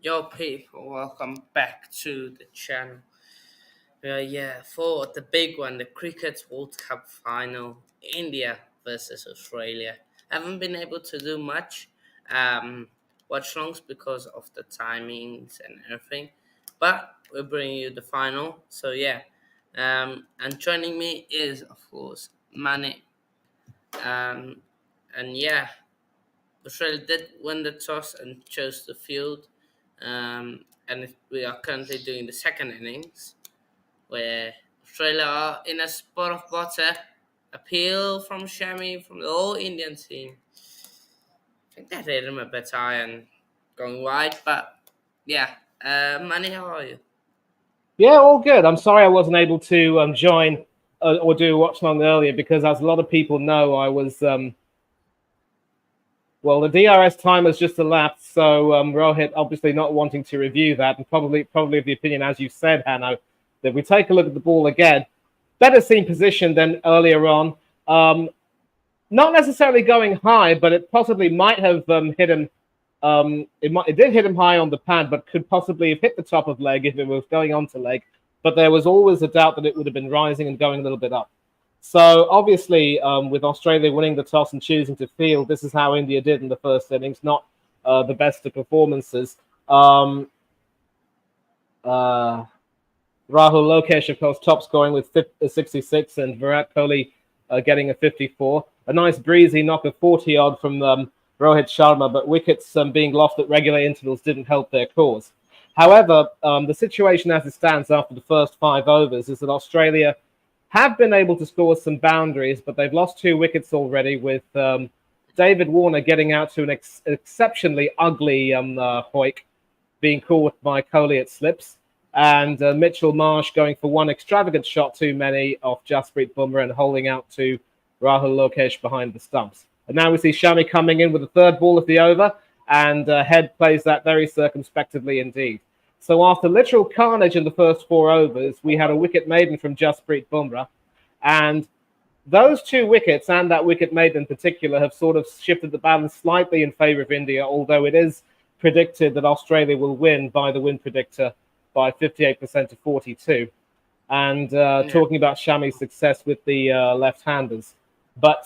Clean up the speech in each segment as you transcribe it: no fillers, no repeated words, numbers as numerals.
Yo, people, welcome back to the channel. For the big one, the Cricket World Cup final, India versus Australia. Haven't been able to do much watch-longs because of the timings and everything, but we're bringing you the final. And joining me is, of course, Mane. Um, and yeah, Australia did win the toss and chose the field. We are currently doing the second innings, where Australia are in a spot of butter. Appeal from Shami from the whole Indian team. I think that hit him a bit high and going wide, but yeah. Manny, how are you? Yeah, all good. I'm sorry I wasn't able to join or do watch long earlier because, as a lot of people know, I was the DRS time has just elapsed, so Rohit obviously not wanting to review that, and probably of the opinion, as you said, Hanno, that we take a look at the ball again, better seen position than earlier on. Not necessarily going high, but it possibly might have hit him. It did hit him high on the pad, but could possibly have hit the top of leg if it was going onto leg. But there was always a doubt that it would have been rising and going a little bit up. So obviously, with Australia winning the toss and choosing to field, this is how India did in the first innings. Not the best of performances. Rahul Lokesh, of course, top scoring with 66, and Virat Kohli getting a 54. A nice breezy knock of 40 odd from Rohit Sharma, but wickets being lost at regular intervals didn't help their cause. However, the situation as it stands after the first 5 overs is that Australia have been able to score some boundaries, but they've lost 2 wickets already, with David Warner getting out to an exceptionally ugly hoik, being caught by Kohli at slips, and Mitchell Marsh going for one extravagant shot too many off Jasprit Bumrah and holding out to Rahul Lokesh behind the stumps. And now we see Shami coming in with the third ball of the over, and Head plays that very circumspectively indeed. So after literal carnage in the first 4 overs, we had a wicket maiden from Jasprit Bumrah, and those 2 wickets and that wicket maiden in particular have sort of shifted the balance slightly in favour of India, although it is predicted that Australia will win by the win predictor by 58% to 42. And talking about Shami's success with the left-handers. But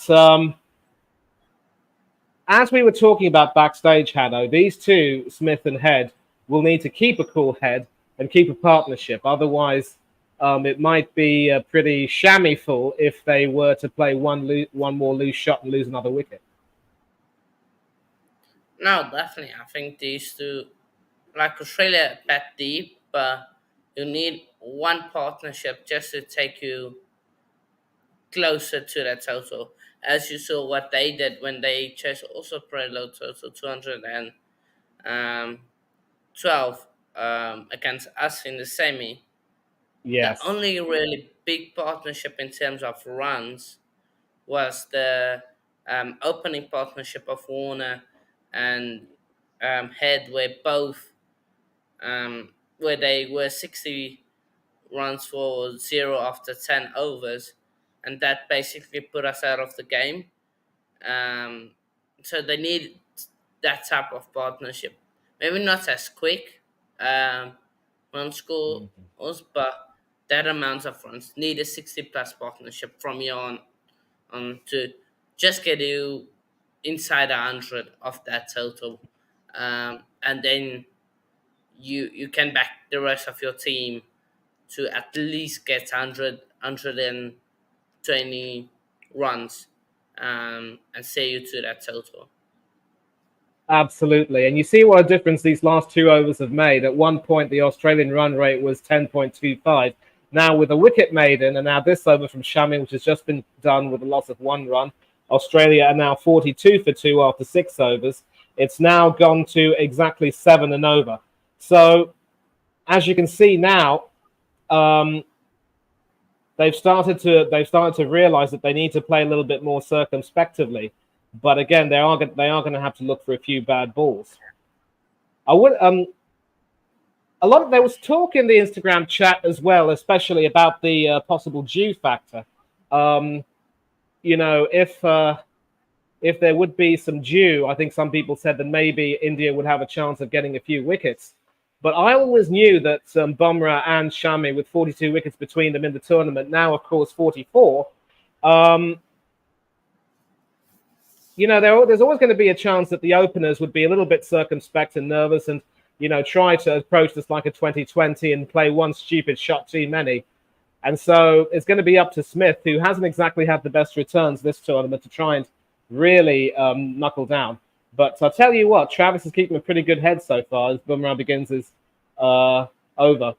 as we were talking about backstage, Hanno, these two, Smith and Head, will need to keep a cool head and keep a partnership. Otherwise, it might be pretty shammy-full if they were to play one more loose shot and lose another wicket. No, definitely. I think these two, like Australia, bat deep, but you need one partnership just to take you closer to that total. As you saw what they did when they chose also pretty low total, 212 against us in the semi. The Yes. only really big partnership in terms of runs was the opening partnership of Warner and Head, where both where they were 60 runs for 0 after 10 overs, and that basically put us out of the game. Um, so they need that type of partnership. Maybe not as quick run scores, but that amount of runs need a 60 plus partnership from you on to just get you inside 100 of that total. And then you can back the rest of your team to at least get 120 runs and say you to that total. Absolutely. And you see what a difference these last 2 overs have made. At one point, the Australian run rate was 10.25. Now, with a wicket maiden, and now this over from Shami, which has just been done with a loss of 1 run, Australia are now 42 for 2 after 6 overs. It's now gone to exactly 7 and over. So, as you can see now, they've started to realize that they need to play a little bit more circumspectively. But again, they are going to have to look for a few bad balls. I would there was talk in the Instagram chat as well, especially about the possible dew factor. If there would be some dew, I think some people said that maybe India would have a chance of getting a few wickets. But I always knew that Bumrah and Shami, with 42 wickets between them in the tournament, now of course 44. Um, there's always going to be a chance that the openers would be a little bit circumspect and nervous, and try to approach this like a 2020 and play one stupid shot too many. And so it's going to be up to Smith, who hasn't exactly had the best returns this tournament, to try and really knuckle down. But I'll tell you what, Travis is keeping a pretty good head so far as Bumrah begins his over.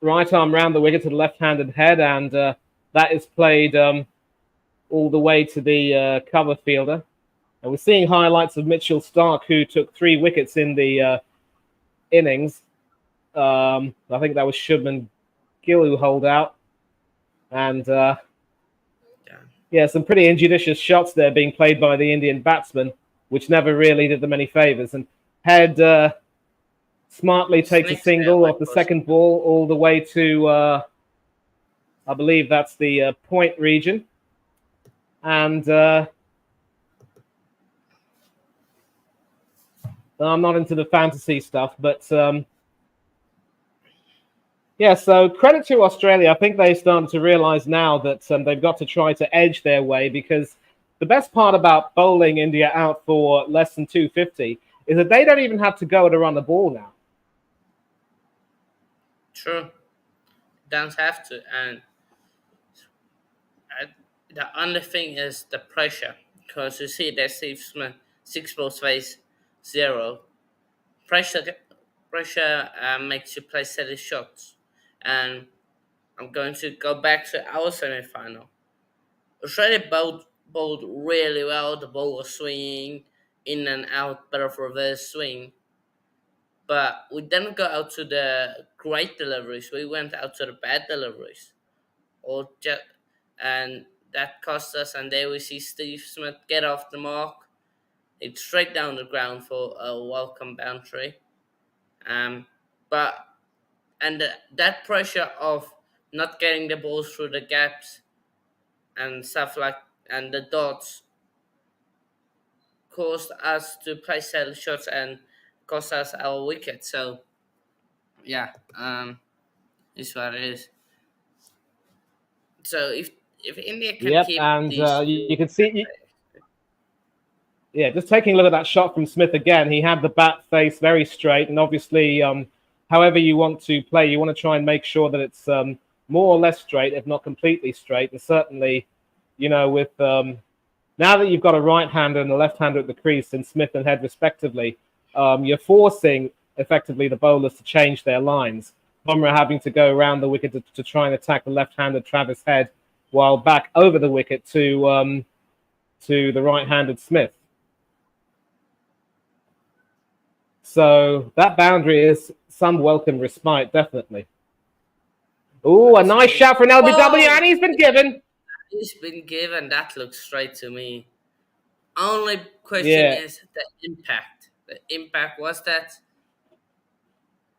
Right arm round the wicket to the left-handed head, and that is played all the way to the cover fielder. And we're seeing highlights of Mitchell Starc, who took 3 wickets in the innings. I think that was Shubman Gill who holed out. And some pretty injudicious shots there being played by the Indian batsman, which never really did them any favours. And Head smartly takes a single off the second ball all the way to, I believe that's the point region. And I'm not into the fantasy stuff, but so credit to Australia. I think they started to realise now that they've got to try to edge their way, because the best part about bowling India out for less than 250 is that they don't even have to go to run the ball now. True. Don't have to. And the only thing is the pressure. Because you see that Steve Smith, 6 balls face 0. Pressure makes you play steady shots. And I'm going to go back to our semi-final. Australia bowled really well. The ball was swinging in and out, bit of reverse swing. But we didn't go out to the great deliveries. We went out to the bad deliveries. And that cost us. And there we see Steve Smith get off the mark. It's straight down the ground for a welcome boundary. But that pressure of not getting the balls through the gaps and stuff like, and the dots, caused us to play set shots and cost us our wicket. So yeah, is what it is. So if India can Yep, keep and these you can see. Just taking a look at that shot from Smith again, he had the bat face very straight, and obviously, however you want to play, you want to try and make sure that it's more or less straight, if not completely straight. And certainly, with now that you've got a right-hander and a left-hander at the crease, and Smith and Head respectively, you're forcing effectively the bowlers to change their lines. Bumrah having to go around the wicket to try and attack the left-handed Travis Head, while back over the wicket to the right-handed Smith. So that boundary is some welcome respite, definitely. Oh, a nice shot for an LBW, and he's been given. He's been given. That looks straight to me. Only question is the impact. The impact was that.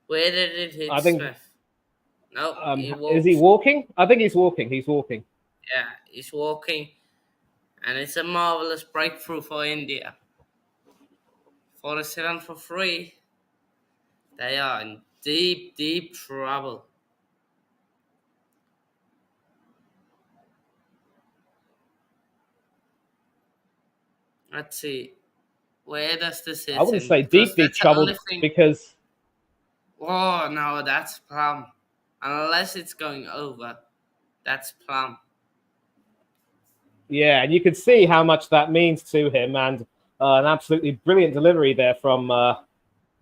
Where did it hit Smith? No, is he walking? I think he's walking. He's walking. Yeah, he's walking, and it's a marvelous breakthrough for India. 47 for 3. They are in deep, deep trouble. Let's see. Where does this hit? I wouldn't say deep, deep trouble because. Oh, no, that's plumb. Unless it's going over, that's plumb. Yeah, and you could see how much that means to him, and an absolutely brilliant delivery there from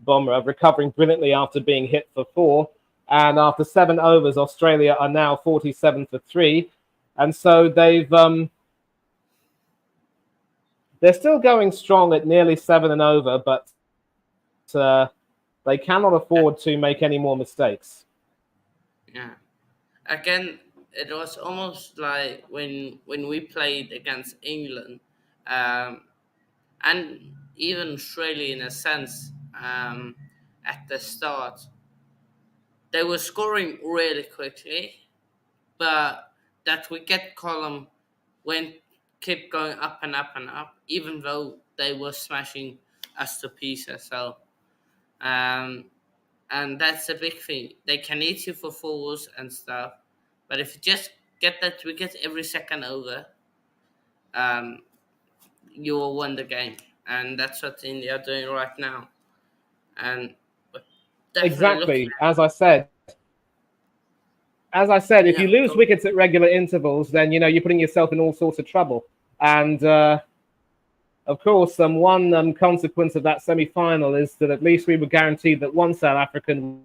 Bumrah, recovering brilliantly after being hit for 4. And after 7 overs, Australia are now 47 for 3. And so they're still going strong at nearly 7 and over, but they cannot afford to make any more mistakes. Yeah. Again, it was almost like when we played against England, and even Australia in a sense, at the start. They were scoring really quickly, but that wicket column kept going up and up and up, even though they were smashing us to pieces. So, and that's a big thing. They can eat you for fouls and stuff, but if you just get that wicket every second over, um, you will win the game, and that's what India are doing right now. And but definitely looking Exactly. As I said, at if you lose wickets at regular intervals, then you're putting yourself in all sorts of trouble. And of course, one consequence of that semi-final is that at least we were guaranteed that one South African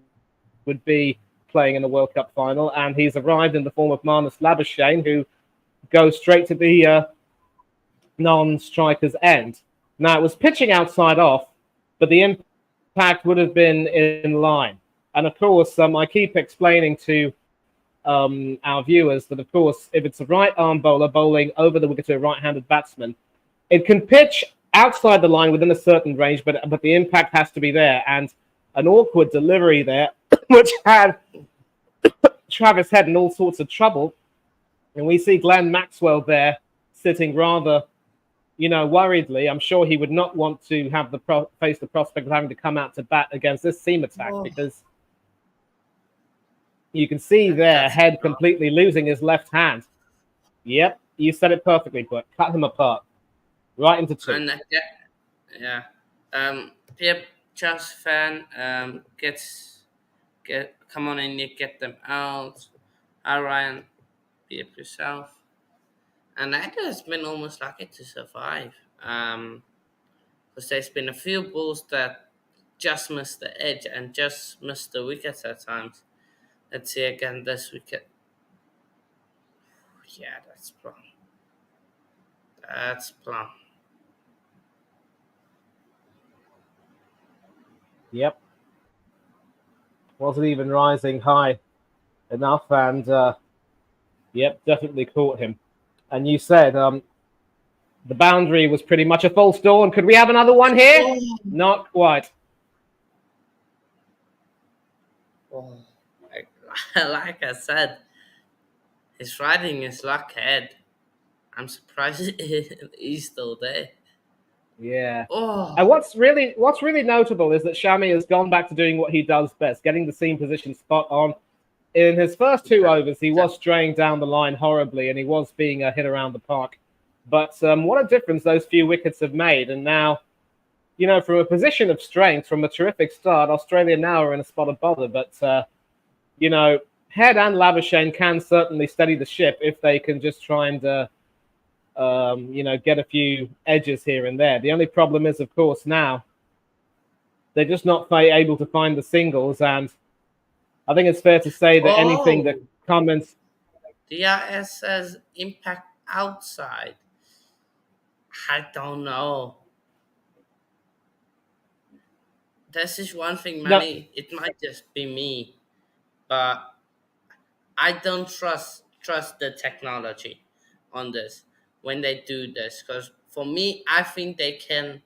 would be playing in the World Cup final, and he's arrived in the form of Marnus Labuschagne, who goes straight to the non-striker's end. Now, it was pitching outside off, but the impact would have been in line. And of course, I keep explaining to our viewers that, of course, if it's a right-arm bowler bowling over the wicket to a right-handed batsman, it can pitch outside the line within a certain range, but the impact has to be there. And an awkward delivery there, which had Travis Head in all sorts of trouble. And we see Glenn Maxwell there sitting rather, worriedly. I'm sure he would not want to have face the prospect of having to come out to bat against this seam attack, because you can see there Head completely losing his left hand. Yep, you said it perfectly, but cut him apart. Right into two. And Pip, Charles fan, come on in, you get them out. All Ryan, Pip yourself. And Edgar has been almost lucky to survive. Because there's been a few balls that just missed the edge and just missed the wickets at times. Let's see again this wicket. Yeah, that's plum. That's plum. Yep. Wasn't even rising high enough, and yep, definitely caught him. And you said the boundary was pretty much a false dawn. Could we have another one here? Oh. Not quite. Oh, like I said, he's riding his luck Head. I'm surprised he's still there. Yeah. Oh. And what's really notable is that Shami has gone back to doing what he does best, getting the seam position spot on. In his first two overs, he was straying down the line horribly, and he was being hit around the park. But what a difference those few wickets have made. And now, from a position of strength, from a terrific start, Australia now are in a spot of bother. But, Head and Labuschagne can certainly steady the ship if they can just try and, get a few edges here and there. The only problem is, of course, now they're just not able to find the singles. And I think it's fair to say that anything that comments... DRS says impact outside. I don't know. This is one thing, Manny. No. It might just be me, but I don't trust the technology on this when they do this. Because for me, I think they can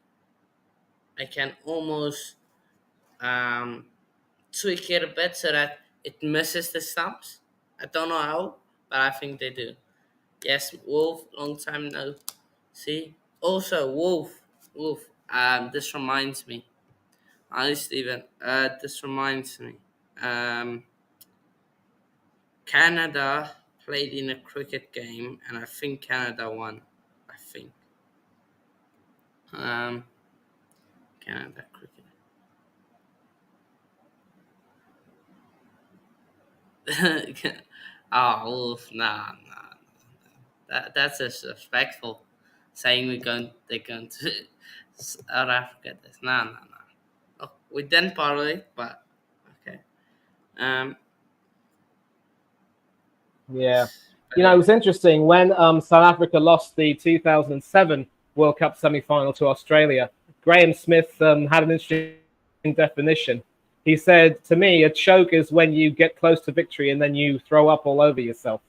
almost tweak it a bit so that it misses the stumps. I don't know how, but I think they do. Yes, Wolf, long time no see. Also, Wolf. This reminds me. Hi, Stephen. This reminds me. Canada played in a cricket game, and I think Canada won. I think. Canada cricket. Oh, Wolf, nah. That's disrespectful. Saying they're going to South Africa. No. Oh, we didn't parlay, but okay. Yeah. It was interesting when South Africa lost the 2007 World Cup semi-final to Australia. Graham Smith had an interesting definition. He said, to me, a choke is when you get close to victory and then you throw up all over yourself.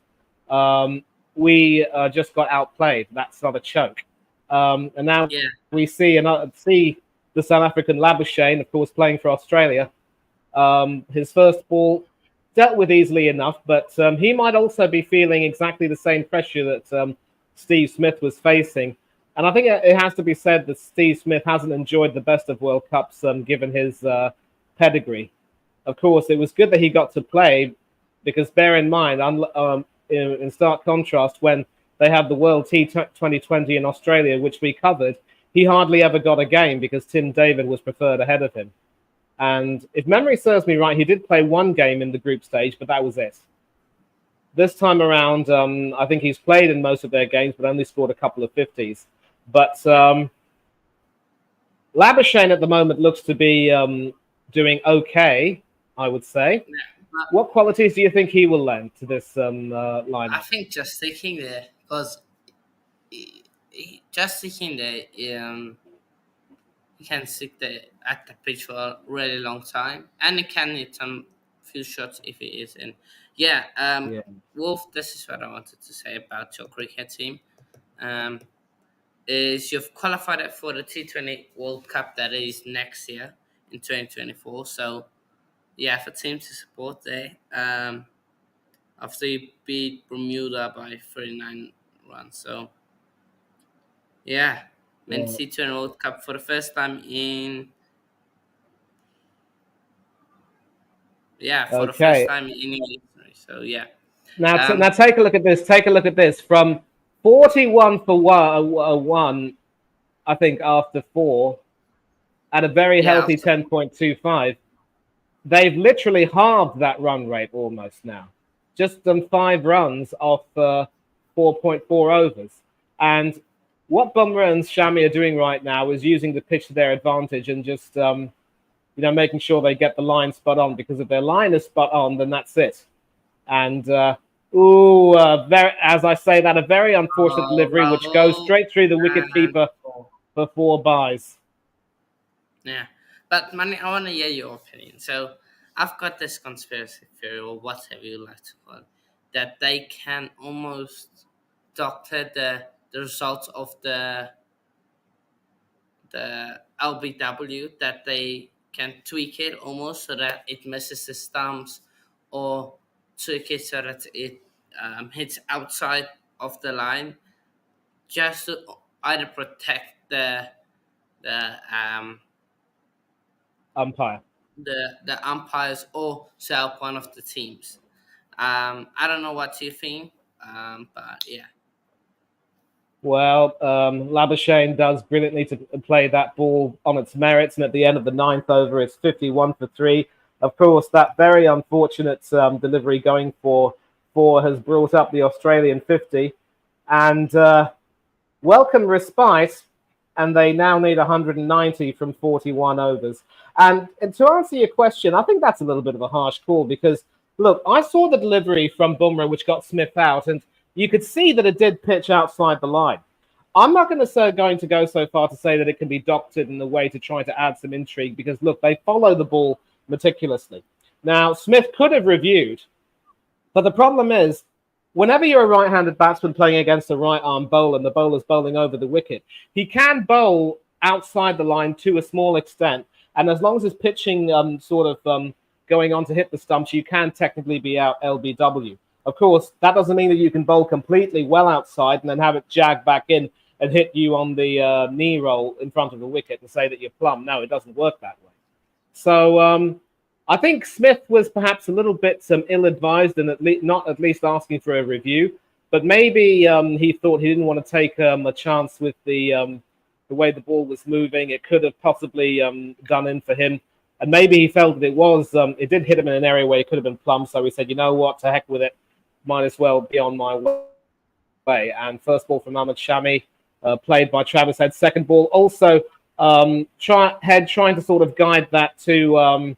We just got outplayed. That's not a choke. And now we see the South African Labuschagne, of course, playing for Australia. His first ball dealt with easily enough, but he might also be feeling exactly the same pressure that Steve Smith was facing. And I think it has to be said that Steve Smith hasn't enjoyed the best of World Cups given his pedigree. of course, it was good that he got to play because bear in mind, in stark contrast, when they had the World T 2020 in Australia, which we covered, he hardly ever got a game because Tim David was preferred ahead of him. And if memory serves me right, he did play one game in the group stage, but that was it. This time around, I think he's played in most of their games, but only scored a couple of 50s. But Labuschagne at the moment looks to be doing okay, I would say. Yeah. What qualities do you think he will lend to this I lineup? think just sticking there because just sticking there, he can stick there at the pitch for a really long time, and he can hit some few shots if he is in. Yeah, Yeah. Wolf. This is what I wanted to say about your cricket team. Um, is you've qualified it for the T20 World Cup that is next year in 2024. So yeah, for team to support there. After you beat Bermuda by 39 runs. So yeah, men's Yeah. T20 World Cup for the first time in Okay. English history. So yeah, Now, um, now take a look at this. Take a look at this. From 41 for one, I think after four, at a very yeah, healthy after 10.25, they've literally halved that run rate almost now. Just done 5 runs off 4.4 overs. And what Bumrah and Shami are doing right now is using the pitch to their advantage and just making sure they get the line spot on, because if their line is spot on, then that's it. And as I say that, a very unfortunate delivery which goes Rahul straight through the wicket and keeper for 4 byes. yeah, but Manny, I want to hear your opinion. So I've got this conspiracy theory, or whatever you like to call it, that they can almost doctor the results of the LBW, that they can tweak it almost so that it misses the stumps, or tweak it so that it hits outside of the line, just to either protect the Umpire. the umpires or to help one of the teams. I don't know what you think, but yeah. Well, Labuschagne does brilliantly to play that ball on its merits, and at the end of the ninth over, it's 51 for 3. Of course, that very unfortunate delivery going for 4 has brought up the Australian 50, and welcome respite, and they now need 190 from 41 overs. And to answer your question, I think that's a little bit of a harsh call because, look, I saw the delivery from Bumrah, which got Smith out, and you could see that it did pitch outside the line. I'm not going to go so far to say that it can be doctored in a way to try to add some intrigue because, look, they follow the ball meticulously. Now, Smith could have reviewed, but the problem is, whenever you're a right-handed batsman playing against a right-arm bowler and the bowler's bowling over the wicket, he can bowl outside the line to a small extent. And as long as his pitching going on to hit the stumps, you can technically be out LBW. Of course, that doesn't mean that you can bowl completely well outside and then have it jag back in and hit you on the knee roll in front of the wicket and say that you're plumb. No, it doesn't work that way. So I think Smith was perhaps a little bit ill-advised and not at least asking for a review, but maybe he thought he didn't want to take a chance with the way the ball was moving. It could have possibly done in for him, and maybe he felt that it did hit him in an area where it could have been plumb. So he said, you know what, to heck with it, might as well be on my way. And first ball from Ahmed Shami, played by Travis Head. Second ball also trying to sort of guide that to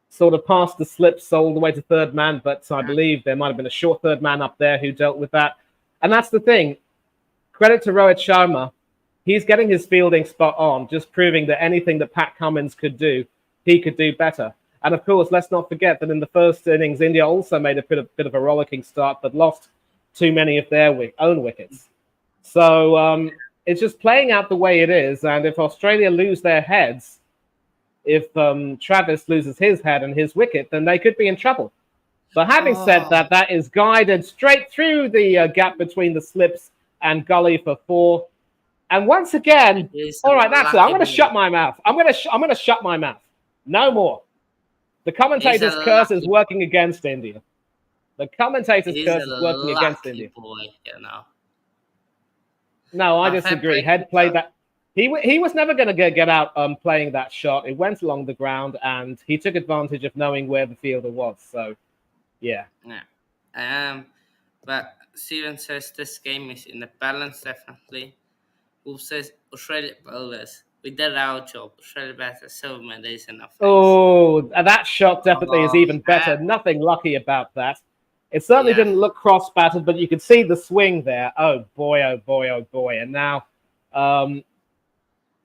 sort of past the slips all the way to third man, but I believe there might have been a short third man up there who dealt with that. And that's the thing. Credit to Rohit Sharma. He's getting his fielding spot on, just proving that anything that Pat Cummins could do, he could do better. And of course, let's not forget that in the first innings, India also made a bit of a rollicking start, but lost too many of their own wickets. So it's just playing out the way it is. And if Australia lose their heads, if Travis loses his head and his wicket, then they could be in trouble. But having said that, that is guided straight through the gap between the slips and gully for 4. And once again, all right, that's it. I'm going to shut my mouth. I'm going to shut my mouth. No more. The He's a commentator's curse is lucky. working against India. The commentator's He's a curse is working against lucky India. boy, you know. No, I Fair disagree. play to Head played himself. that. He was never going to get out playing that shot. It went along the ground, and he took advantage of knowing where the fielder was. So, yeah. Yeah. But Steven says this game is in the balance, definitely. Who says Australia bowlers? We did our job. Australia batter 7 days in our face. Oh, that shot definitely is Oh, even better. yeah. Nothing lucky about that. It certainly Yeah. didn't look cross-batted, but you could see the swing there. Oh boy, oh boy, oh boy! Um,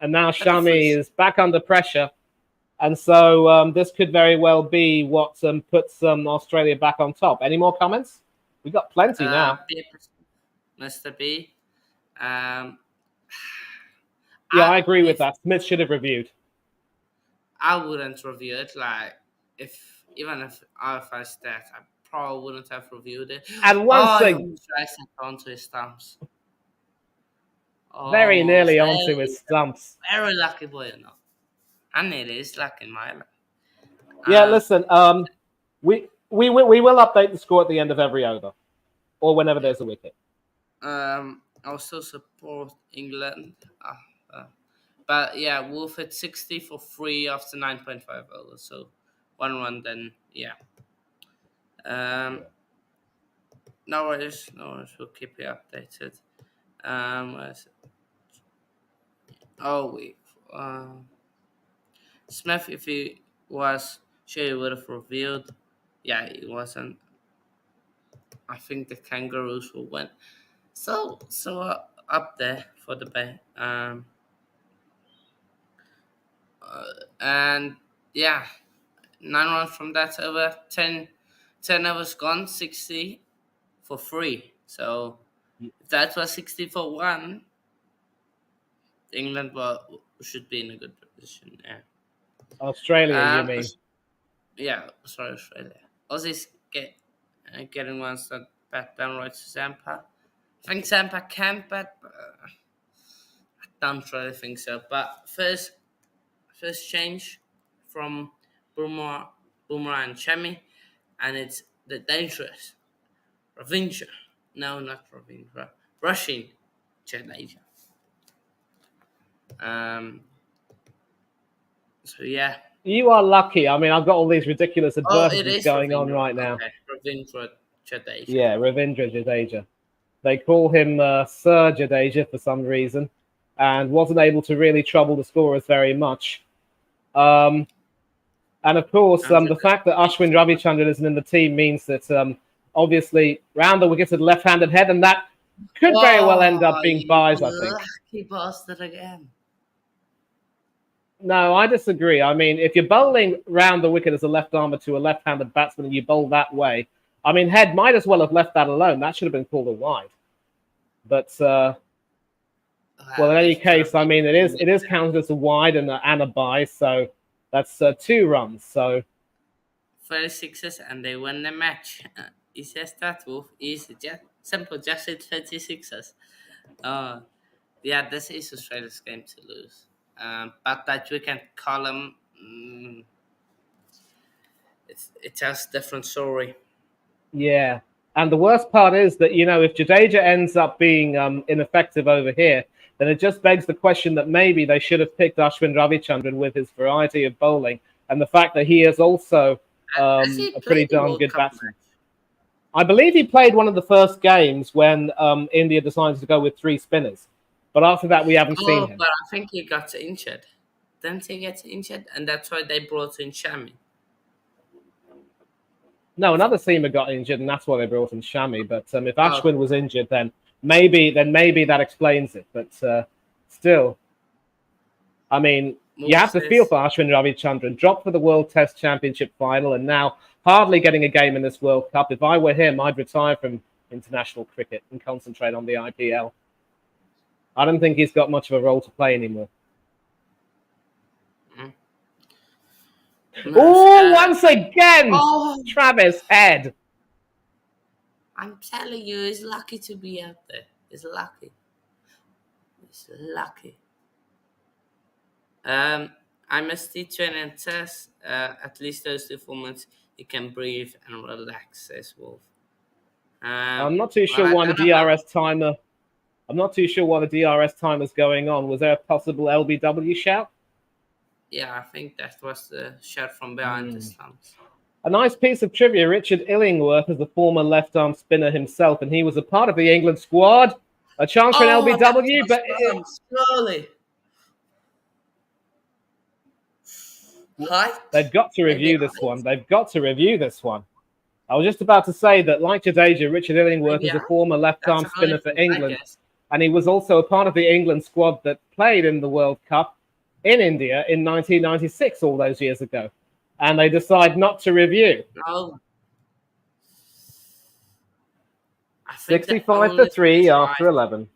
and now But the Shami first is back under pressure, and so this could very well be what puts Australia back on top. Any more comments? We got plenty now. Mr. B. Um, Yeah, I I agree with if that. Smith should have reviewed. I wouldn't review it. Like if even if I first that, I probably wouldn't have reviewed it. And once Oh, he again, almost drives it onto his stumps. very Almost nearly onto his stumps. very lucky boy, you know. And it is lucky in my life. Yeah, Um, listen. We will update the score at the end of every over, or whenever yeah. there's a wicket. I also support England. But yeah, Wolf at 60 for free after 9.5 overs. So 1 1 then, yeah. Um, Yeah. no worries, no worries. We'll keep you updated. Where is it? Oh, wait. Smith, if he was, sure he would have revealed. Yeah, he wasn't. I think the Kangaroos will win. So up there for the Bay. And yeah, 9 runs from that over. 10 overs gone, 60 for free. So if that was 60 for one, England should be in a good position. Yeah. Australia, you Um, mean? yeah, sorry, Australia. Aussies getting ones that bat down right to Zampa. I think Zampa can bat, but I don't really think so. But first change from Boomer, and Chemi, and it's the dangerous Ravinder. No, not Ravindra. Rushing Jadeja. Um. So yeah. You are lucky. I mean, I've got all these ridiculous Oh, it advertisements is going on Ravindra. right now. Okay, Ravindra Jadeja. Yeah, Ravindra Jadeja. They call him Sir Jadeja for some reason, and wasn't able to really trouble the scorers very much. Um, and of course, And the fact that Ashwin Ravichandran isn't in the team means that obviously round the wickets with left-handed head, and that could very well end up oh, being you buys, I think. lucky bastard again. No, I disagree. I mean, if you're bowling round the wicket as a left armer to a left-handed batsman and you bowl that way, I mean, Head might as well have left that alone. That should have been called a wide. But well, in any This case, I mean, Ravindra it is counted as a wide and a buy, so that's 2 runs. So 36s and they win the match. He says that Wolf is just simple, just 36s. Uh, yeah, this is Australia's game to lose. But that weekend column, it tells a different story. yeah, and the worst part is that if Jadeja ends up being ineffective over here, then it just begs the question that maybe they should have picked Ashwin Ravichandran with his variety of bowling and the fact that he is also Has he a pretty played the darn World good Cup batsman. match? I believe he played one of the first games when India decided to go with 3 spinners. But after that, we haven't seen Oh, him. but I think he got injured. Didn't he get injured? And that's why they brought in Shami. No, another seamer got injured, and that's why they brought in Shami. But if Oh, Ashwin was injured, then maybe that explains it. But still, I mean, you have to feel Moses. for Ashwin Ravichandran. Dropped for the World Test Championship final, and now hardly getting a game in this World Cup. If I were him, I'd retire from international cricket and concentrate on the IPL. I don't think he's got much of a role to play anymore. Mm. Oh, once again, Oh, Travis Head. I'm telling you, he's lucky to be out there. He's lucky. He's lucky. Um, I must T20 and Test. At least those 2 formats, you can breathe and relax, says Wolf. I'm not too Well, sure I why the don't know about. DRS timer. I'm not too sure why the DRS timer's going on. Was there a possible LBW shout? Yeah, I think that was the shot from behind the Mm. stumps. A nice piece of trivia. Richard Illingworth is a former left-arm spinner himself, and he was a part of the England squad. A chance for an Oh, that LBW, was but slowly. Height? they've got to Maybe review this height? one. They've got to review this one. I was just about to say that, like Jadeja, Richard Illingworth Maybe is a height? former That's left-arm the only spinner for thing I England, guess. and he was also a part of the England squad that played in the World Cup in India in 1996, all those years ago. And they decide not to review. No, I think the 65 to only thing 3 is after height. 11.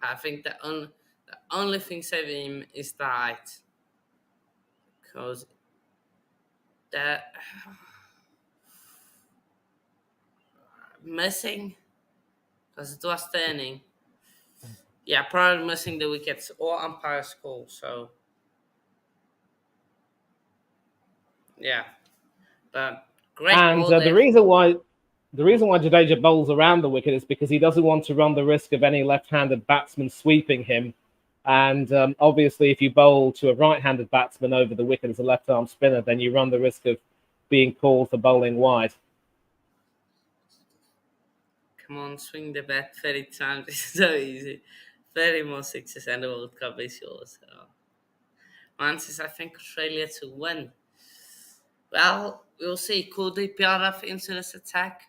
I think the only thing saving him is the height. Because that missing, because it was turning. Yeah, probably missing the wickets or umpire's call. So yeah, but great And ball the there. reason why Jadeja bowls around the wicket is because he doesn't want to run the risk of any left-handed batsman sweeping him. And obviously, if you bowl to a right-handed batsman over the wicket as a left-arm spinner, then you run the risk of being called for bowling wide. Come on, swing the bat 30 times. It's so easy. 30 more sixes and the World Cup is yours. So. Manchester, I think Australia to win. Well, we'll see. Could they build up into this attack?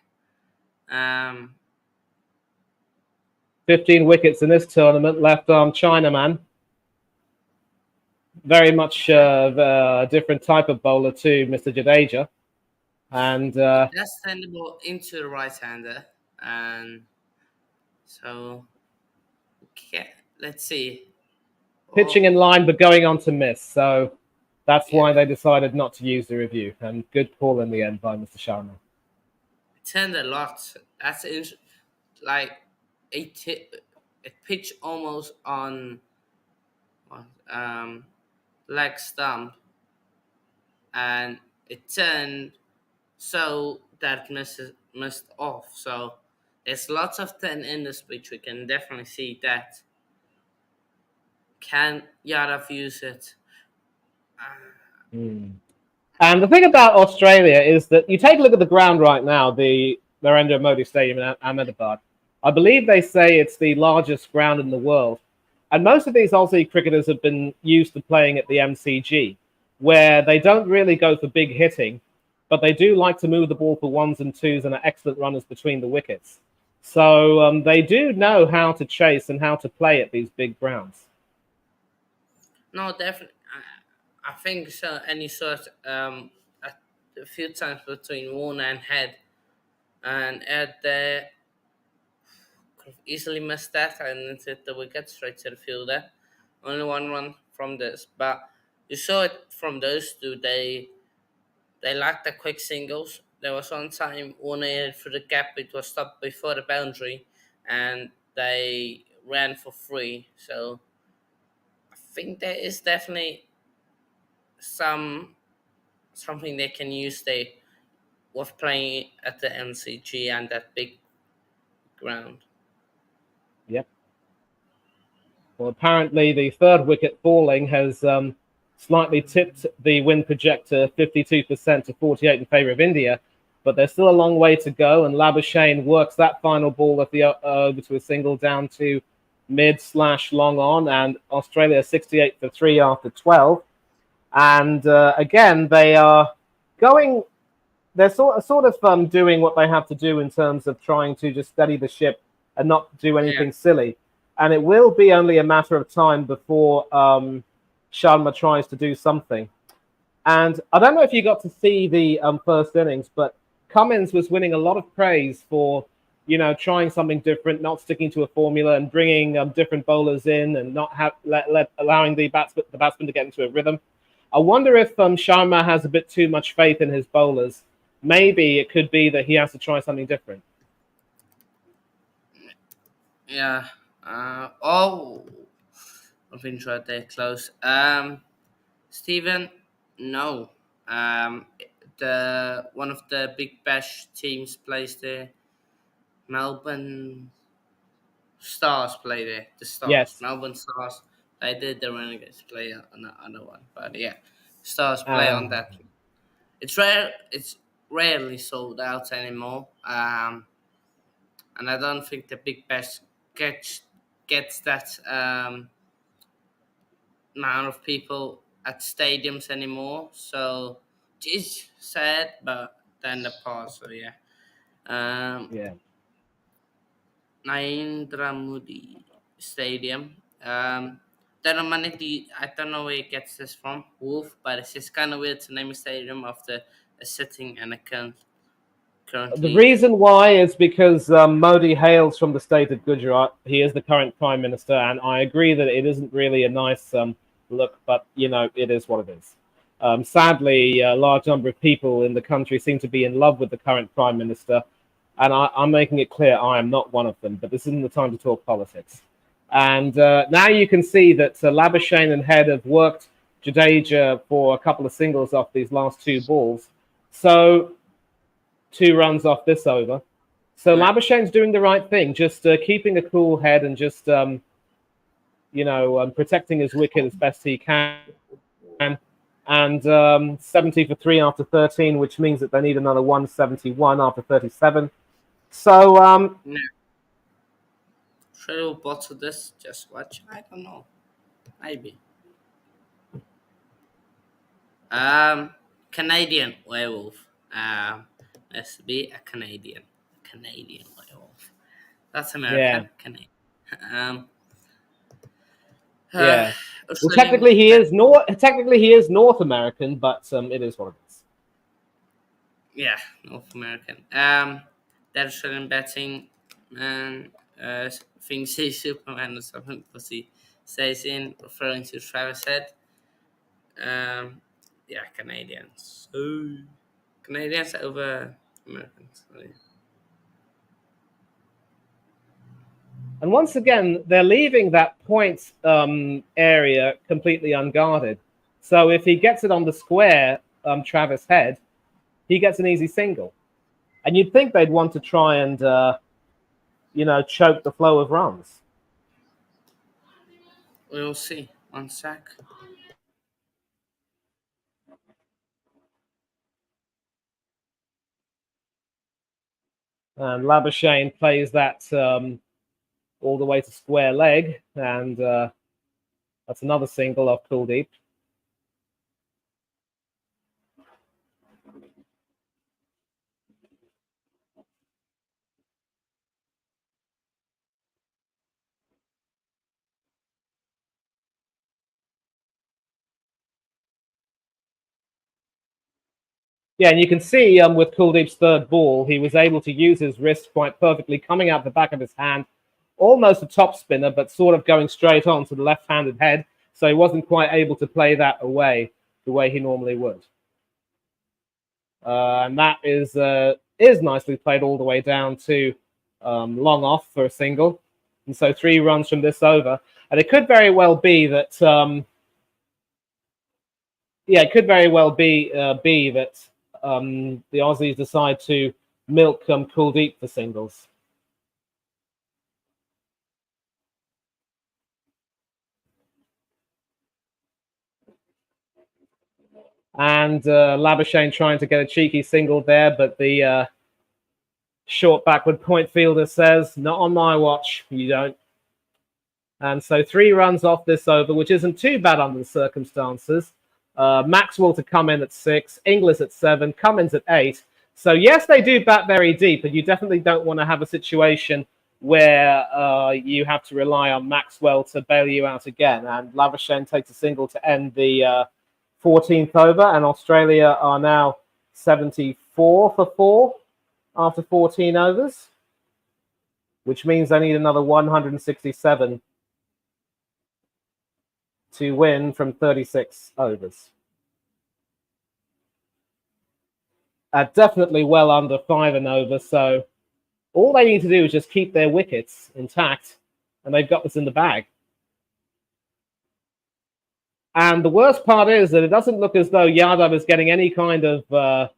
Um, 15 wickets in this tournament, left-arm Chinaman. Very much a different type of bowler to Mr. Jadeja. And let's send the ball into the right-hander, and so okay, let's see. pitching Oh, in line, but going on to miss. So that's yeah, why they decided not to use the review. And good call in the end by Mr. Sharma. turned a lot. That's like a pitch almost on um leg stump, and it turned so that missed off. So there's lots of turn in this pitch. We can definitely see that. Can Yadav use it? Mm. And the thing about Australia is that you take a look at the ground right now, the Narendra Modi Stadium in Ahmedabad. I believe they say it's the largest ground in the world. And most of these Aussie cricketers have been used to playing at the MCG, where they don't really go for big hitting, but they do like to move the ball for ones and twos and are excellent runners between the wickets. So they do know how to chase and how to play at these big grounds. No, definitely. I think so. And you saw it a few times between Warner and Head, and Ed could have easily missed that and it hit the wicket straight to the fielder. Only one run from this, but you saw it from those two. They lacked the quick singles. There was one time Warner hit through the gap. It was stopped before the boundary, and they ran for free. So I think there is definitely something they can use. They was playing at the MCG and that big ground. Yep. Well, apparently the third wicket falling has slightly tipped the win projector 52% to 48 in favour of India, but there's still a long way to go. And Labuschagne works that final ball at the over to a single down to mid/long on, and Australia 68 for 3 after 12. And again, they are going. They're sort of doing what they have to do in terms of trying to just steady the ship and not do Yeah. anything silly. And it will be only a matter of time before Sharma tries to do something. And I don't know if you got to see the first innings, but Cummins was winning a lot of praise for, trying something different, not sticking to a formula, and bringing different bowlers in, and not allowing the batsman to get into a rhythm. I wonder if Sharma has a bit too much faith in his bowlers. Maybe it could be that he has to try something different. Yeah. Oh, I've been tried there close. Stephen, no. Um, the one of the Big Bash teams plays there. Melbourne Stars play there. The Stars, Yes. Melbourne Stars. They did the Renegades play on the other one, but yeah, Stars play on Uh, that. It's rare. It's rarely sold out anymore. And I don't think the Big Bash gets that amount of people at stadiums anymore. So it's sad, but then the past. So yeah. Um, yeah. Narendra Modi Stadium. I don't know where he gets this from, Wolf, but it's just kind of weird to name a stadium after a sitting and a current The leader. reason why is because Modi hails from the state of Gujarat. He is the current prime minister, and I agree that it isn't really a nice look, but it is what it is. Sadly, a large number of people in the country seem to be in love with the current prime minister, and I'm making it clear I am not one of them. But this isn't the time to talk politics. And now you can see that Labuschagne and Head have worked Jadeja for a couple of singles off these last two balls. So 2 runs off this over. So Yeah. Labuschagne's doing the right thing, just keeping a cool head and just protecting his wicket as best he can. And 70 for 3 after 13, which means that they need another 171 after 37. So Yeah. Should we bottle this? Just watch. I don't know. Maybe. Um, Canadian werewolf. Let's be a Canadian. Canadian werewolf. That's yeah, American. Canadian. Um, uh, yeah. Well, Australian. technically he is North American, but it is what it is. Yeah, North American. That Australian betting man thinks he's Superman or something because he says in referring to Travis Head. Yeah, Canadians. So Canadians over Americans. So, yeah. And once again, they're leaving that point area completely unguarded. So if he gets it on the square, Travis Head, he gets an easy single. And you'd think they'd want to try and, choke the flow of runs. We'll see. One sec. And Labuschagne plays that all the way to square leg. And that's another single off Kuldeep. Yeah, and you can see with Kuldeep's third ball, he was able to use his wrist quite perfectly, coming out the back of his hand, almost a top spinner, but sort of going straight on to the left-handed head. So he wasn't quite able to play that away the way he normally would. And that is nicely played all the way down to long off for a single. And so 3 runs from this over. And it could very well be that it could very well be that the Aussies decide to milk Kuldeep for singles. And Labuschagne trying to get a cheeky single there, but the short backward point fielder says, not on my watch, you don't. And so 3 runs off this over, which isn't too bad under the circumstances. Maxwell to come in at 6, Inglis at 7, Cummins at 8. So yes, they do bat very deep, but you definitely don't want to have a situation where you have to rely on Maxwell to bail you out again. And Labuschagne takes a single to end the 14th over, and Australia are now 74 for 4 after 14 overs, which means they need another 167 to win from 36 overs. Definitely well under 5 and over, so all they need to do is just keep their wickets intact, and they've got this in the bag. And the worst part is that it doesn't look as though Yadav is getting any kind of, I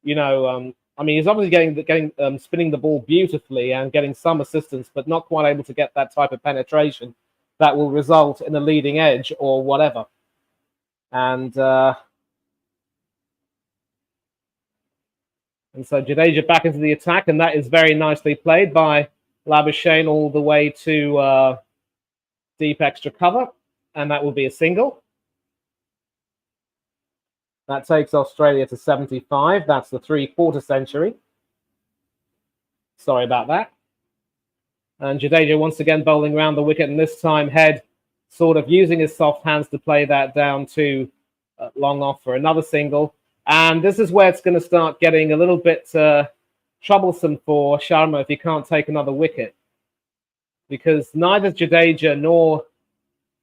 mean, he's obviously getting spinning the ball beautifully and getting some assistance, but not quite able to get that type of penetration that will result in a leading edge or whatever. And so Jadeja back into the attack, and that is very nicely played by Labuschagne all the way to deep extra cover, and that will be a single. That takes Australia to 75. That's the 3/4 century. Sorry about that. And Jadeja once again bowling around the wicket, and this time Head sort of using his soft hands to play that down to long off for another single. And this is where it's going to start getting a little bit troublesome for Sharma if he can't take another wicket. Because neither Jadeja nor...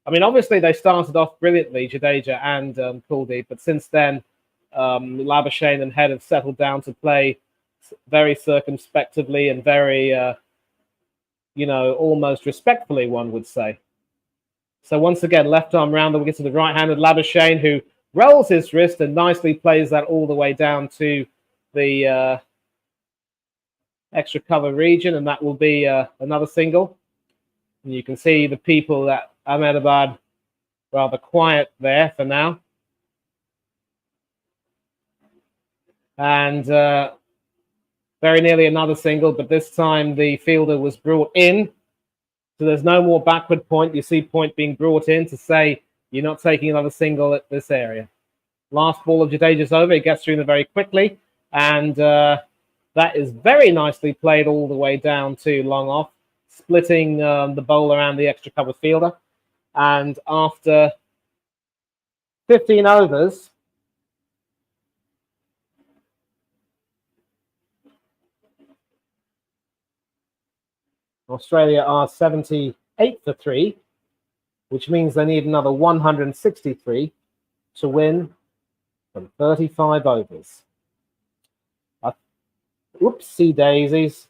I mean, obviously they started off brilliantly, Jadeja and Kuldeep, but since then, Labuschagne and Head have settled down to play very circumspectively and very, almost respectfully, one would say. So once again, left arm round the wicket to the right-handed Labuschagne, who rolls his wrist and nicely plays that all the way down to the extra cover region, and that will be another single. And you can see the people at Ahmedabad rather quiet there for now. And very nearly another single, but this time the fielder was brought in. So there's no more backward point. You see point being brought in to say you're not taking another single at this area. Last ball of Jadeja's over. He gets through them very quickly. And that is very nicely played all the way down to long off, splitting the bowler and the extra cover fielder. And after 15 overs, Australia are 78 for 3, which means they need another 163 to win from 35 overs. Oopsie daisies.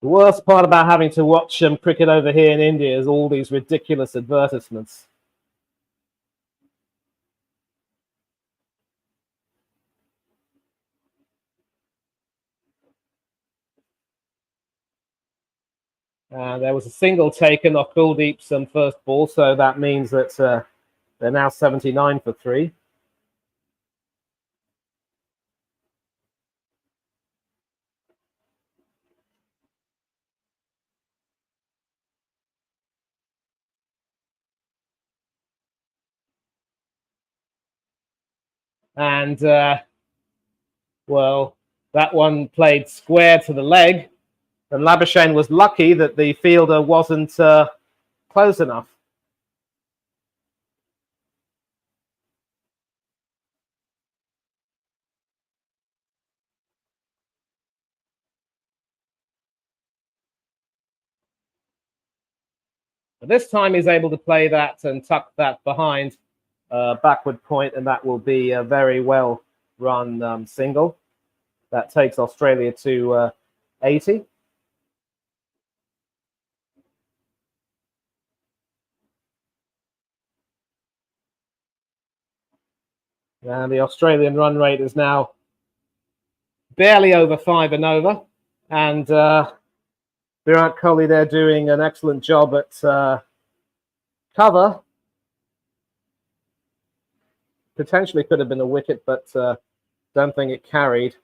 The worst part about having to watch cricket over here in India is all these ridiculous advertisements. There was a single taken off Kuldeep's first ball, so that means that they're now 79 for 3. And, well, that one played square to the leg. And Labuschagne was lucky that the fielder wasn't close enough. But this time he's able to play that and tuck that behind backward point, and that will be a very well run single. That takes Australia to 80. And the Australian run rate is now barely over 5 and over. And Virat Kohli there doing an excellent job at cover. Potentially could have been a wicket, but don't think it carried.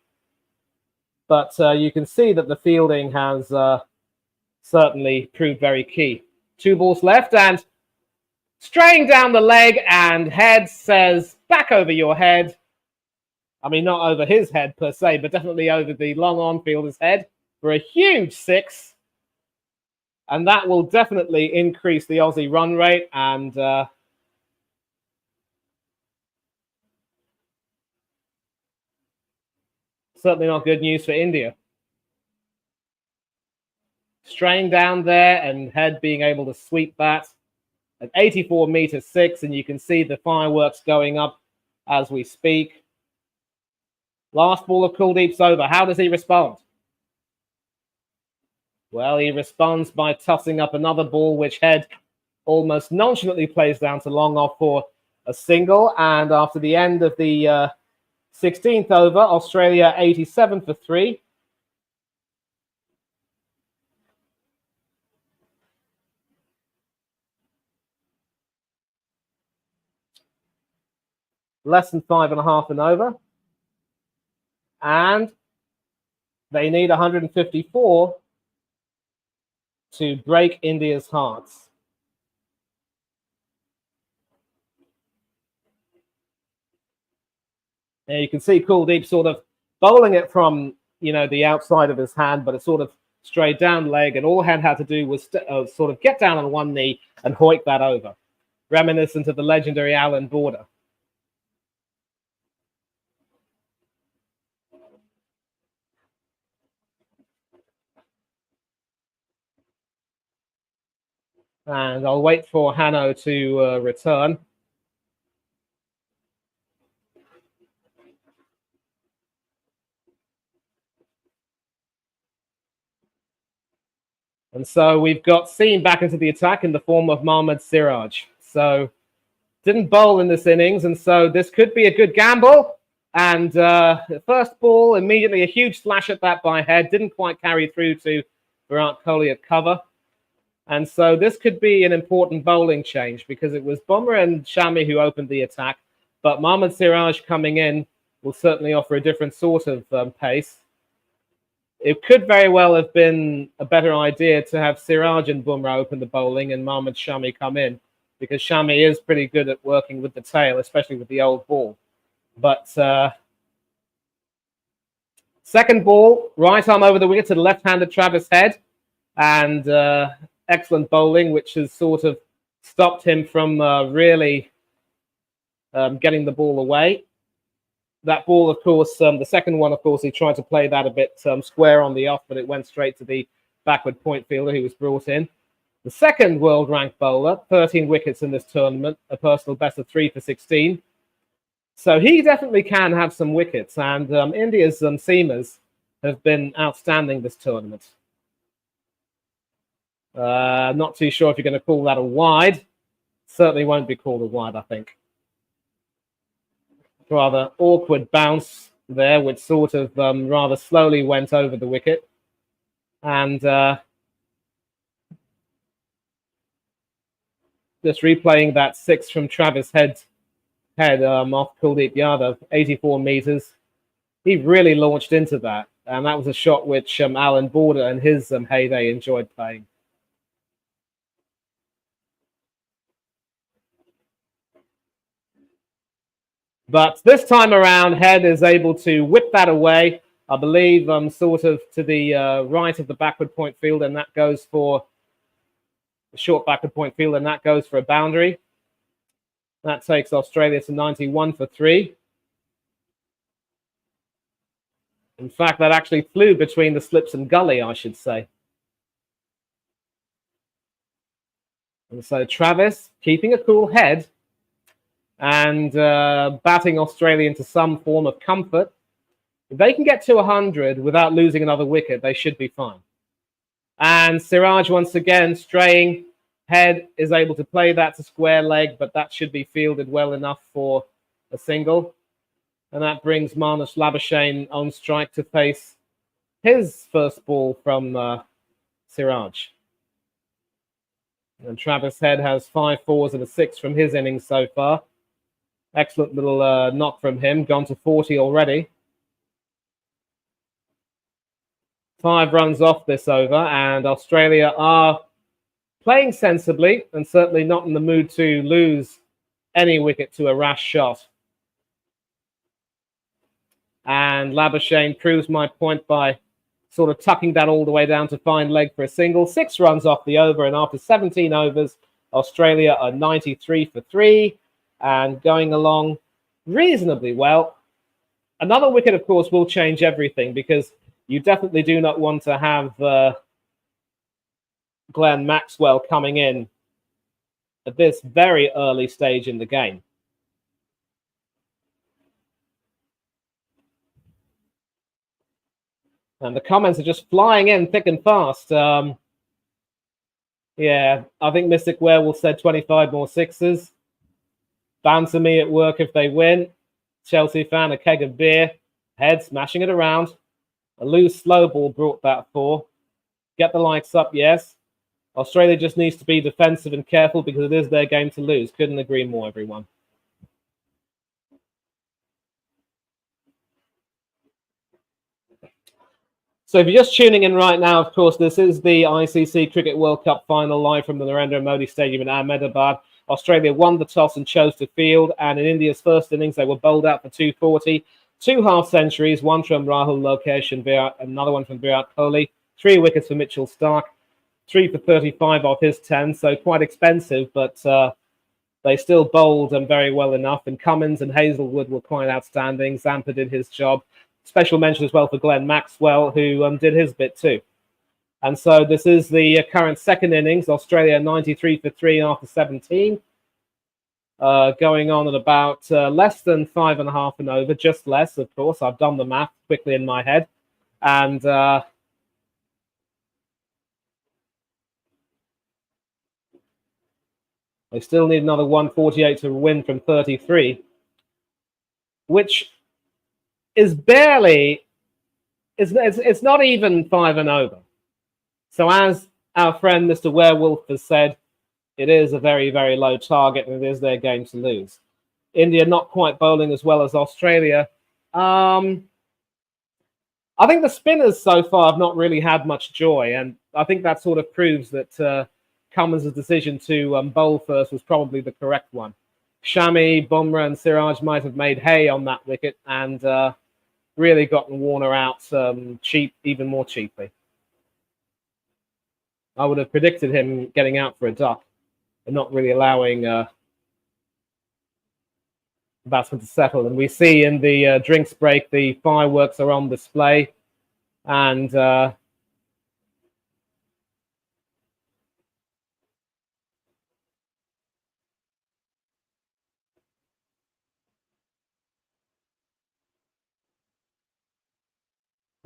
But you can see that the fielding has certainly proved very key. 2 balls left, and straying down the leg, and Head says, back over your head. I mean, not over his head per se, but definitely over the long on fielder's head for a huge 6. And that will definitely increase the Aussie run rate, and certainly not good news for India. Straying down there and Head being able to sweep that. At 84 meters 6, and you can see the fireworks going up as we speak. Last ball of Kuldeep's over. How does he respond? Well, he responds by tossing up another ball, which Head almost nonchalantly plays down to long off for a single. And after the end of the 16th over, Australia 87 for 3. Less than 5.5 and over. And they need 154 to break India's hearts. Now you can see Kuldeep sort of bowling it from, the outside of his hand, but it sort of strayed down leg, and all Head had to do was sort of get down on one knee and hoik that over, reminiscent of the legendary Alan Border. And I'll wait for Hanno to return. And so we've got Seam back into the attack in the form of Mohammad Siraj. So didn't bowl in this innings, and so this could be a good gamble. And the first ball, immediately a huge slash at that by Head. Didn't quite carry through to Virat Kohli at cover. And so this could be an important bowling change, because it was Bumrah and Shami who opened the attack. But Mohammad Siraj coming in will certainly offer a different sort of pace. It could very well have been a better idea to have Siraj and Bumrah open the bowling and Mohammad Shami come in, because Shami is pretty good at working with the tail, especially with the old ball. But second ball, right arm over the wicket to the left-handed Travis Head, and excellent bowling, which has sort of stopped him from really getting the ball away. That ball, of course, the second one, of course, he tried to play that a bit square on the off, but it went straight to the backward point fielder who was brought in. The second world-ranked bowler, 13 wickets in this tournament, a personal best of 3 for 16. So he definitely can have some wickets, and India's seamers have been outstanding this tournament. Not too sure if you're going to call that a wide. Certainly won't be called a wide, I think. Rather awkward bounce there, which sort of rather slowly went over the wicket. And just replaying that 6 from Travis Head off Kuldeep Yadav, 84 meters. He really launched into that. And that was a shot which Alan Border in his heyday enjoyed playing. But this time around, Head is able to whip that away, I believe, sort of to the right of the backward point field, and that goes for the short backward point field, and that goes for a boundary. That takes Australia to 91 for 3. In fact, that actually flew between the slips and gully, I should say. And so Travis, keeping a cool head, and batting Australia into some form of comfort. If they can get to 100 without losing another wicket, they should be fine. And Siraj once again straying. Head is able to play that to square leg, but that should be fielded well enough for a single. And that brings Marnus Labuschagne on strike to face his first ball from Siraj. And Travis Head has 5 fours and a 6 from his innings so far. Excellent little knock from him, gone to 40 already. 5 runs off this over, and Australia are playing sensibly and certainly not in the mood to lose any wicket to a rash shot. And Labuschagne proves my point by sort of tucking that all the way down to fine leg for a single. 6 runs off the over, and after 17 overs, Australia are 93 for 3. And going along reasonably well. Another wicket, of course, will change everything, because you definitely do not want to have Glenn Maxwell coming in at this very early stage in the game. And the comments are just flying in thick and fast. Yeah, I think Mystic Werewolf said 25 more sixes. Banter me at work if they win. Chelsea fan, a keg of beer. Head smashing it around. A loose slow ball brought that 4. Get the likes up, yes. Australia just needs to be defensive and careful because it is their game to lose. Couldn't agree more, everyone. So if you're just tuning in right now, of course, this is the ICC Cricket World Cup final live from the Narendra Modi Stadium in Ahmedabad. Australia won the toss and chose to field, and in India's first innings, they were bowled out for 240. 2 half centuries, one from Rahul Lokesh and another one from Virat Kohli. 3 wickets for Mitchell Starc. 3 for 35 off his 10, so quite expensive, but they still bowled them very well enough. And Cummins and Hazelwood were quite outstanding. Zampa did his job. Special mention as well for Glenn Maxwell, who did his bit too. And so this is the current second innings. Australia 93 for 3 after 17. Going on at about less than 5.5 and over, just less, of course. I've done the math quickly in my head. And they still need another 148 to win from 33, which is barely, it's not even 5 and over. So as our friend Mr. Werewolf has said, it is a very, very low target, and it is their game to lose. India not quite bowling as well as Australia. I think the spinners so far have not really had much joy, and I think that sort of proves that Cummins' decision to bowl first was probably the correct one. Shami, Bumrah, and Siraj might have made hay on that wicket and really gotten Warner out even more cheaply. I would have predicted him getting out for a duck and not really allowing the batsman to settle. And we see in the drinks break, the fireworks are on display. And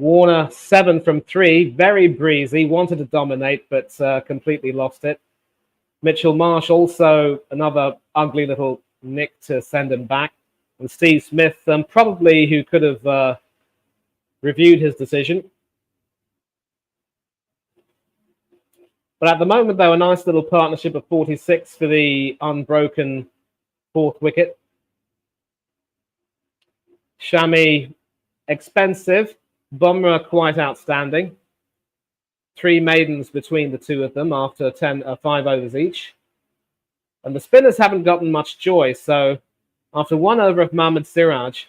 Warner 7 from 3, very breezy, wanted to dominate, but completely lost it. Mitchell Marsh also another ugly little nick to send him back. And Steve Smith, probably who could have reviewed his decision. But at the moment, though, a nice little partnership of 46 for the unbroken 4th wicket. Shami, expensive. Bumrah, quite outstanding. 3 maidens between the two of them after 5 overs each. And the spinners haven't gotten much joy. So after 1 over of Mohammad Siraj,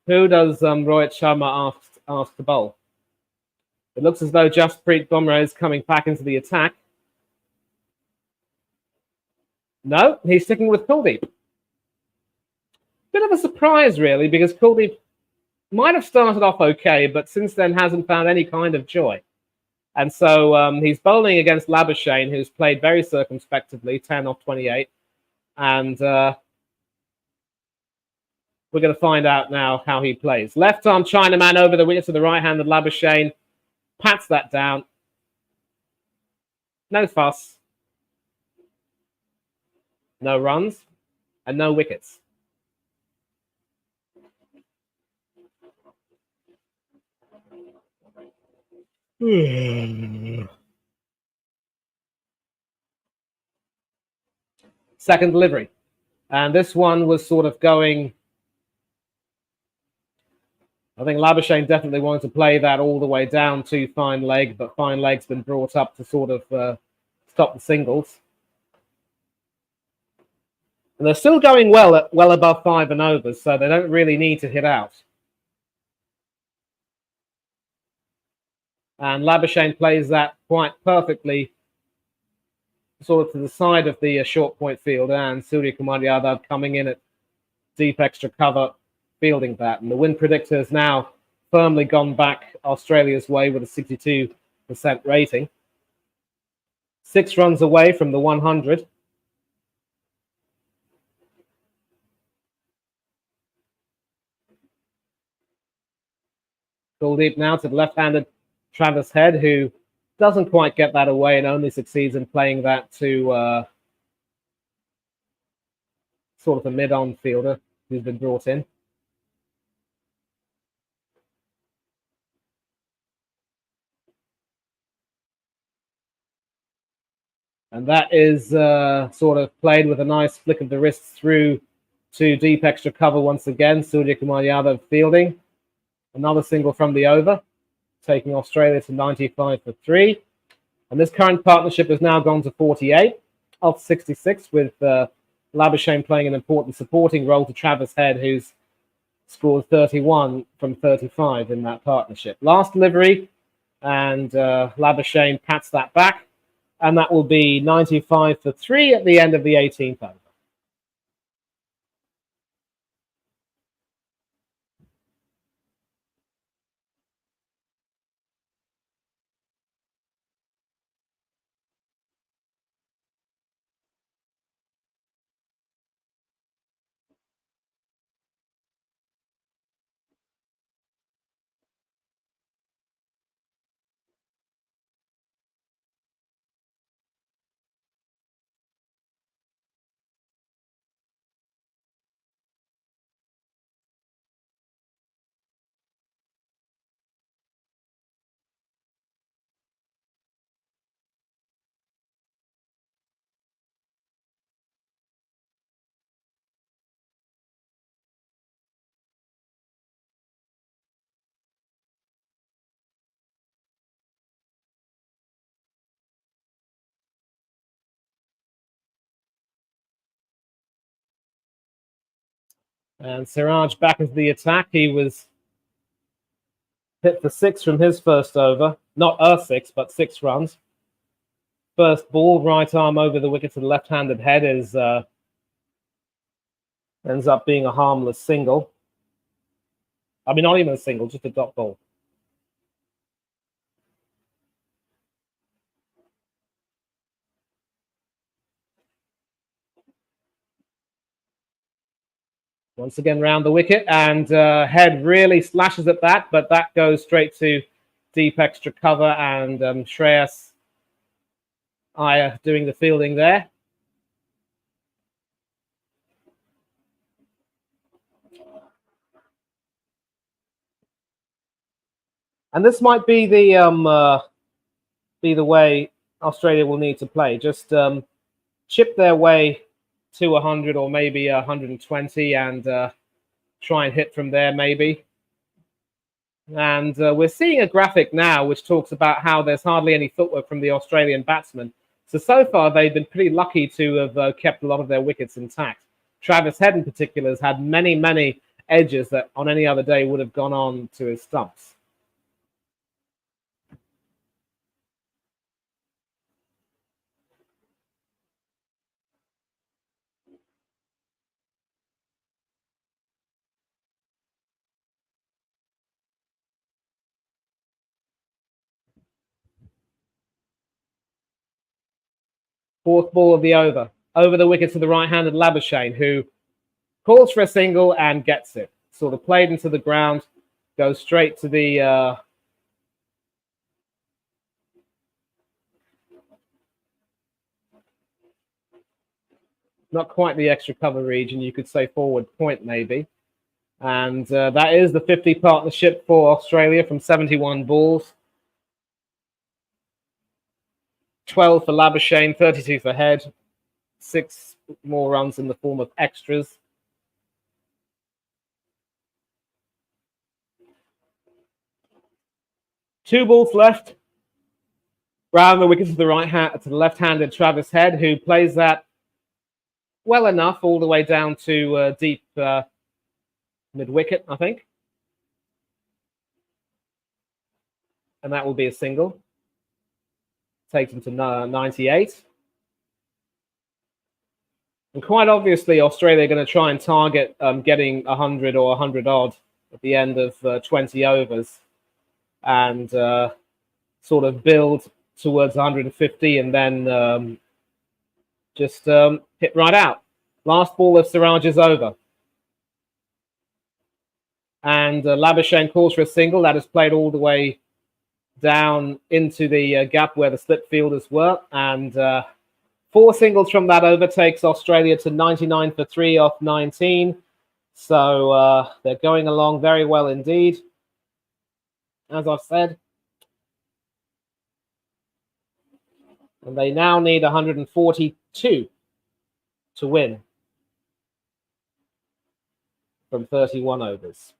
who does Rohit Sharma ask to bowl? It looks as though Jasprit Bumrah is coming back into the attack. No, he's sticking with Kuldeep. Bit of a surprise, really, because Kuldeep might have started off okay, but since then hasn't found any kind of joy. And so he's bowling against Labuschagne, who's played very circumspectly, 10 off 28. And we're going to find out now how he plays. Left arm Chinaman over the wicket to the right-handed Labuschagne. Pats that down. No fuss. No runs. And no wickets. Second delivery. And this one was sort of going... I think Labuschagne definitely wanted to play that all the way down to fine leg, but fine leg's been brought up to sort of stop the singles. And they're still going well above 5 and overs, so they don't really need to hit out. And Labuschagne plays that quite perfectly, sort of to the side of the short point field, and Surya Kumar Yadav coming in at deep extra cover, fielding that. And the win predictor has now firmly gone back Australia's way with a 62% rating. 6 runs away from the 100. Kuldeep now to the left-handed Travis Head, who doesn't quite get that away and only succeeds in playing that to sort of a mid-on fielder who's been brought in. And that is sort of played with a nice flick of the wrist through to deep extra cover once again. Surya Kumar Yadav fielding. Another single from the over, taking Australia to 95 for 3. And this current partnership has now gone to 48 off 66, with Labuschagne playing an important supporting role to Travis Head, who's scored 31 from 35 in that partnership. Last delivery, and Labuschagne pats that back. And that will be 95 for 3 at the end of the 18th over. And Siraj back into the attack. He was hit for 6 from his first over. Not a 6, but 6 runs. First ball, right arm over the wicket to the left-handed Head is ends up being a harmless single. I mean, not even a single, just a dot ball. Once again, round the wicket, and Head really slashes at that, but that goes straight to deep extra cover, and Shreyas Iyer doing the fielding there. And this might be the way Australia will need to play. Just chip their way to 100 or maybe 120 and try and hit from there maybe. And we're seeing a graphic now which talks about how there's hardly any footwork from the Australian batsmen. So far, they've been pretty lucky to have kept a lot of their wickets intact. Travis Head in particular has had many, many edges that on any other day would have gone on to his stumps. Fourth ball of the over. Over the wicket to the right-handed Labuschagne, who calls for a single and gets it. Sort of played into the ground, goes straight to the not quite the extra cover region, you could say forward point maybe. And that is the 50 partnership for Australia from 71 balls. 12 for Labuschagne, 32 for Head, 6 more runs in the form of extras. Two balls left. Round the wicket to the left-handed Travis Head, who plays that well enough all the way down to deep mid-wicket, I think. And that will be a single. Takes him to 98. And quite obviously, Australia are going to try and target getting 100 or 100 odd at the end of 20 overs and sort of build towards 150 and then just hit right out. Last ball of Siraj is over. And Labuschagne calls for a single that is played all the way down into the gap where the slip fielders were. And 4 singles from that over takes Australia to 99 for 3 off 19. So they're going along very well indeed, as I've said. And they now need 142 to win from 31 overs.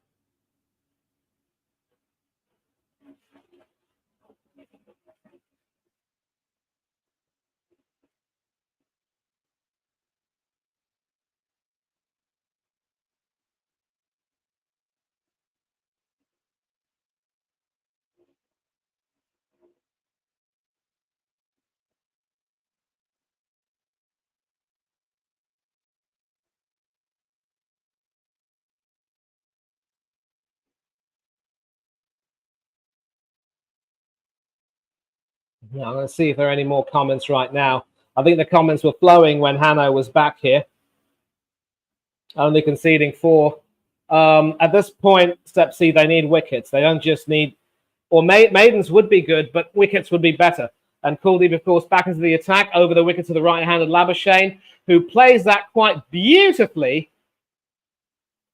Yeah, I'm going to see if there are any more comments right now. I think the comments were flowing when Hanno was back here. Only conceding 4. At this point, Step C, they need wickets. They don't just need... Or maidens would be good, but wickets would be better. And Kuldeep, of course, back into the attack over the wicket to the right-handed Labuschagne, who plays that quite beautifully.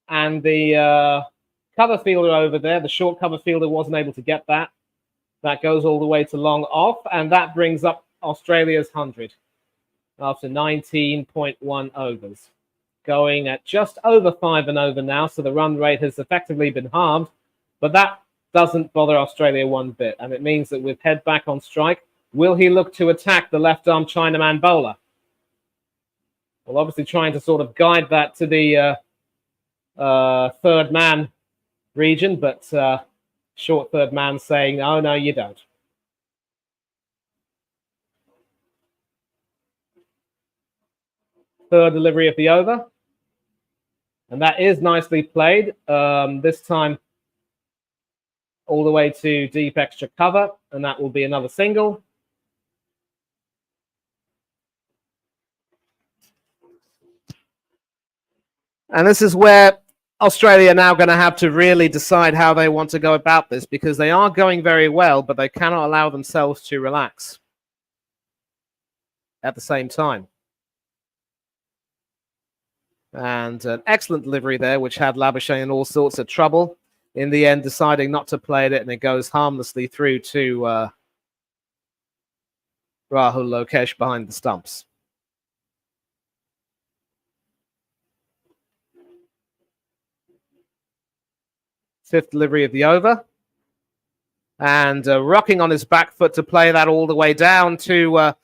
And the cover fielder over there, the short cover fielder, wasn't able to get that. That goes all the way to long off, and that brings up Australia's 100 after 19.1 overs. Going at just over 5 and over now, so the run rate has effectively been halved, but that doesn't bother Australia one bit, and it means that with Head back on strike, will he look to attack the left-arm Chinaman bowler? Well, obviously trying to sort of guide that to the third man region, but short third man saying, oh, no, you don't. Third delivery of the over. And that is nicely played. This time all the way to deep extra cover. And that will be another single. And this is where Australia are now going to have to really decide how they want to go about this, because they are going very well, but they cannot allow themselves to relax at the same time. And an excellent delivery there, which had Labuschagne in all sorts of trouble. In the end, deciding not to play it, and it goes harmlessly through to Rahul Lokesh behind the stumps. Fifth delivery of the over. And rocking on his back foot to play that all the way down to...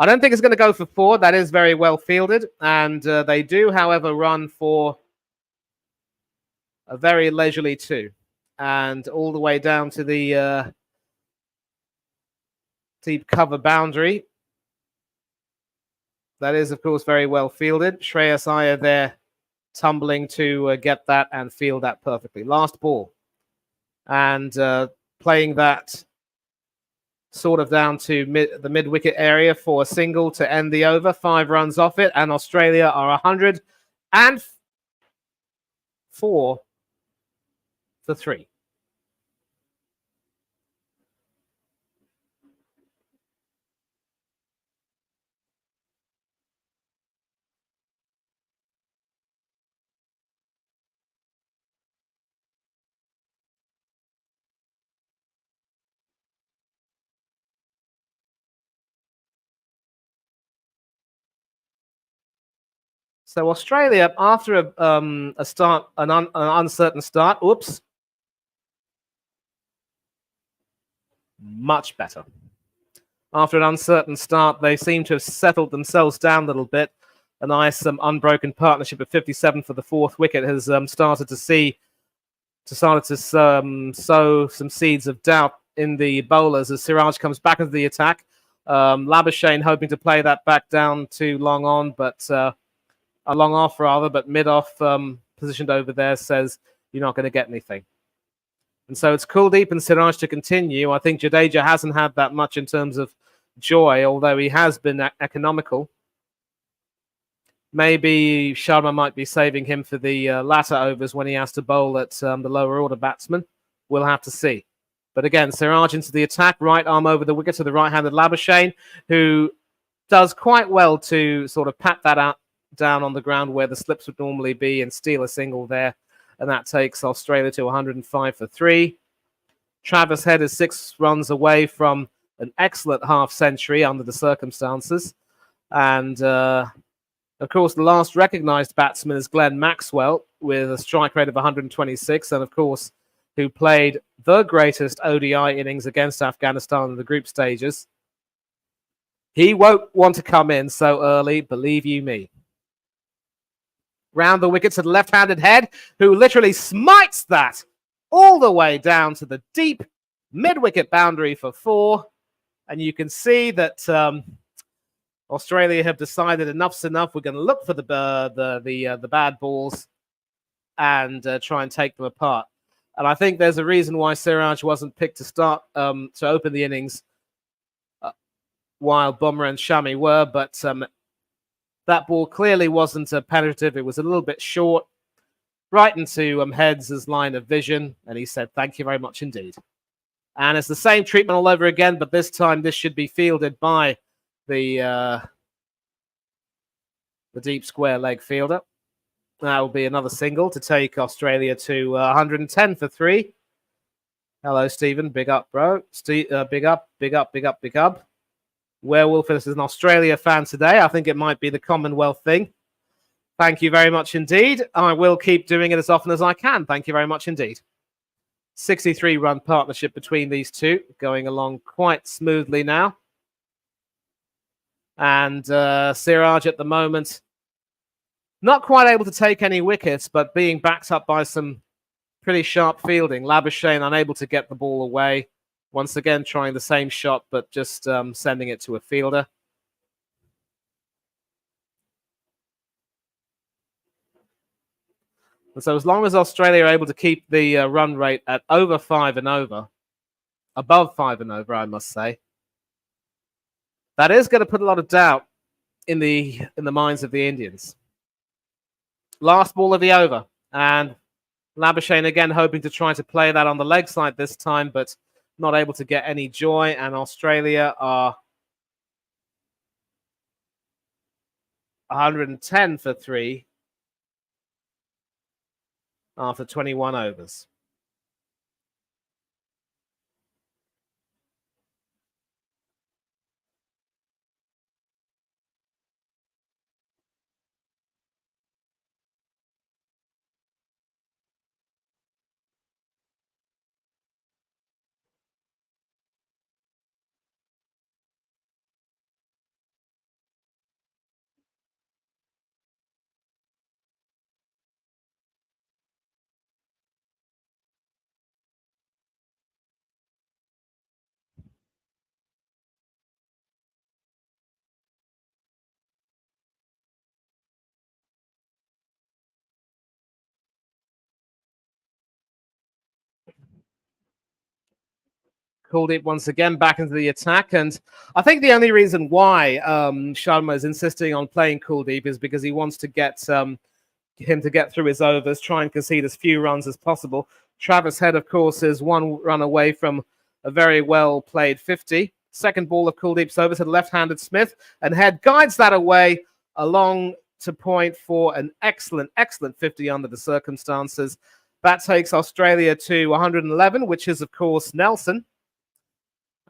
I don't think it's going to go for 4. That is very well fielded. And they do, however, run for a very leisurely 2. And all the way down to the deep cover boundary. That is, of course, very well fielded. Shreyas Iyer there tumbling to get that and field that perfectly. Last ball. And playing that sort of down to the mid-wicket area for a single to end the over. 5 runs off it, and Australia are 104 for 3. So Australia, after an uncertain start, much better. After an uncertain start, they seem to have settled themselves down a little bit. A nice unbroken partnership at 57 for the 4th wicket has started to sow some seeds of doubt in the bowlers as Siraj comes back into the attack. Labuschagne hoping to play that back down to long on, but long off rather, but mid off positioned over there says you're not going to get anything. And so it's Kuldeep and Siraj to continue. I think Jadeja hasn't had that much in terms of joy, although he has been economical. maybe Sharma might be saving him for the latter overs when he has to bowl at the lower order batsman. We'll have to see. But again, Siraj into the attack, right arm over the wicket to the right-handed Labuschagne, who does quite well to sort of pat that out down on the ground where the slips would normally be and steal a single there. And that takes Australia to 105 for 3. Travis Head is 6 runs away from an excellent half-century under the circumstances. And, of course, the last recognised batsman is Glenn Maxwell with a strike rate of 126. And, of course, who played the greatest ODI innings against Afghanistan in the group stages. He won't want to come in so early, believe you me. Round the wicket to the left-handed Head, who literally smites that all the way down to the deep mid-wicket boundary for 4. And you can see that Australia have decided enough's enough. We're going to look for the bad balls and try and take them apart. And I think there's a reason why Siraj wasn't picked to start to open the innings while Bumrah and Shami were. But that ball clearly wasn't penetrative. It was a little bit short, right into Heads' line of vision. And he said, "Thank you very much indeed." And it's the same treatment all over again, but this time this should be fielded by the deep square leg fielder. That will be another single to take Australia to 110 for 3. Hello, Stephen. Big up, bro. Big up, big up, big up, big up. Werewolf is an Australia fan today. I think it might be the Commonwealth thing. Thank you very much indeed. I will keep doing it as often as I can. Thank you very much indeed. 63-run partnership between these two, going along quite smoothly now. And Siraj at the moment, not quite able to take any wickets, but being backed up by some pretty sharp fielding. Labuschagne unable to get the ball away. Once again, trying the same shot, but just sending it to a fielder. And so as long as Australia are able to keep the run rate at over 5 and over, above 5 and over, I must say, that is going to put a lot of doubt in the minds of the Indians. Last ball of the over, and Labuschagne again hoping to try to play that on the leg side this time, but not able to get any joy, and Australia are 110 for 3 after 21 overs. Kuldeep once again back into the attack. And I think the only reason why Sharma is insisting on playing Kuldeep is because he wants to get him to get through his overs, try and concede as few runs as possible. Travis Head, of course, is 1 run away from a very well played 50. Second ball of Kuldeep's over to the left-handed Smith, and Head guides that away along to point for an excellent, excellent 50 under the circumstances. That takes Australia to 111, which is, of course, Nelson.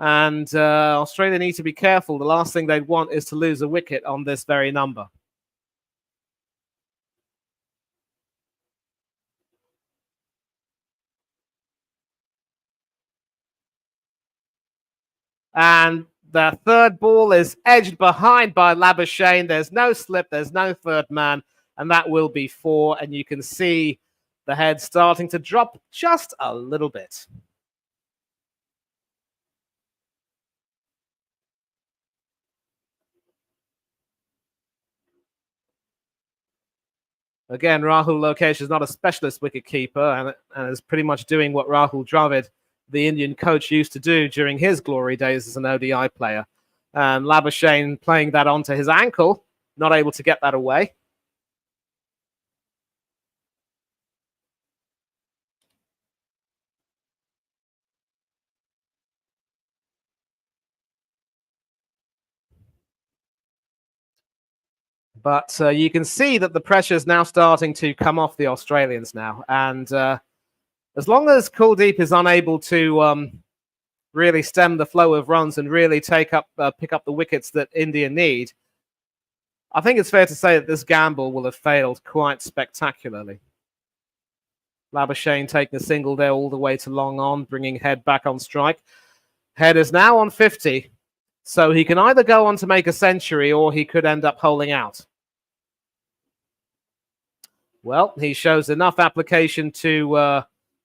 And Australia need to be careful. The last thing they'd want is to lose a wicket on this very number. And the third ball is edged behind by Labuschagne. There's no slip. There's no third man. And that will be 4. And you can see the head starting to drop just a little bit. Again, Rahul Lokesh is not a specialist wicketkeeper and is pretty much doing what Rahul Dravid, the Indian coach, used to do during his glory days as an ODI player. Labuschagne playing that onto his ankle, not able to get that away. But you can see that the pressure is now starting to come off the Australians now. And as long as Kuldeep is unable to really stem the flow of runs and really pick up the wickets that India need, I think it's fair to say that this gamble will have failed quite spectacularly. Labuschagne taking a single there all the way to long on, bringing Head back on strike. Head is now on 50, so he can either go on to make a century or he could end up holing out. Well, he shows enough application to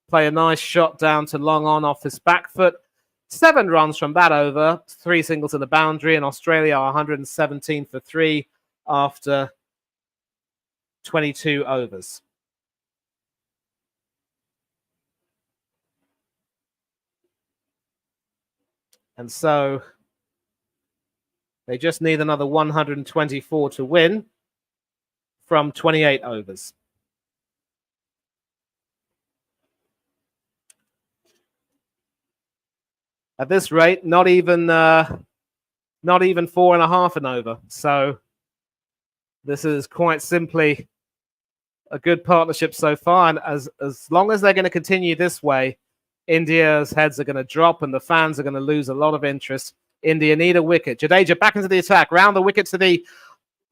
play a nice shot down to long on off his back foot. 7 runs from that over, 3 singles to the boundary, and Australia are 117 for 3 after 22 overs. And so they just need another 124 to win from 28 overs. At this rate, not even 4.5 and over. So this is quite simply a good partnership so far. And as long as they're going to continue this way, India's heads are going to drop and the fans are going to lose a lot of interest. India need a wicket. Jadeja back into the attack. Round the wicket to the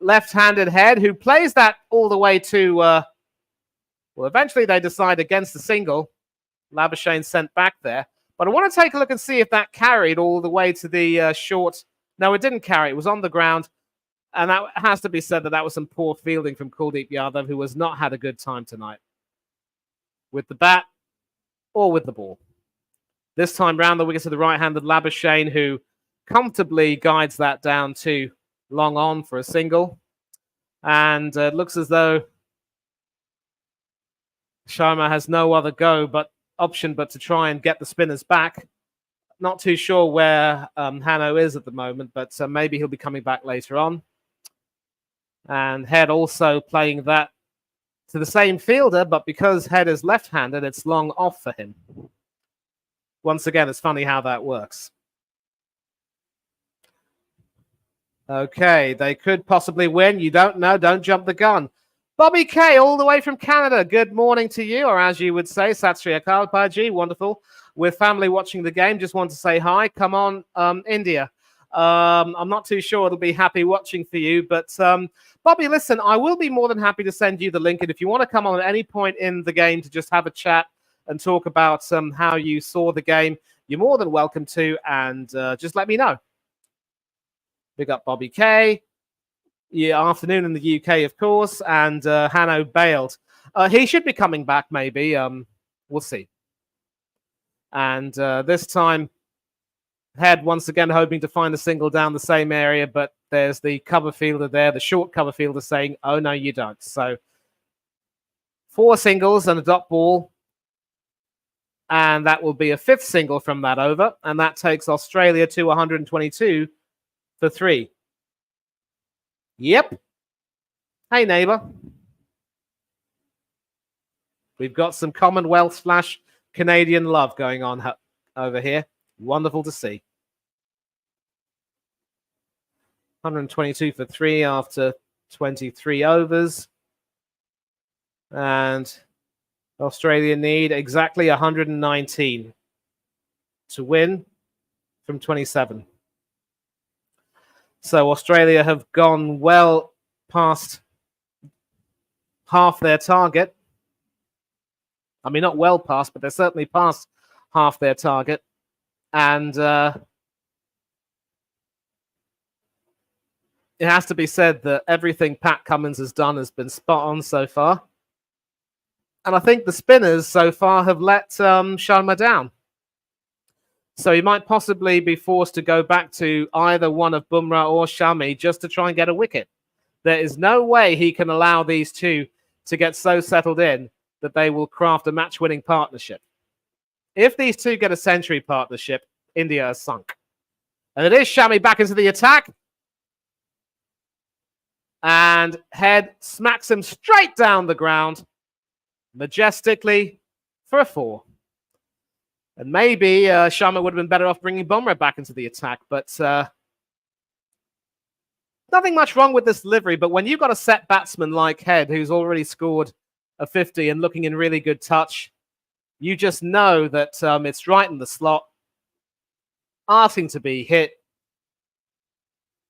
left-handed Head, who plays that all the way to... well, eventually they decide against the single. Labuschagne sent back there. But I want to take a look and see if that carried all the way to the short. No, it didn't carry. It was on the ground. And that has to be said that was some poor fielding from Kuldeep Yadav, who has not had a good time tonight with the bat or with the ball. This time round the wicket to the right-handed Labuschagne, who comfortably guides that down to long on for a single. And it looks as though Sharma has no other option but to try and get the spinners back. Not too sure where Hanno is at the moment, but maybe he'll be coming back later on. And Head also playing that to the same fielder, but because Head is left-handed, it's long off for him. Once again, it's funny how that works. Okay, they could possibly win. You don't know. Don't jump the gun. Bobby K, all the way from Canada. Good morning to you, or as you would say, Sat Sri Akal, Paji. Wonderful. With family watching the game, just want to say hi. Come on, India. I'm not too sure it'll be happy watching for you, but Bobby, listen, I will be more than happy to send you the link, and if you want to come on at any point in the game to just have a chat and talk about how you saw the game, you're more than welcome to, and just let me know. Big up Bobby K. Yeah, afternoon in the UK, of course, and Hanno bailed. He should be coming back, maybe. We'll see. And this time, Head once again hoping to find a single down the same area, but there's the cover fielder there, the short cover fielder saying, oh, no, you don't. So 4 singles and a dot ball, and that will be a 5th single from that over, and that takes Australia to 122 for 3. Yep. Hey, neighbor. We've got some Commonwealth / Canadian love going on over here. Wonderful to see. 122 for 3 after 23 overs. And Australia need exactly 119 to win from 27. So Australia have gone well past half their target. I mean, not well past, but they're certainly past half their target. And it has to be said that everything Pat Cummins has done has been spot on so far. And I think the spinners so far have let Sharma down. So he might possibly be forced to go back to either one of Bumrah or Shami just to try and get a wicket. There is no way he can allow these two to get so settled in that they will craft a match-winning partnership. If these two get a century partnership, India has sunk. And it is Shami back into the attack. And Head smacks him straight down the ground, majestically, for a 4. And maybe Sharma would have been better off bringing Bumrah back into the attack. But Nothing much wrong with this delivery, but when you've got a set batsman like Head, who's already scored a 50 and looking in really good touch, you just know that it's right in the slot, asking to be hit,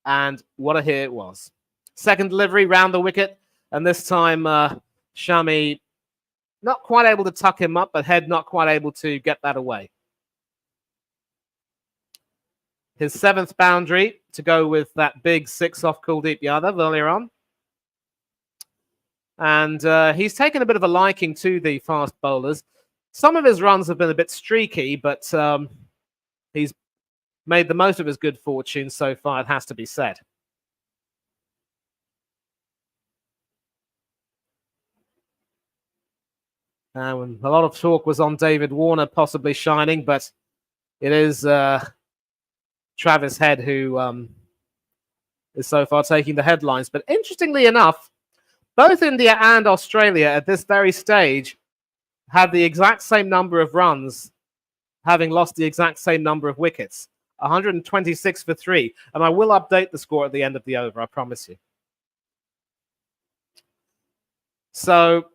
and what a hit it was. Second delivery round the wicket, and this time Shami not quite able to tuck him up, but Head not quite able to get that away. His 7th boundary to go with that big 6 off Kuldeep Yadav earlier on. And he's taken a bit of a liking to the fast bowlers. Some of his runs have been a bit streaky, but he's made the most of his good fortune so far, it has to be said. A lot of talk was on David Warner possibly shining, but it is Travis Head who is so far taking the headlines. But interestingly enough, both India and Australia at this very stage had the exact same number of runs, having lost the exact same number of wickets, 126 for 3. And I will update the score at the end of the over, I promise you. So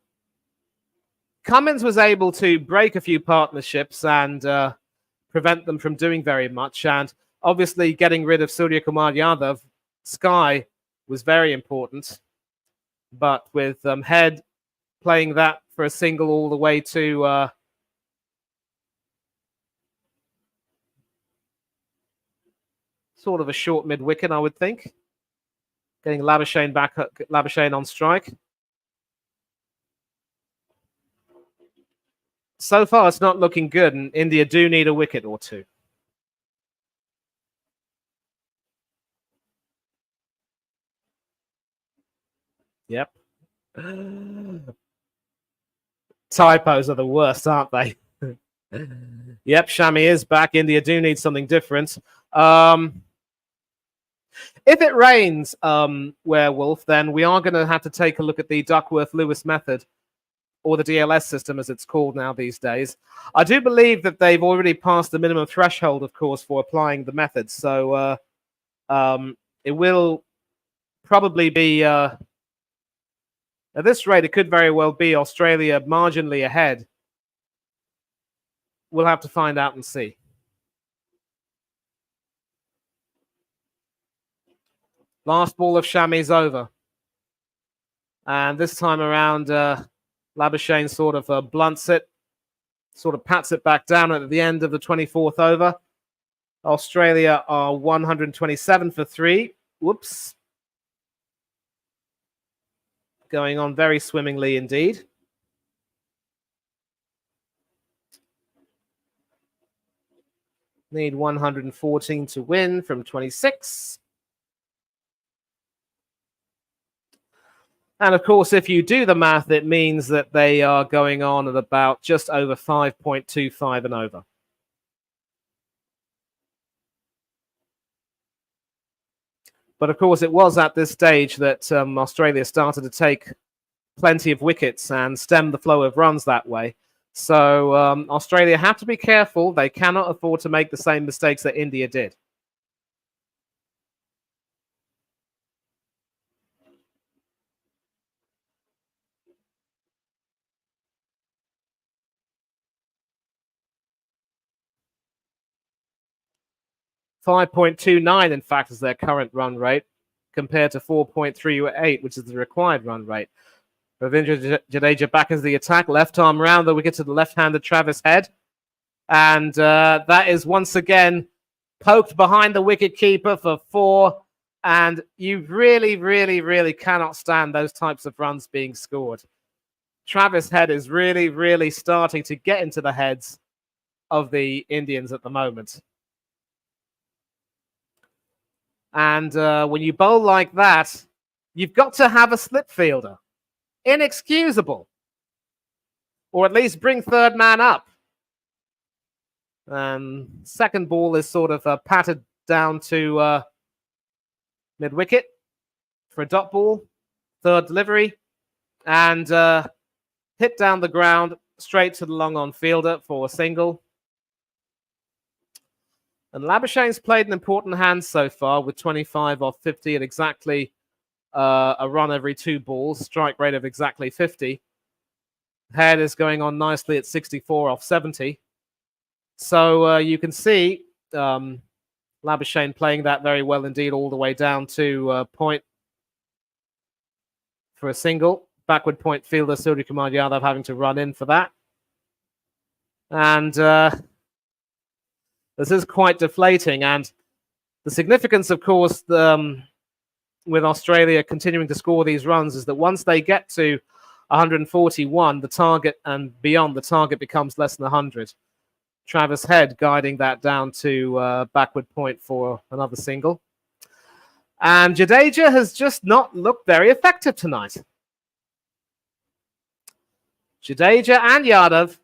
Cummins was able to break a few partnerships and prevent them from doing very much. And obviously getting rid of Surya Kumar Yadav, Sky, was very important. But with Head playing that for a single all the way to sort of a short mid-wicket, I would think. Getting Labuschagne back, Labuschagne on strike. So far, it's not looking good, and India do need a wicket or two. Yep. Typos are the worst, aren't they? Yep, Shami is back. India do need something different. If it rains, Werewolf, then we are going to have to take a look at the Duckworth-Lewis method, or the DLS system as it's called now these days. I do believe that they've already passed the minimum threshold, of course, for applying the method. So it will probably be, at this rate, it could very well be Australia marginally ahead. We'll have to find out and see. Last ball of Shami's over. And this time around, Labuschagne sort of blunts it, sort of pats it back down at the end of the 24th over. Australia are 127 for 3. Whoops. Going on very swimmingly indeed. Need 114 to win from 26. And of course, if you do the math, it means that they are going on at about just over 5.25 and over. But of course, it was at this stage that Australia started to take plenty of wickets and stem the flow of runs that way. So Australia have to be careful. They cannot afford to make the same mistakes that India did. .29, in fact, is their current run rate, compared to 4.38, which is the required run rate. Ravindra Jadeja back as the attack, left arm round the wicket to the left-handed Travis Head. And that is once again poked behind the wicket-keeper for 4. And you really, really, really cannot stand those types of runs being scored. Travis Head is really, really starting to get into the heads of the Indians at the moment. And when you bowl like that, you've got to have a slip fielder. Inexcusable. Or at least bring third man up. Second ball is sort of patted down to mid-wicket for a dot ball. Third delivery. And hit down the ground straight to the long-on fielder for a single. And Labuschagne's played an important hand so far with 25 off 50 at exactly a run every 2 balls, strike rate of exactly 50. Head is going on nicely at 64 off 70. So you can see Labuschagne playing that very well indeed, all the way down to point for a single. Backward point fielder Surya Kumar Yadav having to run in for that. And this is quite deflating. And the significance, of course, with Australia continuing to score these runs is that once they get to 141, the target and beyond, the target becomes less than 100. Travis Head guiding that down to backward point for another single. And Jadeja has just not looked very effective tonight. Jadeja and Yadav,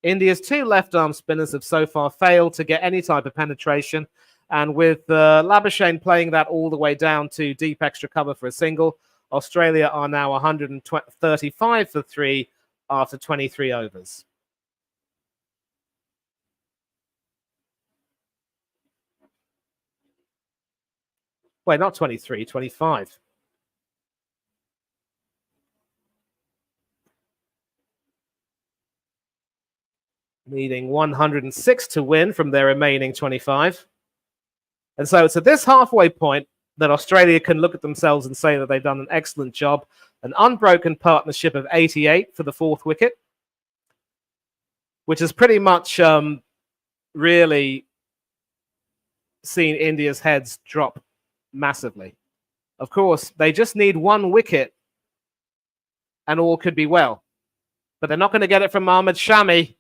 India's 2 left-arm spinners, have so far failed to get any type of penetration. And with Labuschagne playing that all the way down to deep extra cover for a single, Australia are now 135 for 3 after 23 overs. Wait, not 23, 25. Needing 106 to win from their remaining 25. And so it's at this halfway point that Australia can look at themselves and say that they've done an excellent job. An unbroken partnership of 88 for the 4th wicket, which has pretty much really seen India's heads drop massively. Of course, they just need 1 wicket and all could be well. But they're not going to get it from Mohammad Shami.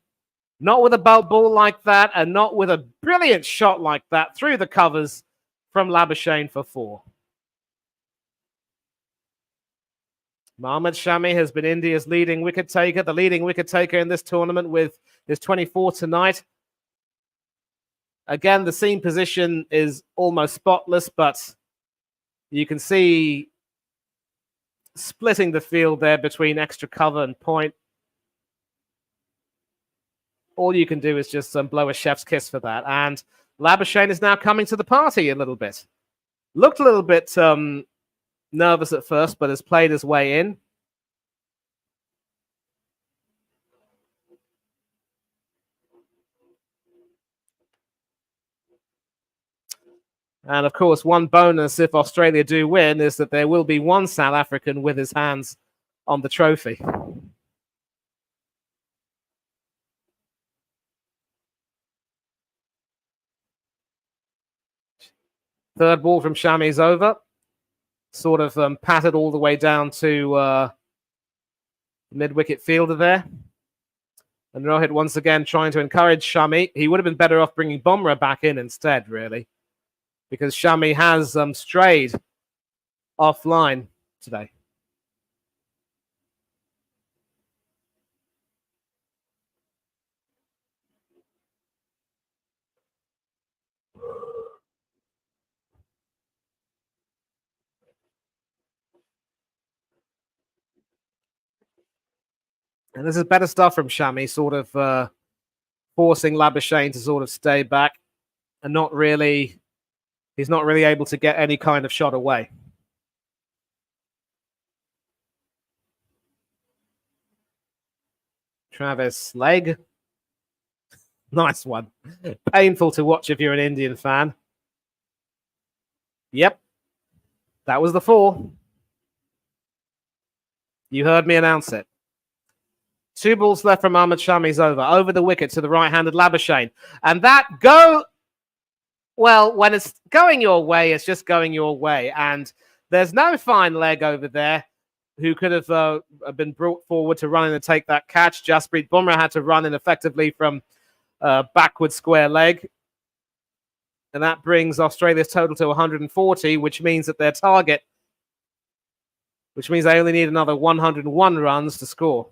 Not with a ball like that, and not with a brilliant shot like that through the covers from Labuschagne for 4. Mohammad Shami has been India's leading wicket taker, the leading wicket taker in this tournament with his 24 tonight. Again, the seam position is almost spotless, but you can see splitting the field there between extra cover and point. All you can do is just blow a chef's kiss for that. And Labuschagne is now coming to the party a little bit. Looked a little bit nervous at first, but has played his way in. And of course, one bonus if Australia do win is that there will be one South African with his hands on the trophy. Third ball from Shami's over. Sort of patted all the way down to mid-wicket fielder there. And Rohit once again trying to encourage Shami. He would have been better off bringing Bumrah back in instead, really, because Shami has strayed offline today. And this is better stuff from Shami, sort of forcing Labuschagne to sort of stay back and not really, he's not really able to get any kind of shot away. Travis leg. Nice one. Painful to watch if you're an Indian fan. Yep. That was the 4. You heard me announce it. 2 balls left from Ahmed Shami's over. Over the wicket to the right-handed Labuschagne. And that well, when it's going your way, it's just going your way. And there's no fine leg over there who could have been brought forward to run in and take that catch. Jasprit Bumrah had to run in effectively from backward square leg. And that brings Australia's total to 140, which means that their target, which means they only need another 101 runs to score.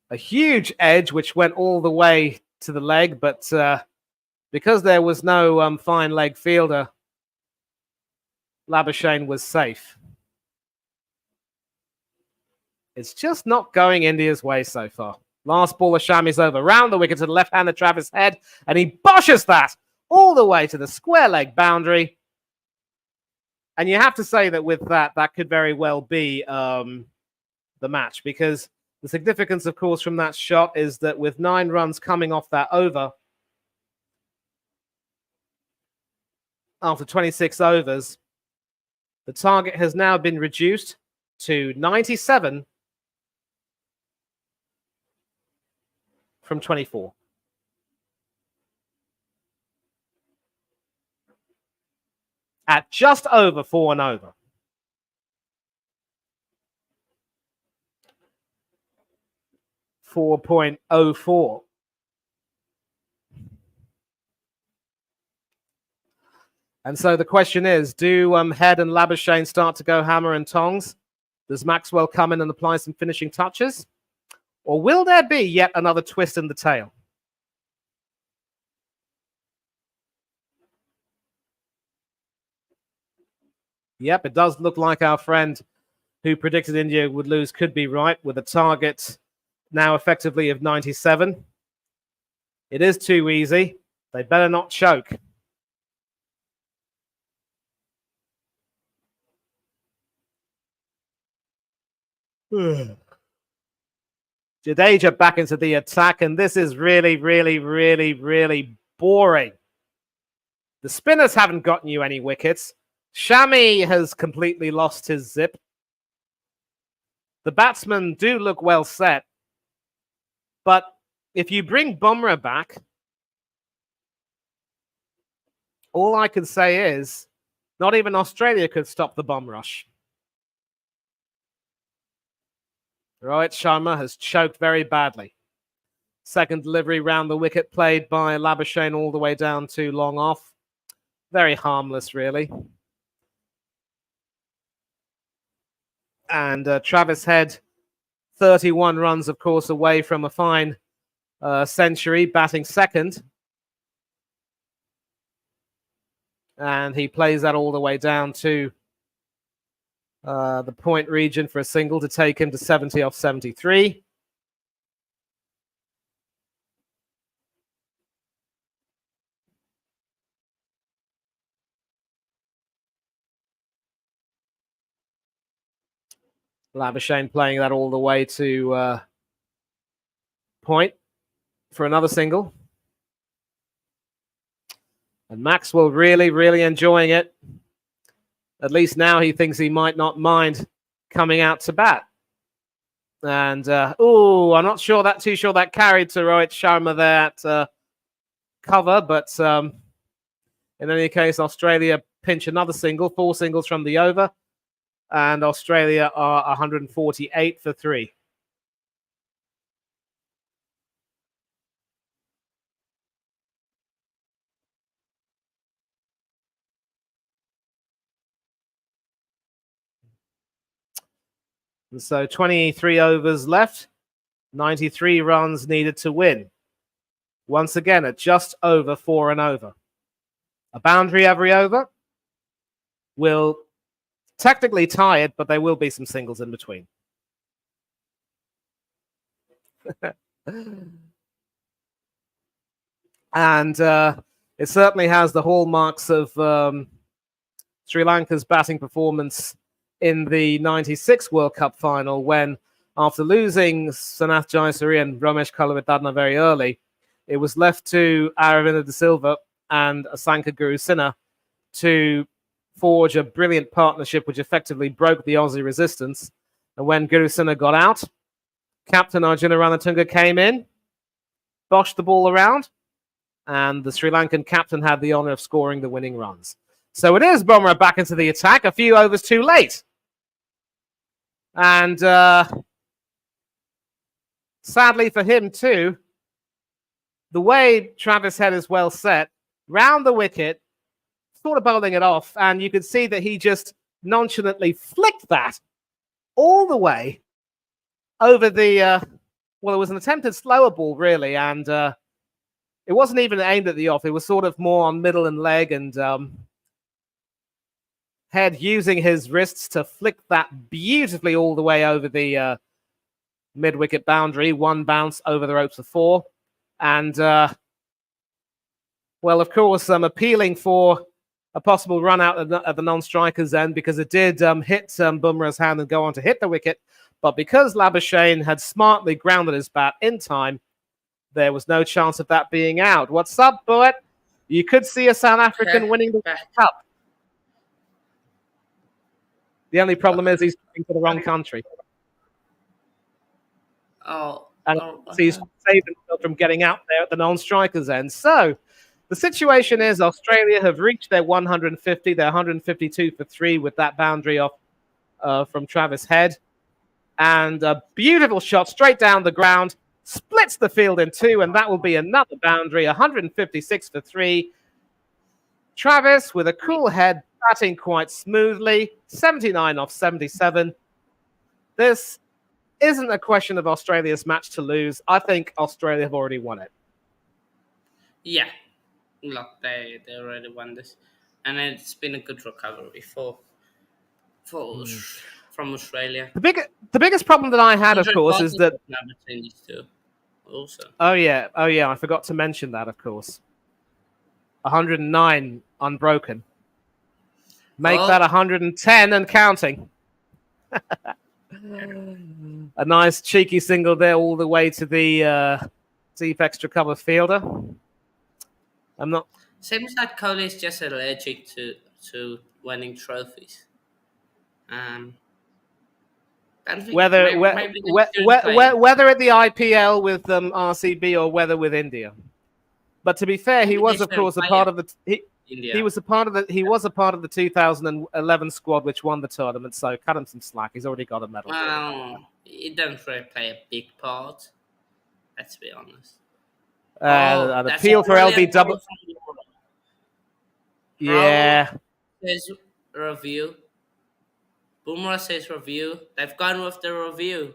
A huge edge, which went all the way to the leg, but because there was no fine leg fielder, Labuschagne was safe. It's just not going India's way so far. Last ball of Shami's over. Round the wicket to the left-hander Travis Head, and he boshes that all the way to the square leg boundary. And you have to say that with that, that could very well be the match, because the significance, of course, from that shot is that with 9 runs coming off that over, after 26 overs, the target has now been reduced to 97 from 24. At just over 4 and over. .04. And so the question is, do Head and Labuschagne start to go hammer and tongs? Does Maxwell come in and apply some finishing touches? Or will there be yet another twist in the tail? Yep, it does look like our friend who predicted India would lose could be right, with a target now effectively of 97. It is too easy. They better not choke. Jadeja back into the attack, and this is really, really, really, really boring. The spinners haven't gotten you any wickets. Shami has completely lost his zip. The batsmen do look well set. But if you bring Bumrah back, all I can say is not even Australia could stop the bomb rush. Rohit Sharma has choked very badly. Second delivery round the wicket played by Labuschagne all the way down to long off. Very harmless, really. And Travis Head, 31 runs, of course, away from a fine century, batting second. And he plays that all the way down to the point region for a single to take him to 70 off 73. Labuschagne playing that all the way to point for another single. And Maxwell really, really enjoying it. At least now he thinks he might not mind coming out to bat. And, I'm not sure too sure that carried to Rohit Sharma there at cover. But in any case, Australia pinch another single, 4 singles from the over. And Australia are 148 for 3. And so 23 overs left, 93 runs needed to win. Once again, at just over 4 and over. A boundary every over will technically tie it, but there will be some singles in between. And it certainly has the hallmarks of Sri Lanka's batting performance in the 96 World Cup final, when after losing Sanath Jayasuriya and Ramesh Kalavidadna very early, it was left to Aravinda de Silva and Asanka Gurusinha to forge a brilliant partnership which effectively broke the Aussie resistance. And when Gurusinha got out, Captain Arjuna Ranatunga came in, boshed the ball around, and the Sri Lankan captain had the honour of scoring the winning runs. So it is Bumrah back into the attack, a few overs too late. And sadly for him too, the way Travis Head is well set, round the wicket, sort of bowling it off, and you could see that he just nonchalantly flicked that all the way over the, well, it was an attempted slower ball, really, and it wasn't even aimed at the off. It was sort of more on middle and leg, and Head using his wrists to flick that beautifully all the way over the mid-wicket boundary, one bounce over the ropes of 4. And, well, of course, I'm appealing for a possible run out at the non-striker's end because it did hit Bumrah's hand and go on to hit the wicket. But because Labuschagne had smartly grounded his bat in time, there was no chance of that being out. What's up, Boet? You could see a South African winning the Cup. The only problem is he's playing for the wrong country. And he's saved himself from getting out there at the non-striker's end. So the situation is Australia have reached their 150. They're 152 for 3 with that boundary off from Travis Head. And a beautiful shot straight down the ground, splits the field in 2, and that will be another boundary, 156 for 3. Travis, with a cool head, batting quite smoothly, 79 off 77. This isn't a question of Australia's match to lose. I think Australia have already won it. Yeah. Look, they already won this. And it's been a good recovery from Australia. The biggest problem that I had, of course, is that... Also. Oh, yeah. I forgot to mention that, of course. 109 unbroken. Make that 110 and counting. A nice cheeky single there all the way to the deep extra cover fielder. I'm not... Seems like Kohli is just allergic to winning trophies. Whether at the IPL with RCB or whether with India. But to be fair, he was, of course, a part of the... He was a part of the 2011 squad which won the tournament, so cut him some slack. He's already got a medal. Well, he doesn't really play a big part. Let's be honest. An appeal for LBW. Yeah. Says review. Bumrah says review. They've gone with the review.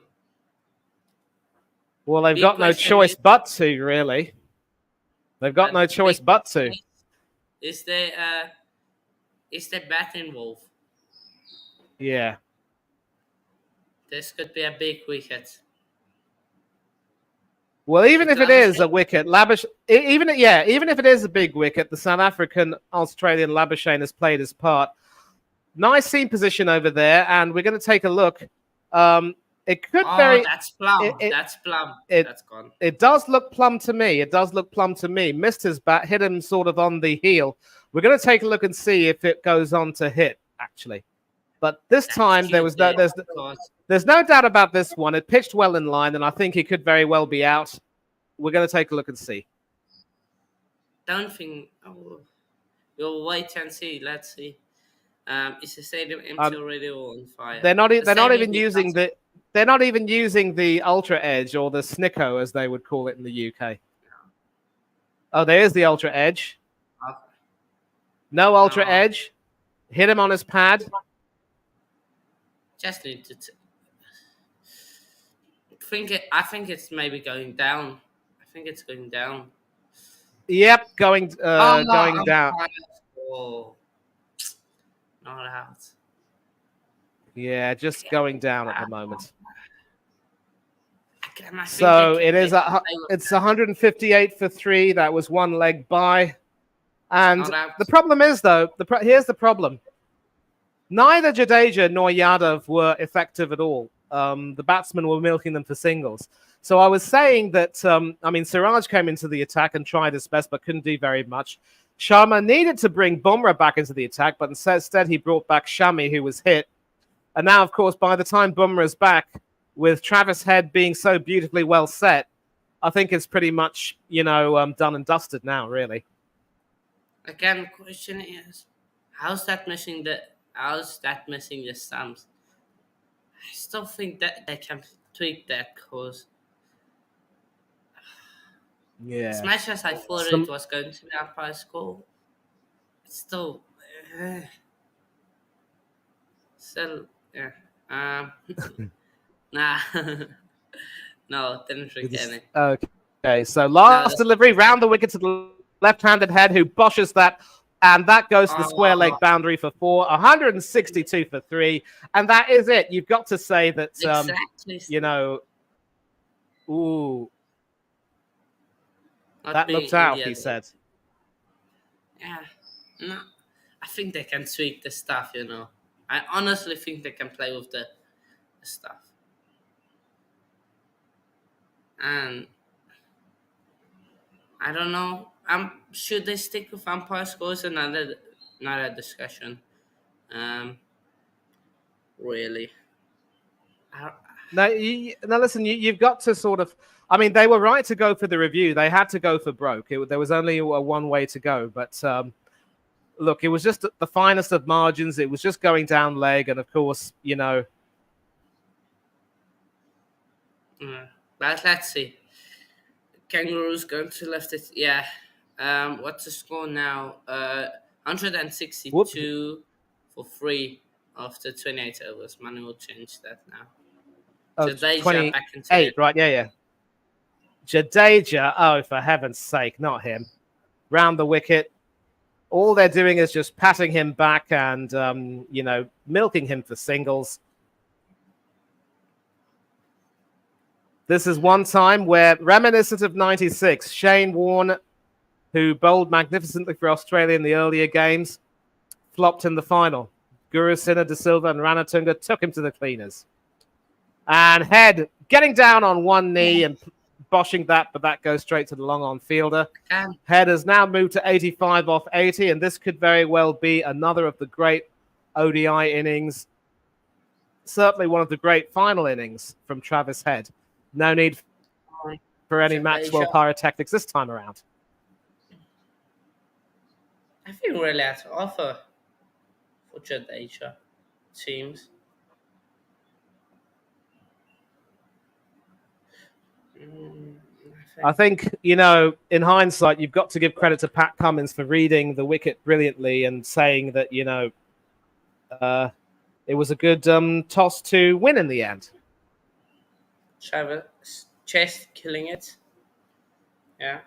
Well, they've got no choice but to, really. They've got no choice but to. Is there bat involved? Yeah. This could be a big wicket. Well, even if it is a wicket, even if it is a big wicket, the South African Australian Labuschagne has played his part. Nice seam position over there, and we're going to take a look. It could that's plumb. That's plumb. That's gone. It does look plumb to me. Missed his bat, hit him sort of on the heel. We're going to take a look and see if it goes on to hit, actually. But this time, there's no doubt about this one. It pitched well in line, and I think he could very well be out. We're going to take a look and see. Don't think... we'll wait and see. Let's see. Is the stadium empty already or on fire? They're not even using the Ultra Edge or the Snicko, as they would call it in the UK. Oh, there is the Ultra Edge. Okay. No Ultra Edge. Hit him on his pad. Just need to... I think it's maybe going down. I think it's going down. Yep, going down. Oh. Not out. Yeah, just going down at the moment. Again, so it's 158 for 3. That was one leg by. And the problem is, though, here's the problem. Neither Jadeja nor Yadav were effective at all. The batsmen were milking them for singles. So I was saying that, Siraj came into the attack and tried his best, but couldn't do very much. Sharma needed to bring Bumrah back into the attack, but instead he brought back Shami, who was hit. And now, of course, by the time Bumrah's back, with Travis Head being so beautifully well set, I think it's pretty much, done and dusted now, really. Again, the question is, how's that missing the stumps? I still think that they can tweak that, because as much as I thought it was going to be up by a score, it's still nah. No, didn't drink any. Okay, so last delivery, round the wicket to the left-handed Head, who boshes that, and that goes to the square leg boundary for 4, 162 for 3, and that is it. You've got to say that, exactly. Ooh, not that being looked out, India. he said. Yeah, no, I think they can tweak the stuff. I honestly think they can play with the stuff. And I don't know. Should they stick with umpire scores? Another discussion. Um, really. I, No, now listen, you've got to sort of. I mean, they were right to go for the review. They had to go for broke. There was only one way to go. But look, it was just the finest of margins. It was just going down leg. And of course, but let's see. Kangaroos going to left it. Yeah. What's the score now? whoop, 162 for free after 28 overs. Manu will change that now. oh, Jadeja back into it. 28, right? Yeah, yeah. Jadeja, oh, for heaven's sake, not him. Round the wicket. All they're doing is just patting him back and, milking him for singles. This is one time where, reminiscent of 96, Shane Warne, who bowled magnificently for Australia in the earlier games, flopped in the final. Guru Sinha De Silva and Ranatunga took him to the cleaners. And Head getting down on one knee and boshing that, but that goes straight to the long-on fielder. Head has now moved to 85 off 80, and this could very well be another of the great ODI innings. Certainly one of the great final innings from Travis Head. No need for any Maxwell pyrotechnics this time around. I think really had to offer for Jadeja teams. I think, in hindsight, you've got to give credit to Pat Cummins for reading the wicket brilliantly and saying that, it was a good toss to win in the end. Travis chest killing it. Yeah.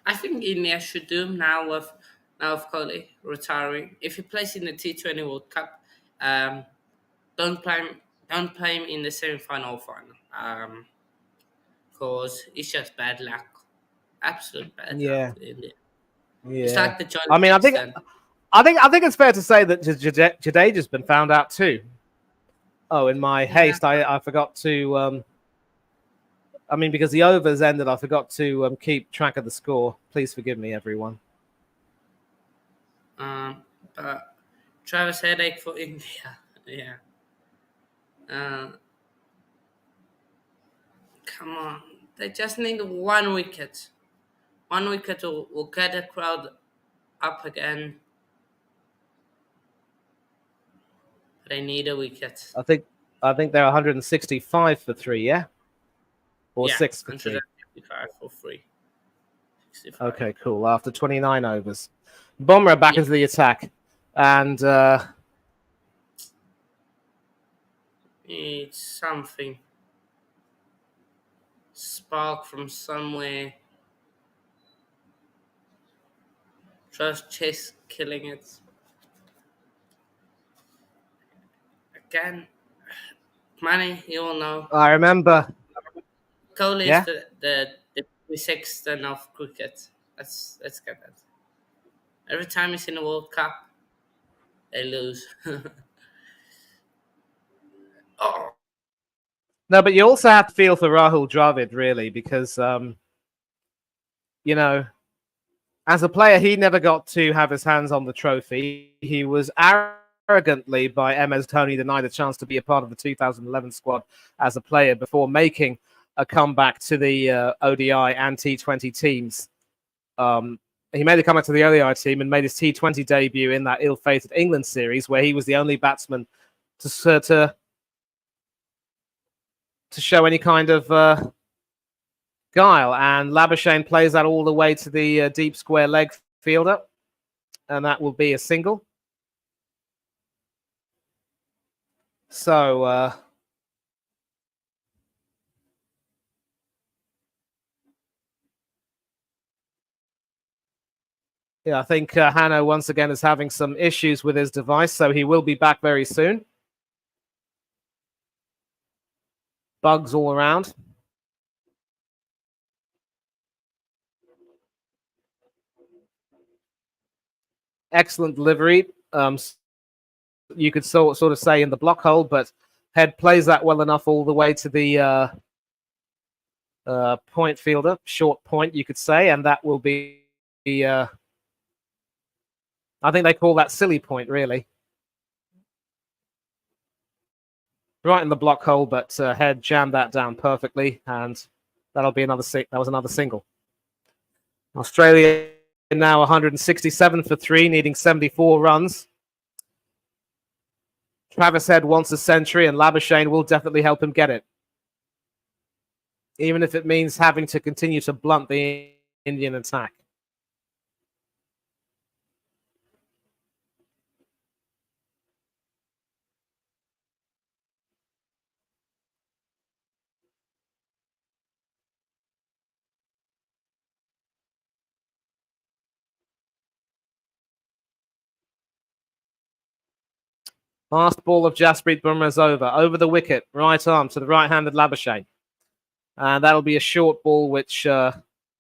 I think India should do now with Kohli retiring. If he plays in the T20 World Cup, don't play him, don't play him in the semi-final or final. Because it's just bad luck, absolute bad luck for India. It's Yeah. like the John I mean, Dixon. I think it's fair to say that Jadeja's been found out too. Oh, in my haste, I forgot to. Because the overs ended, I forgot to keep track of the score. Please forgive me, everyone. But Travis headache for India. Yeah. Come on, they just need one wicket. One wicket will get the crowd up again. They need a wicket. I think they're 165 for 3, yeah, or 6 for 3. 155 for 3. 65. Okay, cool. After 29 overs, Bumrah back into the attack, and it's something. Spark from somewhere. Just chase killing it. Again, Manny, you all know. I remember. Kohli Yeah? is the sexton of cricket. Let's get that. Every time he's in the World Cup, they lose. Oh, No, but you also have to feel for Rahul Dravid, really, because as a player, he never got to have his hands on the trophy. He was arrogantly by MS Dhoni denied a chance to be a part of the 2011 squad as a player before making a comeback to the ODI and T20 teams. He made a comeback to the ODI team and made his T20 debut in that ill-fated England series, where he was the only batsman to show any kind of guile. And Labuschagne plays that all the way to the deep square leg fielder, and that will be a single. So Yeah, I think Hanno once again is having some issues with his device, so he will be back very soon. Bugs all around. Excellent delivery. You could sort of say in the block hole, but Head plays that well enough all the way to the point fielder, short point, you could say, and that will be I think they call that silly point, really. Right in the block hole, but Head jammed that down perfectly, and that'll be another. That was another single. Australia now 167 for 3, needing 74 runs. Travis Head wants a century, and Labuschagne will definitely help him get it, even if it means having to continue to blunt the Indian attack. Last ball of Jasprit Bumrah's over the wicket, right arm to the right-handed Labuschagne. And that'll be a short ball, which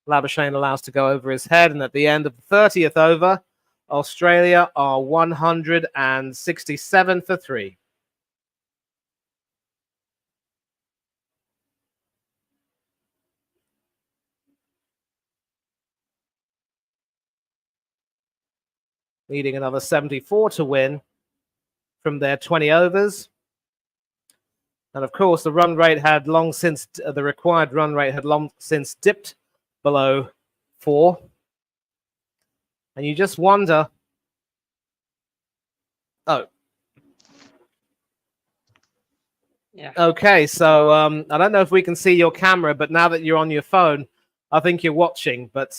Labuschagne allows to go over his head. And at the end of the 30th over, Australia are 167 for 3. Needing another 74 to win from their 20 overs. And of course, the run rate had long since, the required run rate had long since dipped below 4. And you just wonder, Yeah. Okay, so I don't know if we can see your camera, but now that you're on your phone, I think you're watching. But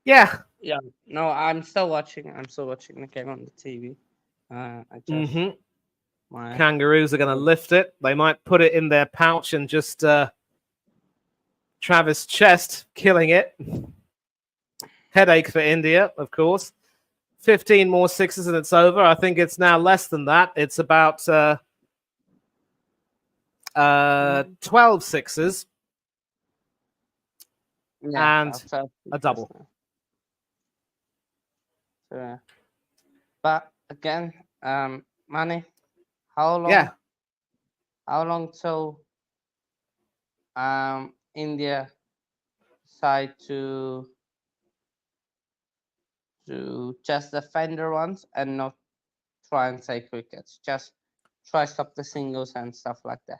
yeah. Yeah. No, I'm still watching. I'm still watching the game on the TV. I just Kangaroos are going to lift it. They might put it in their pouch and just Travis Chest killing it. Headache for India, of course. 15 more sixes and it's over. I think it's now less than that. It's about 12 sixes and a double. But again, Manny, how long? How long till India decide to just defend the runs and not try and take wickets, just try stop the singles and stuff like that?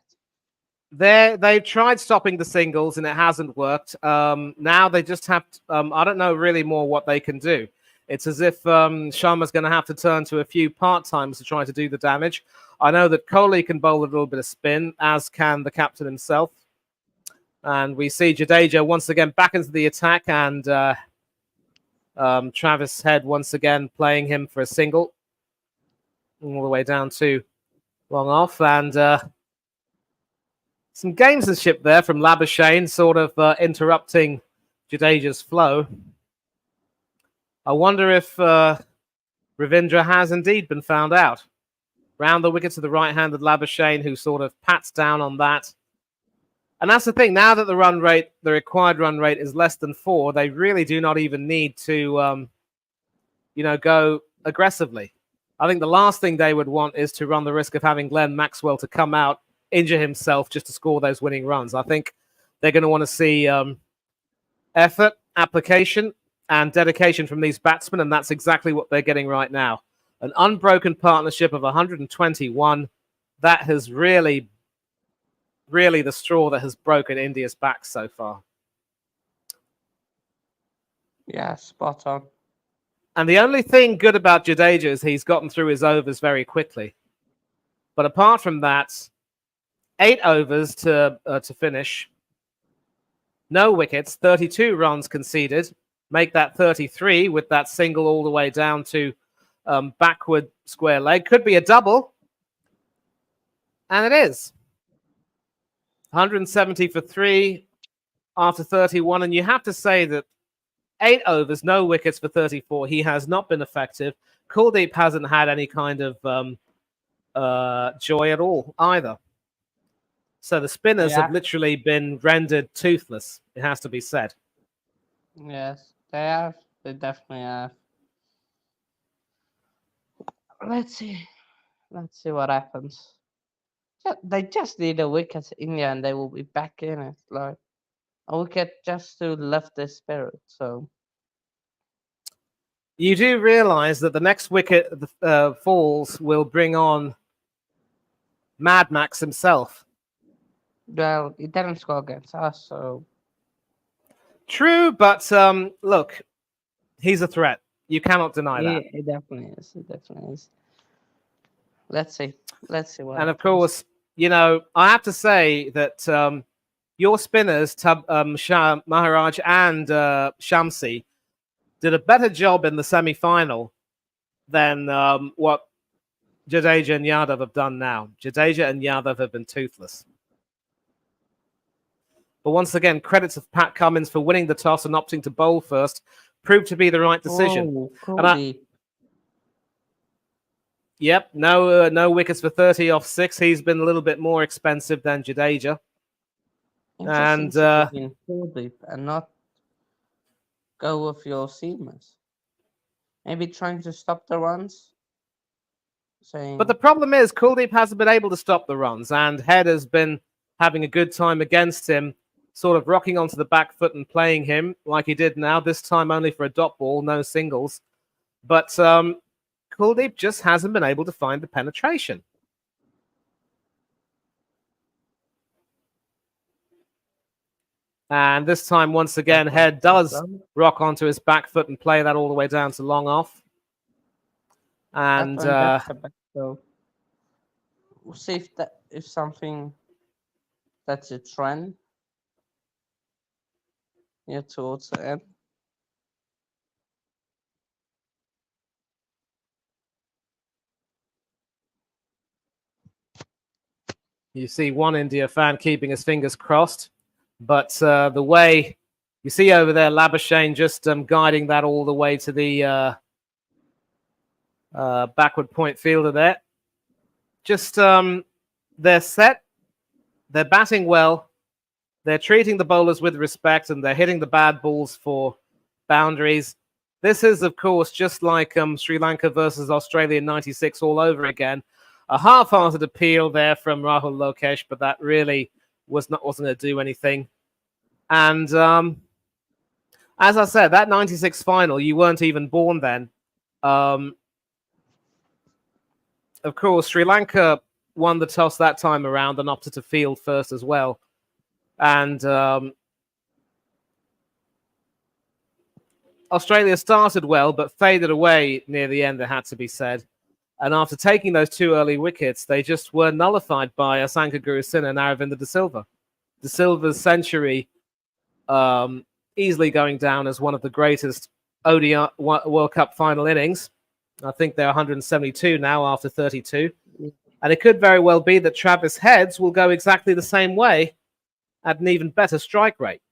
They've tried stopping the singles and it hasn't worked. Now they just have to, I don't know really more what they can do. It's as if Sharma's going to have to turn to a few part-times to try to do the damage. I know that Kohli can bowl a little bit of spin, as can the captain himself. And we see Jadeja once again back into the attack, and Travis Head once again playing him for a single. All the way down to long off. And some gamesmanship there from Labuschagne, sort of interrupting Jadeja's flow. I wonder if Ravindra has indeed been found out. Round the wicket to the right-handed Labuschagne, who sort of pats down on that. And that's the thing. Now that the run rate, the required run rate, is less than 4, they really do not even need to, go aggressively. I think the last thing they would want is to run the risk of having Glenn Maxwell to come out, injure himself just to score those winning runs. I think they're going to want to see effort, application, and dedication from these batsmen, and that's exactly what they're getting right now. An unbroken partnership of 121. That has really the straw that has broken India's back so far. Yeah, spot on. And the only thing good about Jadeja is he's gotten through his overs very quickly. But apart from that, 8 overs to finish. No wickets, 32 runs conceded. Make that 33 with that single all the way down to backward square leg. Could be a double. And it is. 170 for 3 after 31. And you have to say that 8 overs, no wickets for 34. He has not been effective. Kuldeep hasn't had any kind of joy at all either. So the spinners have literally been rendered toothless, it has to be said. Yes, they have. They definitely have. Let's see. Let's see what happens. They just need a wicket, India, and they will be back in it. Like a wicket just to lift their spirit. So you do realize that the next wicket falls will bring on Mad Max himself. Well, he didn't score against us, so true. But look, he's a threat. You cannot deny that. It definitely is. It definitely is. Let's see. Let's see what. And of course, I have to say that your spinners, Maharaj and Shamsi, did a better job in the semi-final than what Jadeja and Yadav have done now. Jadeja and Yadav have been toothless. But once again, credits of Pat Cummins for winning the toss and opting to bowl first proved to be the right decision. Yep, no wickets for 30 off 6. He's been a little bit more expensive than Jadeja. And not go with your seamers. Maybe trying to stop the runs. But the problem is Kuldeep hasn't been able to stop the runs, and Head has been having a good time against him, sort of rocking onto the back foot and playing him like he did now, this time only for a dot ball, no singles. But Kuldeep just hasn't been able to find the penetration. And this time, once again, Head does rock onto his back foot and play that all the way down to long off. And we'll see if something that's a trend towards the end. You see one India fan keeping his fingers crossed. But the way you see over there, Labuschagne just guiding that all the way to the backward point fielder there. Just they're set. They're batting well. They're treating the bowlers with respect, and they're hitting the bad balls for boundaries. This is, of course, just like Sri Lanka versus Australia in '96 all over again. A half-hearted appeal there from Rahul Lokesh, but that really wasn't going to do anything. And as I said, that '96 final, you weren't even born then. Of course, Sri Lanka won the toss that time around and opted to field first as well. And Australia started well, but faded away near the end, it had to be said. And after taking those 2 early wickets, they just were nullified by Asanka Gurusinha and Aravinda De Silva. De Silva's century easily going down as one of the greatest ODI World Cup final innings. I think they're 172 now after 32. And it could very well be that Travis Head's will go exactly the same way at an even better strike rate.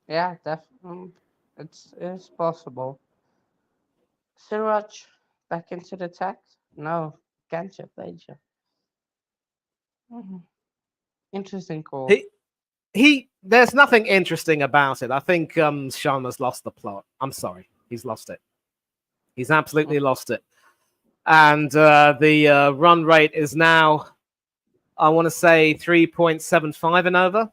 Yeah, definitely. It's possible. Siraj back into the attack? No, Gancha played you. Interesting call. There's nothing interesting about it. I think Sharma's lost the plot. I'm sorry. He's lost it. He's absolutely lost it. And the run rate is now, I want to say, 3.75 and over.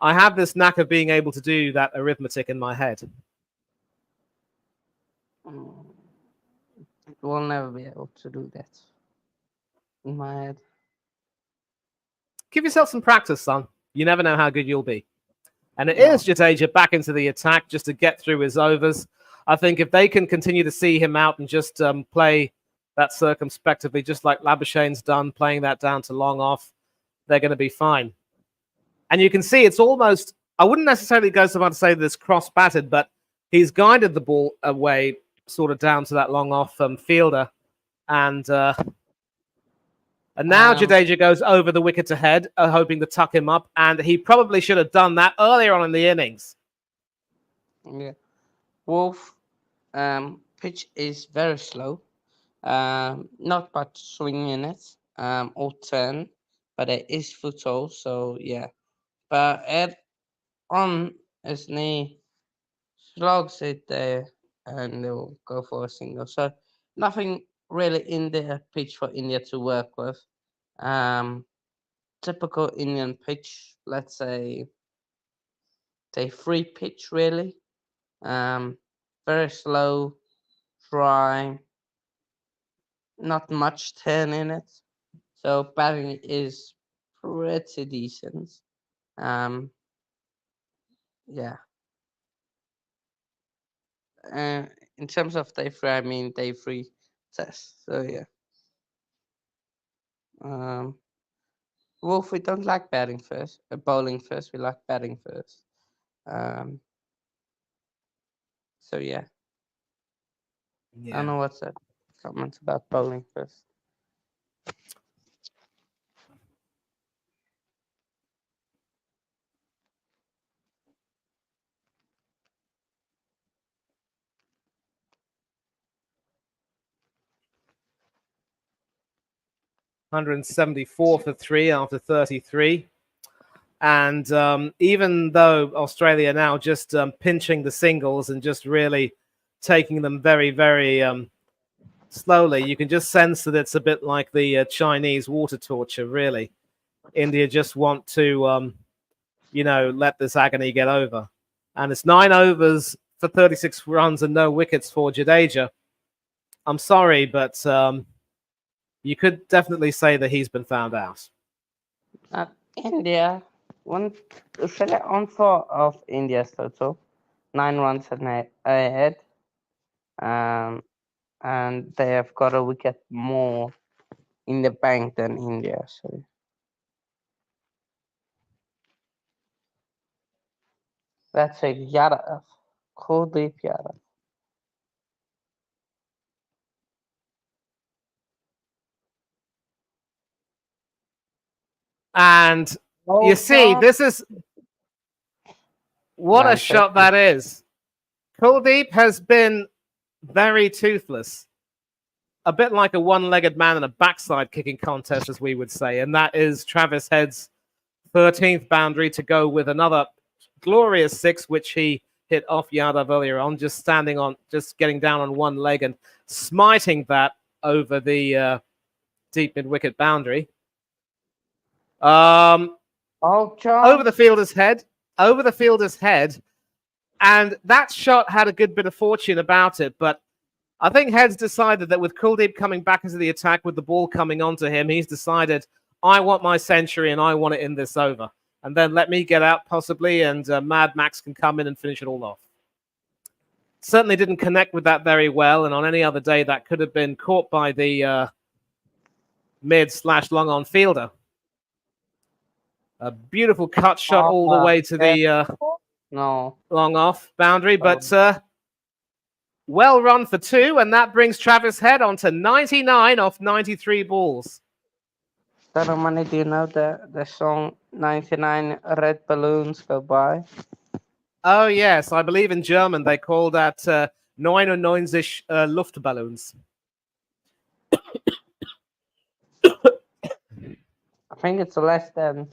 I have this knack of being able to do that arithmetic in my head. We'll never be able to do that in my head. Give yourself some practice, son. You never know how good you'll be. And it is Jadeja back into the attack just to get through his overs. I think if they can continue to see him out and just play that circumspectively, just like Labuschagne's done, playing that down to long off, they're going to be fine. And you can see it's almost, I wouldn't necessarily go so far to say that it's cross-batted, but he's guided the ball away sort of down to that long off fielder. And And now Jadeja goes over the wicket to Head, hoping to tuck him up, and he probably should have done that earlier on in the innings. Yeah. Wolf pitch is very slow. Not much swing in it, or turn, but it is football, so yeah. But Ed on his knee slogs it there and they'll go for a single. So nothing really in the pitch for India to work with. Um, Typical Indian pitch, let's say day three pitch really. Very slow, dry, not much turn in it. So batting is pretty decent. Um, yeah. In terms of day three, I mean day three test. So yeah. Um, Wolf, we don't like batting first, bowling first. We like batting first. Um, so yeah. I don't know what's that comment about bowling first. $174 for 3 after 33. And even though Australia now just pinching the singles and just really taking them very, very slowly, you can just sense that it's a bit like the Chinese water torture, really. India just want to, let this agony get over. And it's 9 overs for 36 runs and no wickets for Jadeja. I'm sorry, but you could definitely say that he's been found out. India, Australia on 4 of India's total, 9 runs ahead. And they have got a wicket more in the bank than India. So that's a Yadav, Kuldeep Yadav. And you see, this is what a shot that is. Kuldeep has been very toothless, a bit like a one-legged man in a backside kicking contest, as we would say, and that is Travis Head's 13th boundary to go with another glorious 6, which he hit off Yadav earlier on, just getting down on one leg and smiting that over the deep mid-wicket boundary. Over the fielder's head, and that shot had a good bit of fortune about it, but I think Head's decided that with Kuldeep coming back into the attack with the ball coming onto him, he's decided, I want my century and I want it in this over. And then let me get out possibly, and Mad Max can come in and finish it all off. Certainly didn't connect with that very well, and on any other day that could have been caught by the mid/long on fielder. A beautiful cut shot all the way to the long off boundary, but well run for 2, and that brings Travis Head on to 99 off 93 balls. Money, do you know the song 99 Red Balloons Go By? Oh, yes. I believe in German they call that 99 Luftballons. I think it's less than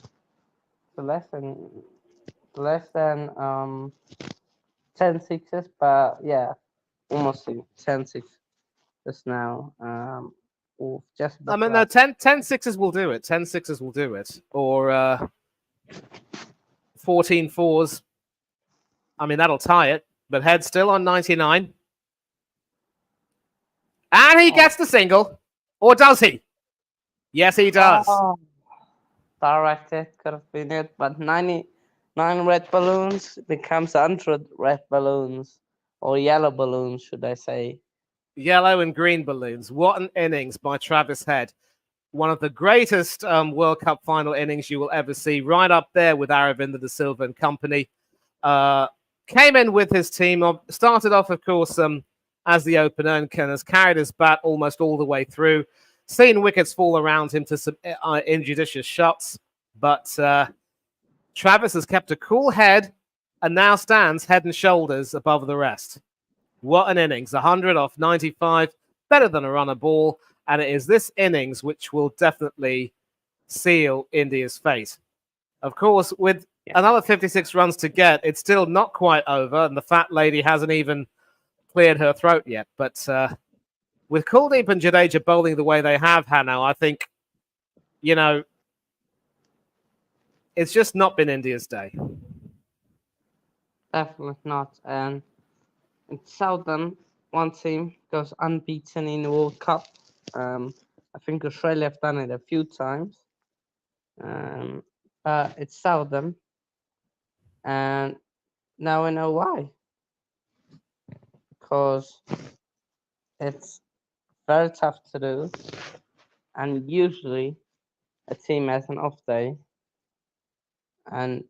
10 sixes, but yeah, almost 10 sixes now. Just I mean, no, 10 sixes will do it. 10 sixes will do it. Or 14 fours. I mean, that'll tie it. But Head still on 99. And he gets the single. Or does he? Yes, he does. Directed, could have been it. But 99 red balloons becomes 100 red balloons. Or yellow balloons, should I say. Yellow and green balloons. What an innings by Travis Head. One of the greatest World Cup final innings you will ever see. Right up there with Aravinda de Silva and company. Came in with his team. Started off, of course, as the opener and has carried his bat almost all the way through. seen wickets fall around him to some injudicious shots, but Travis has kept a cool head and now stands head and shoulders above the rest. What an innings, 100 off 95, better than a runner ball, and it is this innings which will definitely seal India's fate. Of course, with another 56 runs to get, it's still not quite over, and the fat lady hasn't even cleared her throat yet. But with Kuldeep and Jadeja bowling the way they have, Hanno, I think, it's just not been India's day. Definitely not. And it's seldom one team goes unbeaten in the World Cup. I think Australia have done it a few times. But it's seldom. And now I know why. Because it's very tough to do. And usually a team has an off day. And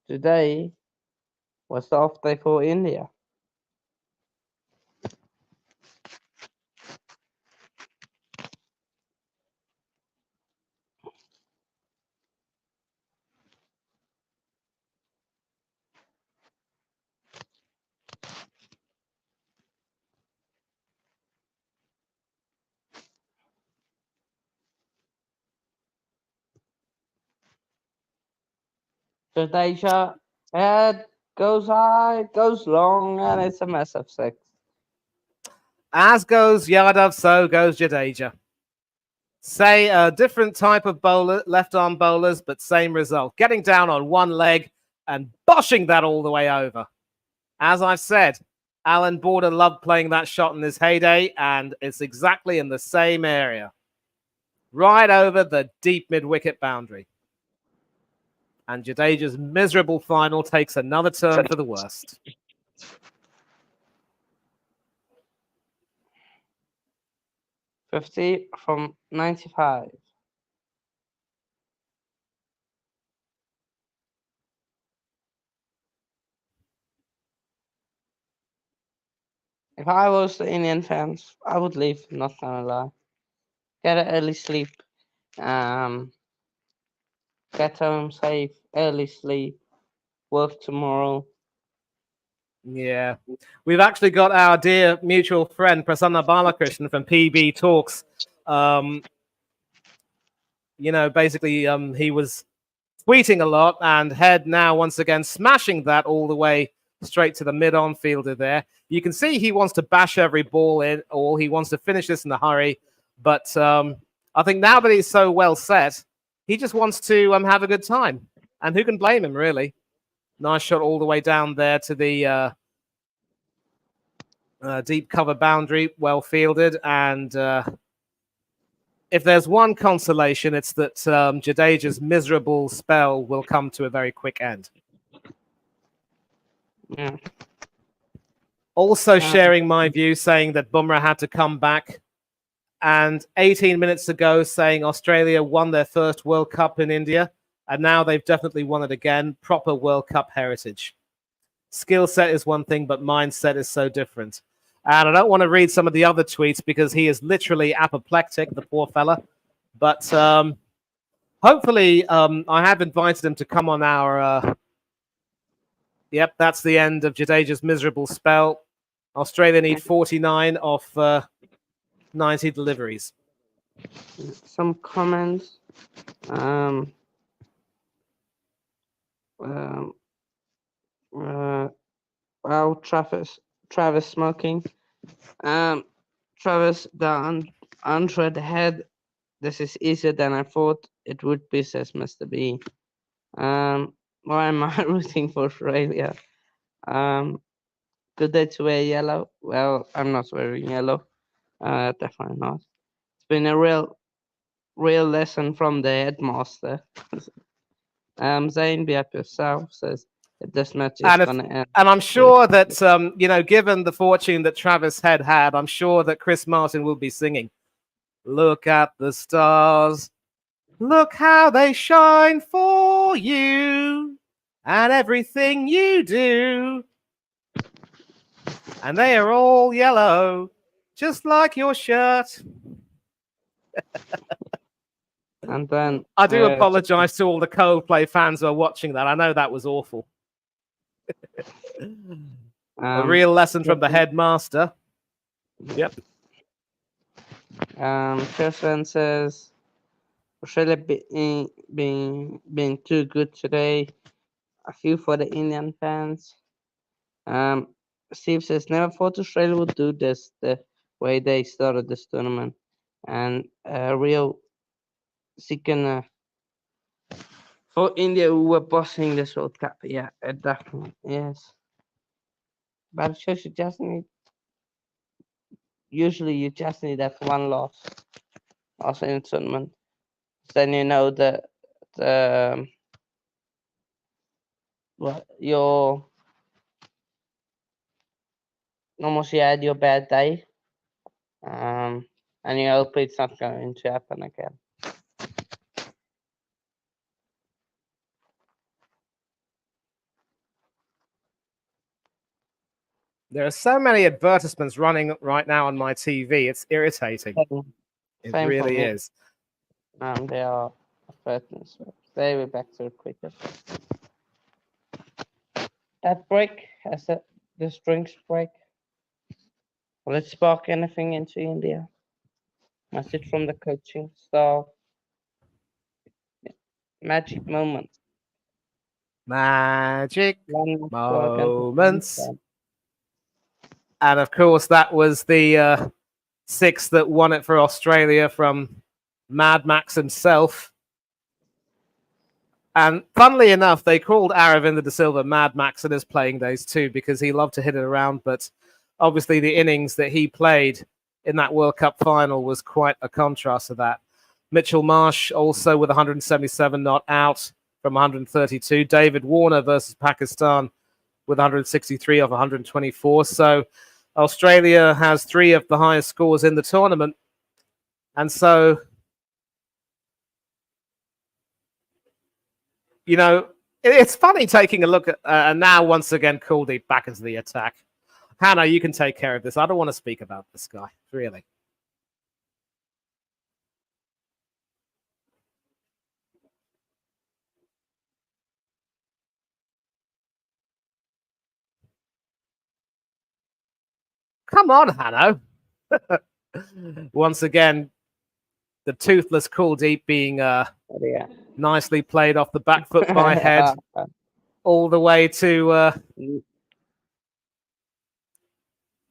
today was the off day for India. Jadeja, head goes high, goes long, and it's a massive six. As goes Yadav, so goes Jadeja. Say a different type of bowler, left-arm bowlers, but same result. Getting down on one leg and boshing that all the way over. As I've said, Alan Border loved playing that shot in his heyday, and it's exactly in the same area. Right over the deep mid-wicket boundary. And Jadeja's miserable final takes another turn for the worst. $50 from 95. If I was the Indian fans, I would leave, not gonna lie. Get an early sleep. Get home safe, early sleep, work tomorrow. Yeah. We've actually got our dear mutual friend, Prasanna Balakrishnan from PB Talks. Basically, he was tweeting a lot, and Head now once again smashing that all the way straight to the mid-on fielder there. You can see he wants to bash every ball in, or he wants to finish this in a hurry. But I think now that he's so well set, he just wants to have a good time. And who can blame him, really? Nice shot all the way down there to the deep cover boundary, well fielded. And if there's one consolation, it's that Jadeja's miserable spell will come to a very quick end. Yeah. Also sharing my view, saying that Bumrah had to come back. And 18 minutes ago, saying Australia won their first World Cup in India. And now they've definitely won it again. Proper World Cup heritage. Skill set is one thing, but mindset is so different. And I don't want to read some of the other tweets because he is literally apoplectic, the poor fella. But hopefully, I have invited him to come on our... Yep, that's the end of Jadeja's miserable spell. Australia need 49 off 90 deliveries. Some comments. Wow, Travis smoking. Travis, the 100 head. This is easier than I thought it would be, says Mr. B. Why am I rooting for Australia? Good day to wear yellow. Well, I'm not wearing yellow. Definitely not. It's been a real lesson from the headmaster. Zayn, be up yourself, says this match is going to end. And I'm sure that, given the fortune that Travis had, I'm sure that Chris Martin will be singing, "Look at the stars, look how they shine for you, and everything you do. And they are all yellow, just like your shirt." And then I do apologise to all the Coldplay fans who are watching that. I know that was awful. A real lesson from the headmaster. Yep. Tristan says Australia being too good today. A few for the Indian fans. Steve says never thought Australia would do this the way they started this tournament, and real second for India who were bossing this World Cup. Yeah, it definitely is. But it shows you just need. Usually, you just need that one loss, also in the tournament. Then you know that well, you're almost you had your bad day, and you hope it's not going to happen again. There are so many advertisements running right now on my TV. It's irritating. It Same really for me. is. They are advertisements. They were back to the cricket. That break, as this drinks break. Will it spark anything into India? Message from the coaching staff. Magic moment. Magic One moments. And of course, that was the six that won it for Australia from Mad Max himself. And funnily enough, they called Aravinda de Silva Mad Max in his playing days too, because he loved to hit it around. But obviously, the innings that he played in that World Cup final was quite a contrast to that. Mitchell Marsh also with 177 not out from 132. David Warner versus Pakistan with 163 off 124. So Australia has three of the highest scores in the tournament. And so, you know, it's funny taking a look at, and now once again, Kuldeep back into the attack. Hannah, you can take care of this. I don't want to speak about this guy, really. Come on, Hanno. Once again, the toothless Kuldeep being nicely played off the back foot by Head all the way to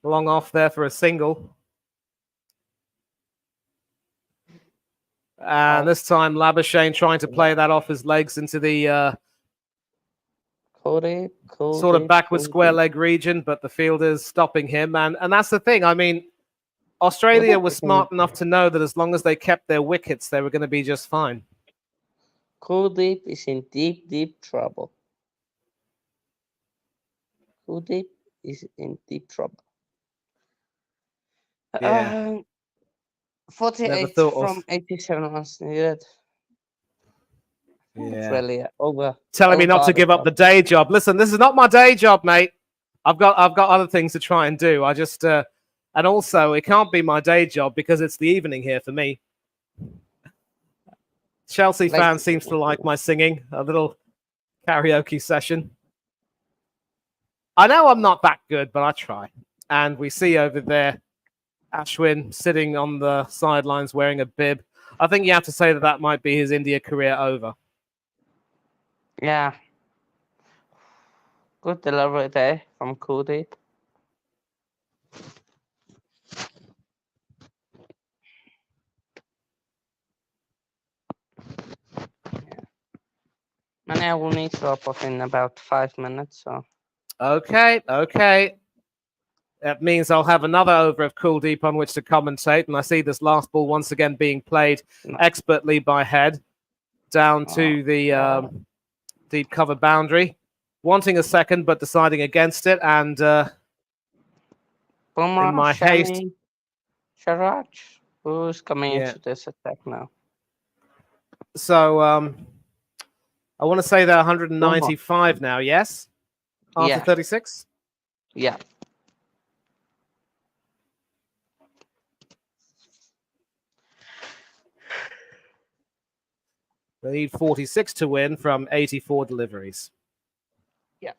long off there for a single. And this time Labuschagne trying to play that off his legs into the sort of backward square leg region, but the fielder's stopping him. And that's the thing. I mean, Australia was smart enough to know that as long as they kept their wickets, they were going to be just fine. Kuldeep is in deep, deep trouble. Kuldeep is in deep trouble. Yeah. 48 from 87 was needed. Yeah. Really over. Telling me not to give up the day job. Listen, this is not my day job, mate. I've got other things to try and do. I just and also it can't be my day job because it's the evening here for me. Chelsea fan seems to like my singing. A little karaoke session. I know I'm not that good, but I try. And we see over there Ashwin sitting on the sidelines wearing a bib. I think you have to say that might be his India career over. Yeah. Good delivery there from Kuldeep. And I will need to drop off in about 5 minutes. So. Okay. That means I'll have another over of Kuldeep on which to commentate. And I see this last ball once again being played expertly by Head down to the deep cover boundary. Wanting a second, but deciding against it. And in my haste... Sharaj, who's coming into this attack now? So I want to say they're 195 now, yes? After 36? Yeah. They need 46 to win from 84 deliveries. Yeah.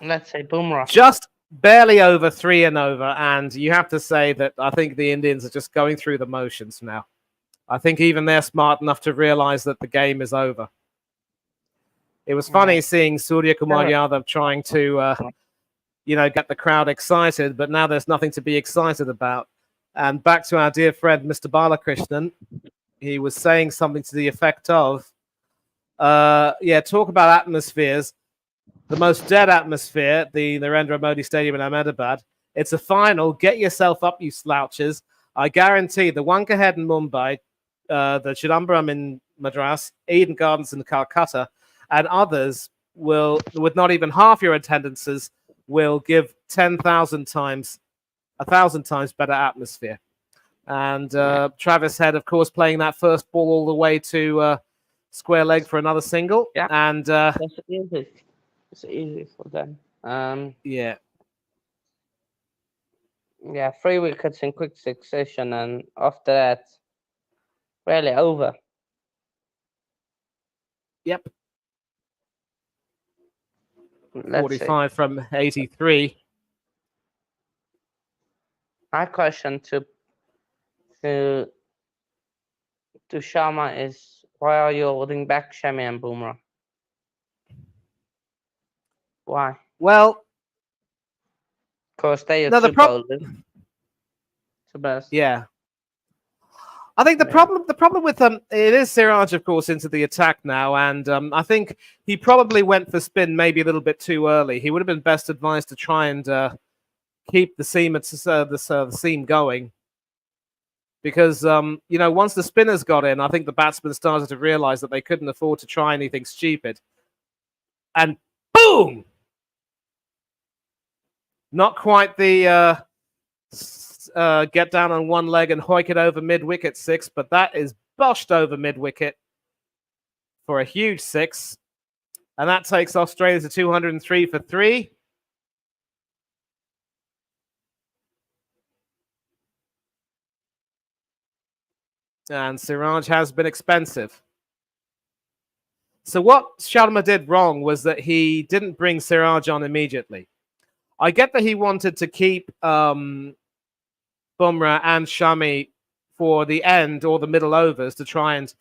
Let's say Bumrah. Just barely over 3 and over, and you have to say that I think the Indians are just going through the motions now. I think even they're smart enough to realize that the game is over. It was funny seeing Surya Kumar Yadav trying to, get the crowd excited, but now there's nothing to be excited about. And back to our dear friend, Mr. Balakrishnan, he was saying something to the effect of, talk about atmospheres. The most dead atmosphere, the Narendra Modi Stadium in Ahmedabad. It's a final. Get yourself up, you slouches. I guarantee the Wankhede in Mumbai, the Chidambaram in Madras, Eden Gardens in Calcutta, and others will, with not even half your attendances, will give 10,000 times, 1,000 times better atmosphere. And Travis Head, of course, playing that first ball all the way to square leg for another single. Yeah. And that's easy. It's easy for them. Yeah, 3 wickets in quick succession, and after that, really over. yep. Let's see. 45 from 83. My question to Sharma is, why are you holding back Shami and Bumrah? Why? Well, Because they are no, the two problem. bowlers. The best. Yeah, I think the problem with it is Siraj, of course, into the attack now, and I think he probably went for spin maybe a little bit too early. He would have been best advised to try and keep the seam the seam going, because once the spinners got in, I think the batsmen started to realize that they couldn't afford to try anything stupid, and boom, not quite the get down on one leg and hoik it over mid-wicket 6, but that is boshed over mid-wicket for a huge 6. And that takes Australia to 203 for 3. And Siraj has been expensive. So what Sharma did wrong was that he didn't bring Siraj on immediately. I get that he wanted to keep Bumrah and Shami for the end or the middle overs to try and,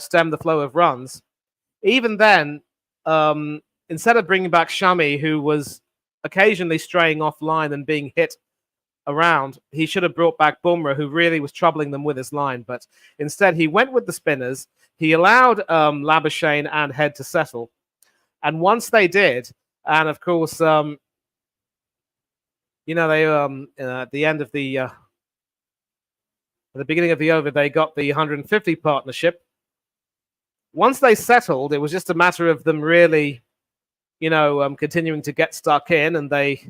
stem the flow of runs. Even then, instead of bringing back Shami, who was occasionally straying offline and being hit around, he should have brought back Bumrah, who really was troubling them with his line. But instead, he went with the spinners. He allowed Labuschagne and Head to settle. And once they did, and of course, they at the end of at the beginning of the over, they got the 150 partnership. Once they settled, it was just a matter of them really, continuing to get stuck in, and they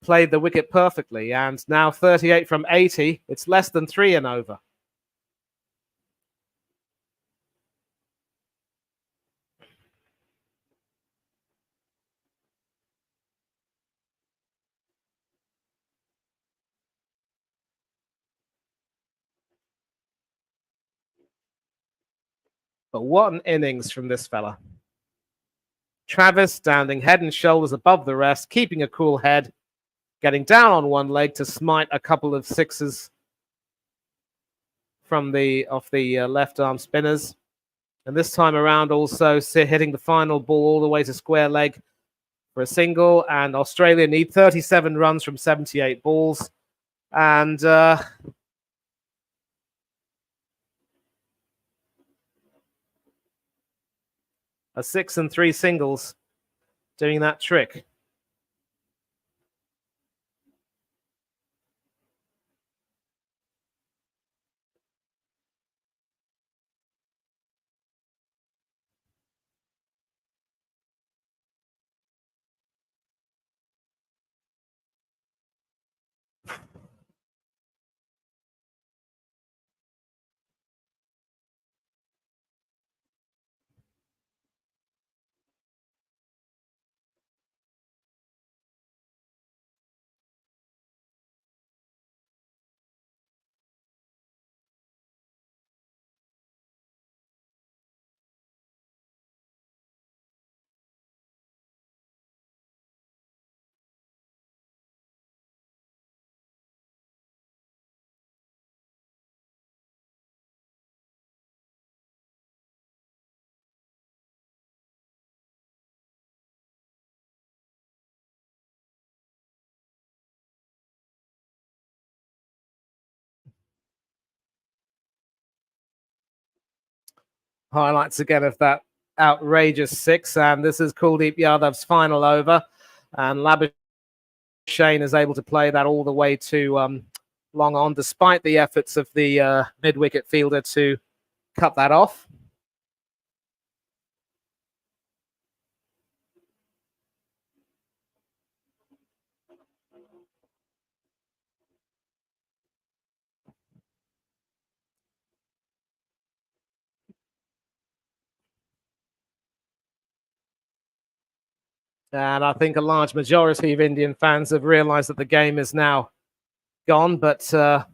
played the wicket perfectly. And now 38 from 80, it's less than 3 and over. But what an innings from this fella. Travis standing head and shoulders above the rest, keeping a cool head, getting down on one leg to smite a couple of sixes from off the left arm spinners. And this time around also hitting the final ball all the way to square leg for a single. And Australia need 37 runs from 78 balls. And a 6 and 3 singles doing that trick. Highlights again of that outrageous 6, and this is Kuldeep Yadav's final over, and Labuschagne is able to play that all the way to long on, despite the efforts of the mid-wicket fielder to cut that off. And I think a large majority of Indian fans have realised that the game is now gone, but not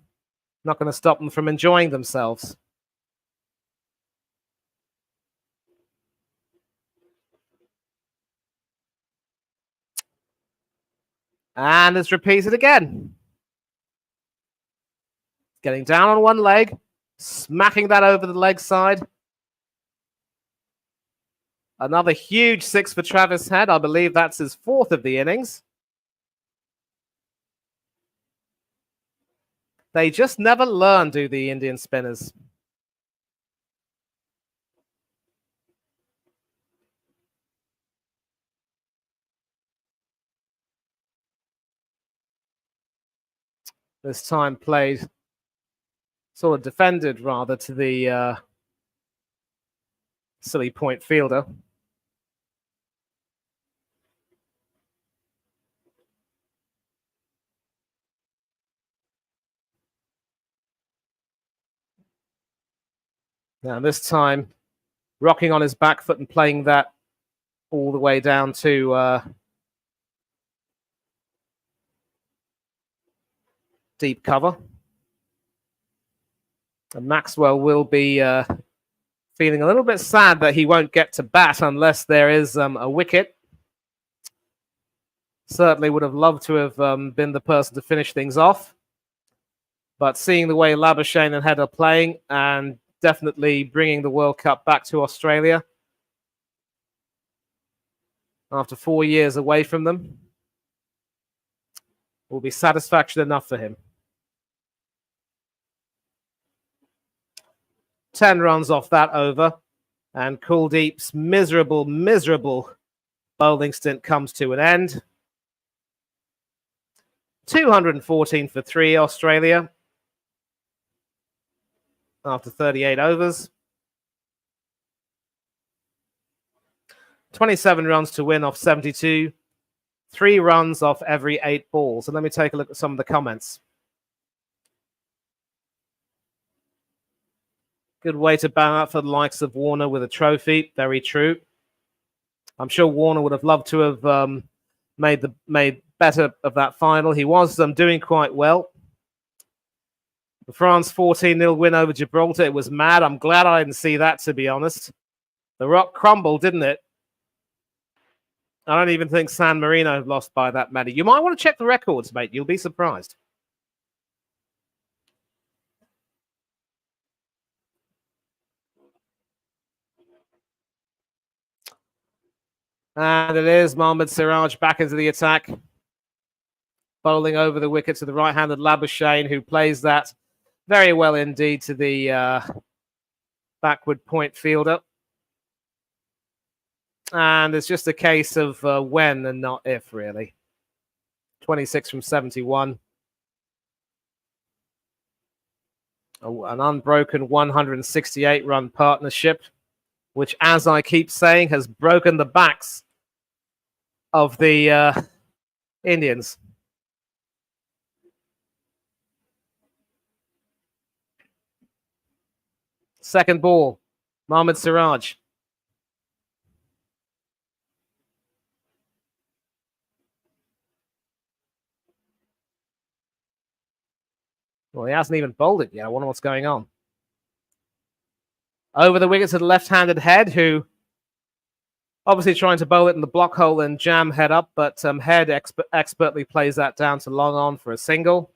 going to stop them from enjoying themselves. And it's repeated again. Getting down on one leg, smacking that over the leg side. Another huge 6 for Travis Head. I believe that's his 4th of the innings. They just never learn, do the Indian spinners? This time played, sort of defended rather, to the silly point fielder. Now this time, rocking on his back foot and playing that all the way down to deep cover. And Maxwell will be feeling a little bit sad that he won't get to bat unless there is a wicket. Certainly would have loved to have been the person to finish things off. But seeing the way Labuschagne and Head are playing, and definitely bringing the World Cup back to Australia after 4 years away from them, will be satisfaction enough for him. 10 runs off that over, and Kuldeep's miserable bowling stint comes to an end. 214 for 3 Australia after 38 overs. 27 runs to win off 72. 3 runs off every 8 balls. And let me take a look at some of the comments. Good way to bow out for the likes of Warner with a trophy. Very true. I'm sure Warner would have loved to have made better of that final. He was doing quite well. The France 14-0 win over Gibraltar, it was mad. I'm glad I didn't see that, to be honest. The rock crumbled, didn't it? I don't even think San Marino lost by that many. You might want to check the records, mate. You'll be surprised. And it is Mohammad Siraj back into the attack. Bowling over the wicket to the right-handed Labuschagne, who plays that very well indeed to the backward point fielder. And it's just a case of when and not if, really. 26 from 71. An unbroken 168-run partnership, which, as I keep saying, has broken the backs of the Indians. Second ball, Mohammad Siraj. Well, he hasn't even bowled it yet. I wonder what's going on. Over the wicket to the left-handed Head, who obviously trying to bowl it in the block hole and jam Head up, but Head expertly plays that down to long on for a single.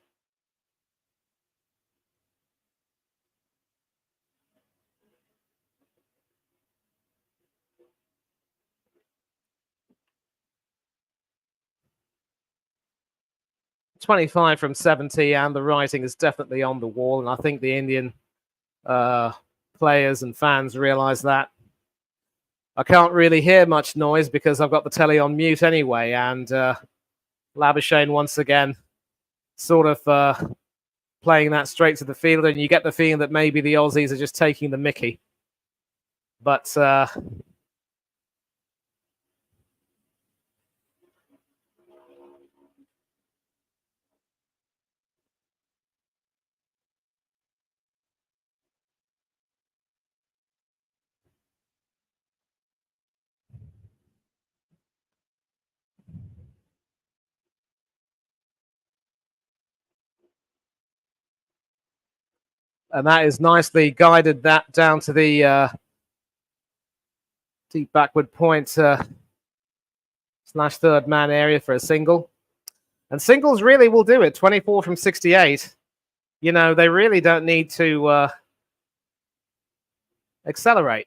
.25 from 70, and the writing is definitely on the wall. And I think the Indian thought players and fans realize that. I can't really hear much noise because I've got the telly on mute anyway, and Labuschagne once again sort of playing that straight to the fielder, and you get the feeling that maybe the Aussies are just taking the mickey. But and that is nicely guided that down to the deep backward point slash third man area for a single. And singles really will do it. 24 from 68. You know, they really don't need to accelerate.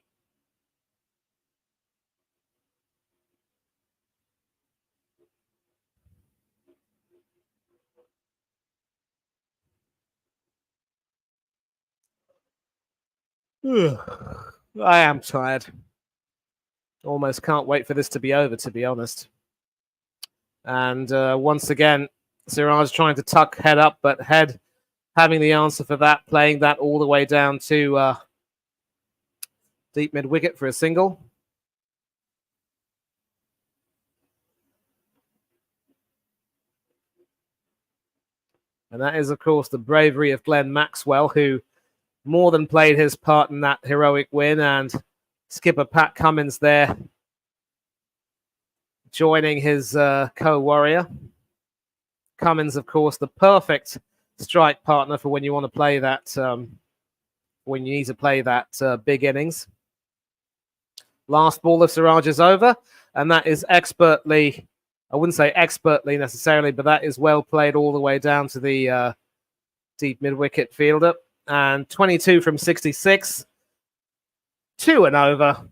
I am tired. Almost can't wait for this to be over, to be honest. And once again, Siraj trying to tuck Head up, but Head having the answer for that, playing that all the way down to deep mid-wicket for a single. And that is, of course, the bravery of Glenn Maxwell, who more than played his part in that heroic win, and skipper Pat Cummins there joining his co-warrior. Cummins, of course, the perfect strike partner for when you want to play that, when you need to play that big innings. Last ball of Siraj is over, and that is expertly, I wouldn't say expertly necessarily, but that is well played all the way down to the deep mid-wicket fielder. And 22 from 66, 2 and over.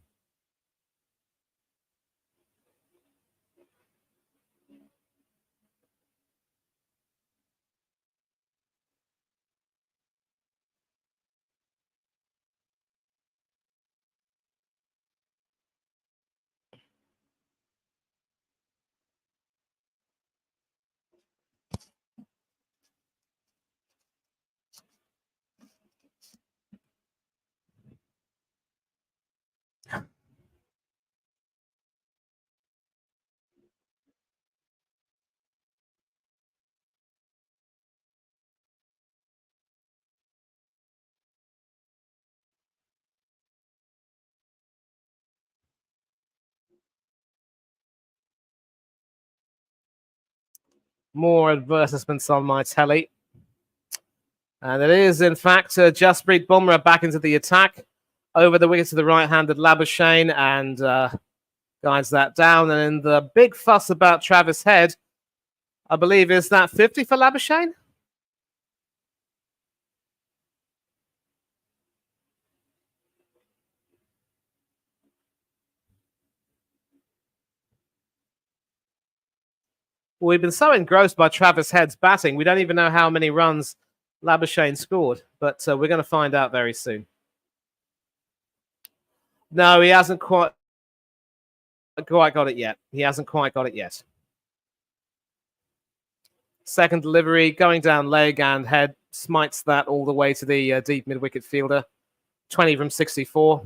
More advertisements on my telly. And it is, in fact, Jasprit Bumrah back into the attack. Over the wicket to the right-handed Labuschagne, and guides that down. And in the big fuss about Travis Head, I believe, is that 50 for Labuschagne? We've been so engrossed by Travis Head's batting, we don't even know how many runs Labuschagne scored, but we're going to find out very soon. No, he hasn't quite got it yet. He hasn't quite got it yet. Second delivery, going down leg, and Head smites that all the way to the deep mid-wicket fielder. 20 from 64.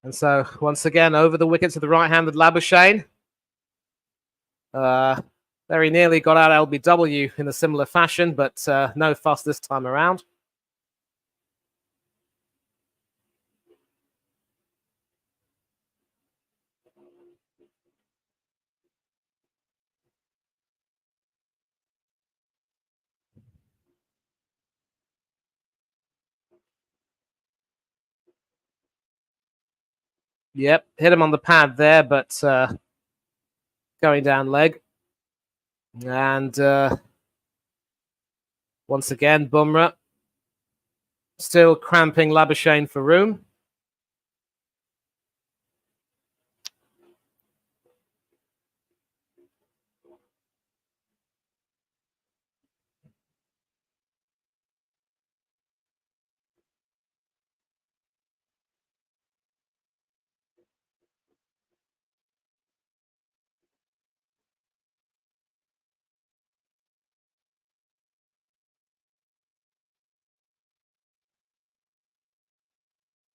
And so, once again, over the wicket to the right-handed Labuschagne. Very nearly got out LBW in a similar fashion, but no fuss this time around. Yep, hit him on the pad there, but going down leg. And Once again, Bumrah still cramping Labuschagne for room.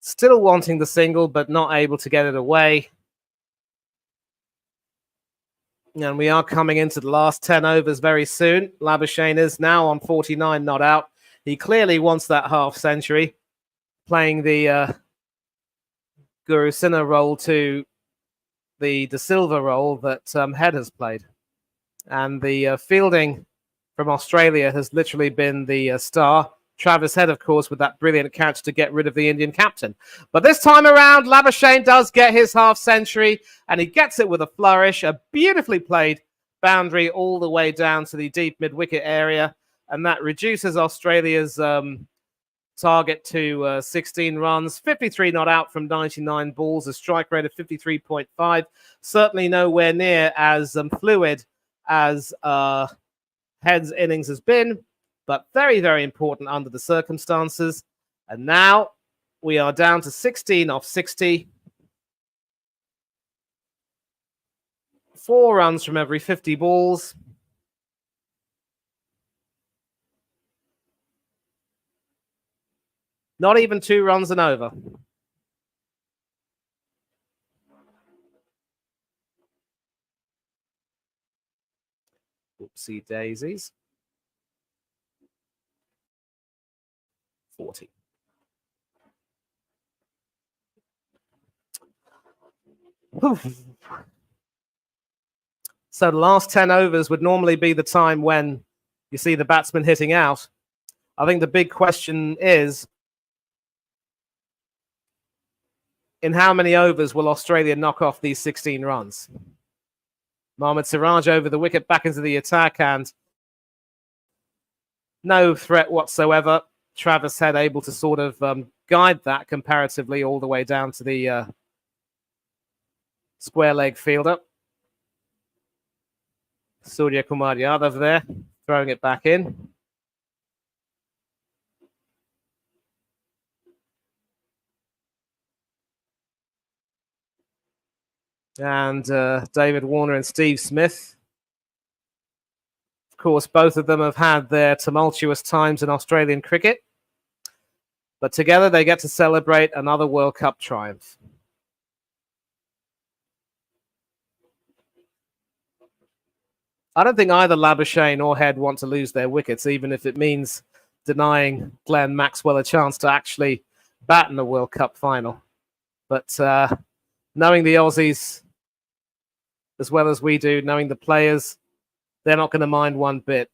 Still wanting the single, but not able to get it away. And we are coming into the last 10 overs very soon. Labuschagne is now on 49 not out. He clearly wants that half century, playing the Guru Sinha role to the De Silva role that Head has played. And the fielding from Australia has literally been the star. Travis Head, of course, with that brilliant catch to get rid of the Indian captain. But this time around, Labuschagne does get his half century, and he gets it with a flourish. A beautifully played boundary all the way down to the deep mid-wicket area, and that reduces Australia's target to 16 runs. 53 not out from 99 balls, a strike rate of 53.5. Certainly nowhere near as fluid as Head's innings has been, but very, very important under the circumstances. And now we are down to 16 off 60. 4 runs from every 50 balls. Not even 2 runs and over. Oopsie daisies. 40. So the last 10 overs would normally be the time when you see the batsman hitting out. I think the big question is, in how many overs will Australia knock off these 16 runs? Mohammad Siraj over the wicket, back into the attack, and no threat whatsoever. Travis Head able to sort of guide that comparatively all the way down to the square leg fielder. Surya Kumar Yadav there, throwing it back in. And David Warner and Steve Smith. Of course, both of them have had their tumultuous times in Australian cricket. But together they get to celebrate another World Cup triumph. I don't think either Labuschagne or Head want to lose their wickets, even if it means denying Glenn Maxwell a chance to actually bat in the World Cup final. But knowing the Aussies as well as we do, knowing the players, they're not going to mind one bit.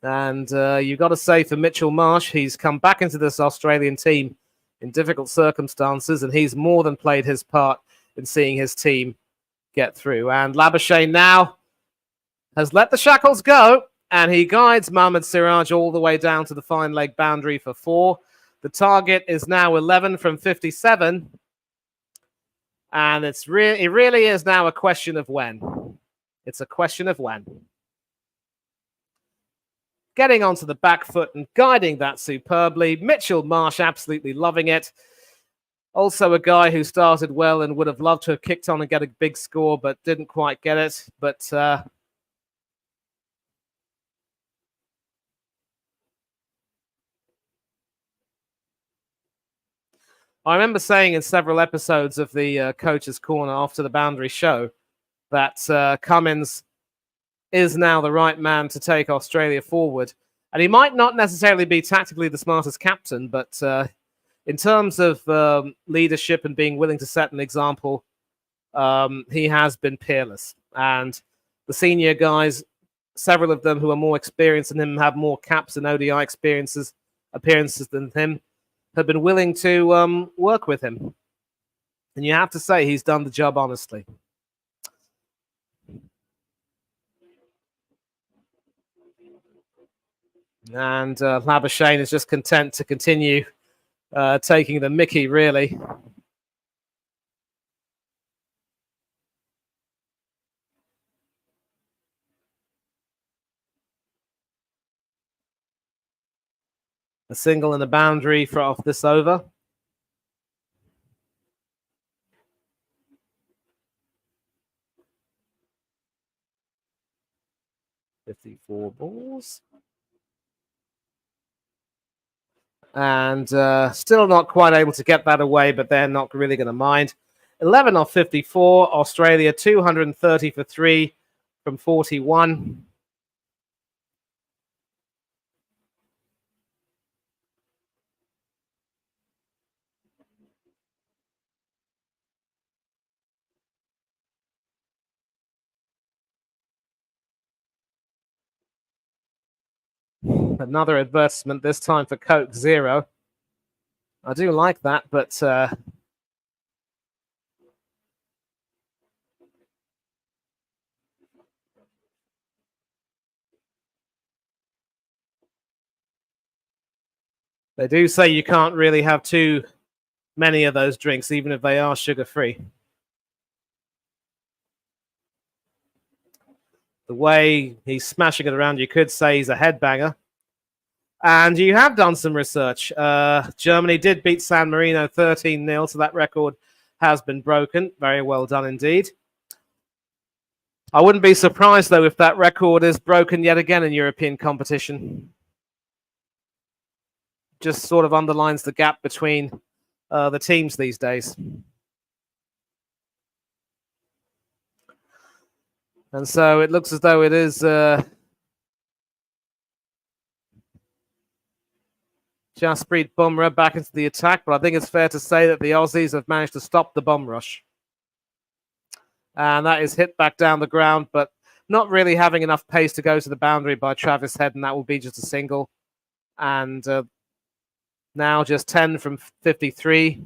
And you've got to say for Mitchell Marsh, he's come back into this Australian team in difficult circumstances, and he's more than played his part in seeing his team get through. And Labuschagne now has let the shackles go, and he guides Mohammad Siraj all the way down to the fine leg boundary for 4. The target is now 11 from 57. And it really is now a question of when. It's a question of when. Getting onto the back foot and guiding that superbly. Mitchell Marsh absolutely loving it. Also a guy who started well and would have loved to have kicked on and get a big score, but didn't quite get it. But I remember saying in several episodes of the Coach's Corner after the Boundary show that Cummins is now the right man to take Australia forward. And he might not necessarily be tactically the smartest captain, but in terms of leadership and being willing to set an example, he has been peerless. And the senior guys, several of them who are more experienced than him, have more caps and ODI appearances than him, have been willing to work with him. And you have to say he's done the job honestly. And Labuschagne is just content to continue taking the mickey, really. A single and a boundary for off this over. .54 balls. And still not quite able to get that away, but they're not really going to mind. 11 off 54, Australia 230 for 3 from 41. Another advertisement, this time for Coke Zero. I do like that, but they do say you can't really have too many of those drinks, even if they are sugar-free. The way he's smashing it around, you could say he's a headbanger. And you have done some research. Germany did beat San Marino 13-0, so that record has been broken. Very well done indeed. I wouldn't be surprised, though, if that record is broken yet again in European competition. Just sort of underlines the gap between the teams these days. And so it looks as though it is Jasprit Bumrah back into the attack, but I think it's fair to say that the Aussies have managed to stop the bum rush. And that is hit back down the ground, but not really having enough pace to go to the boundary by Travis Head, and that will be just a single. And now just 10 from 53.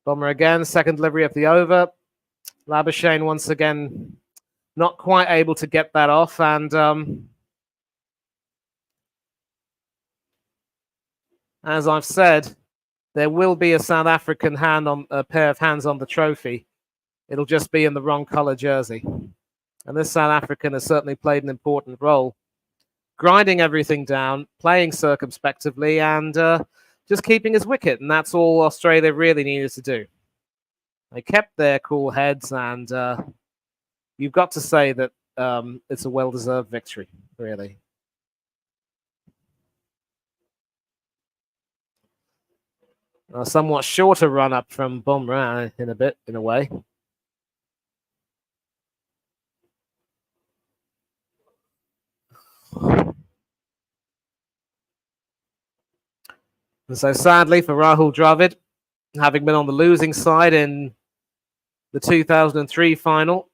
Bumrah again, second delivery of the over. Labuschagne once again not quite able to get that off, and as I've said, there will be a South African hand on a pair of hands on the trophy. It'll just be in the wrong color jersey. And this South African has certainly played an important role, grinding everything down, playing circumspectively, and just keeping his wicket. And that's all Australia really needed to do. They kept their cool heads, and you've got to say that it's a well-deserved victory, really. A somewhat shorter run-up from Bumrah in a way. And so sadly for Rahul Dravid, having been on the losing side in the 2003 final,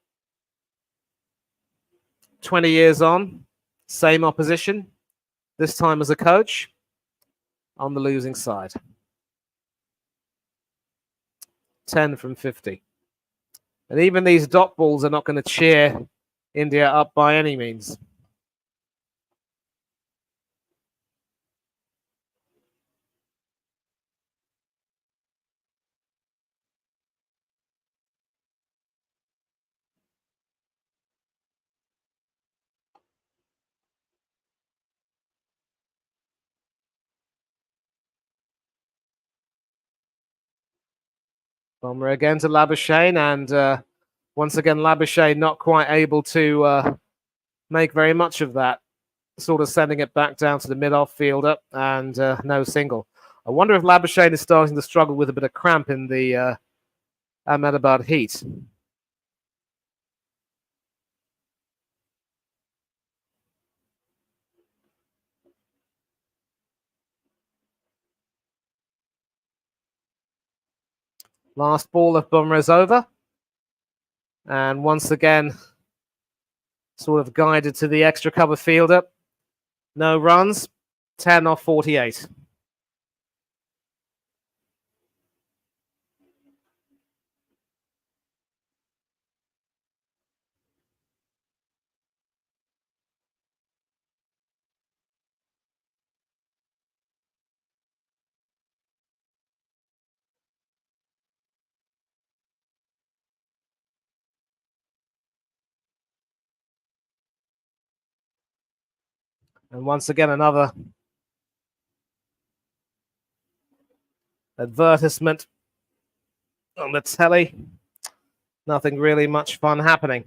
20 years on, same opposition, this time as a coach, on the losing side. 10 from 50. And even these dot balls are not going to cheer India up by any means. Bumrah again to Labuschagne, and once again Labuschagne not quite able to make very much of that, sort of sending it back down to the mid-off fielder, and no single. I wonder if Labuschagne is starting to struggle with a bit of cramp in the Ahmedabad heat. Last ball of Bumrah's over. And once again, sort of guided to the extra cover fielder. No runs, 10 off 48. And once again, another advertisement on the telly. Nothing really much fun happening.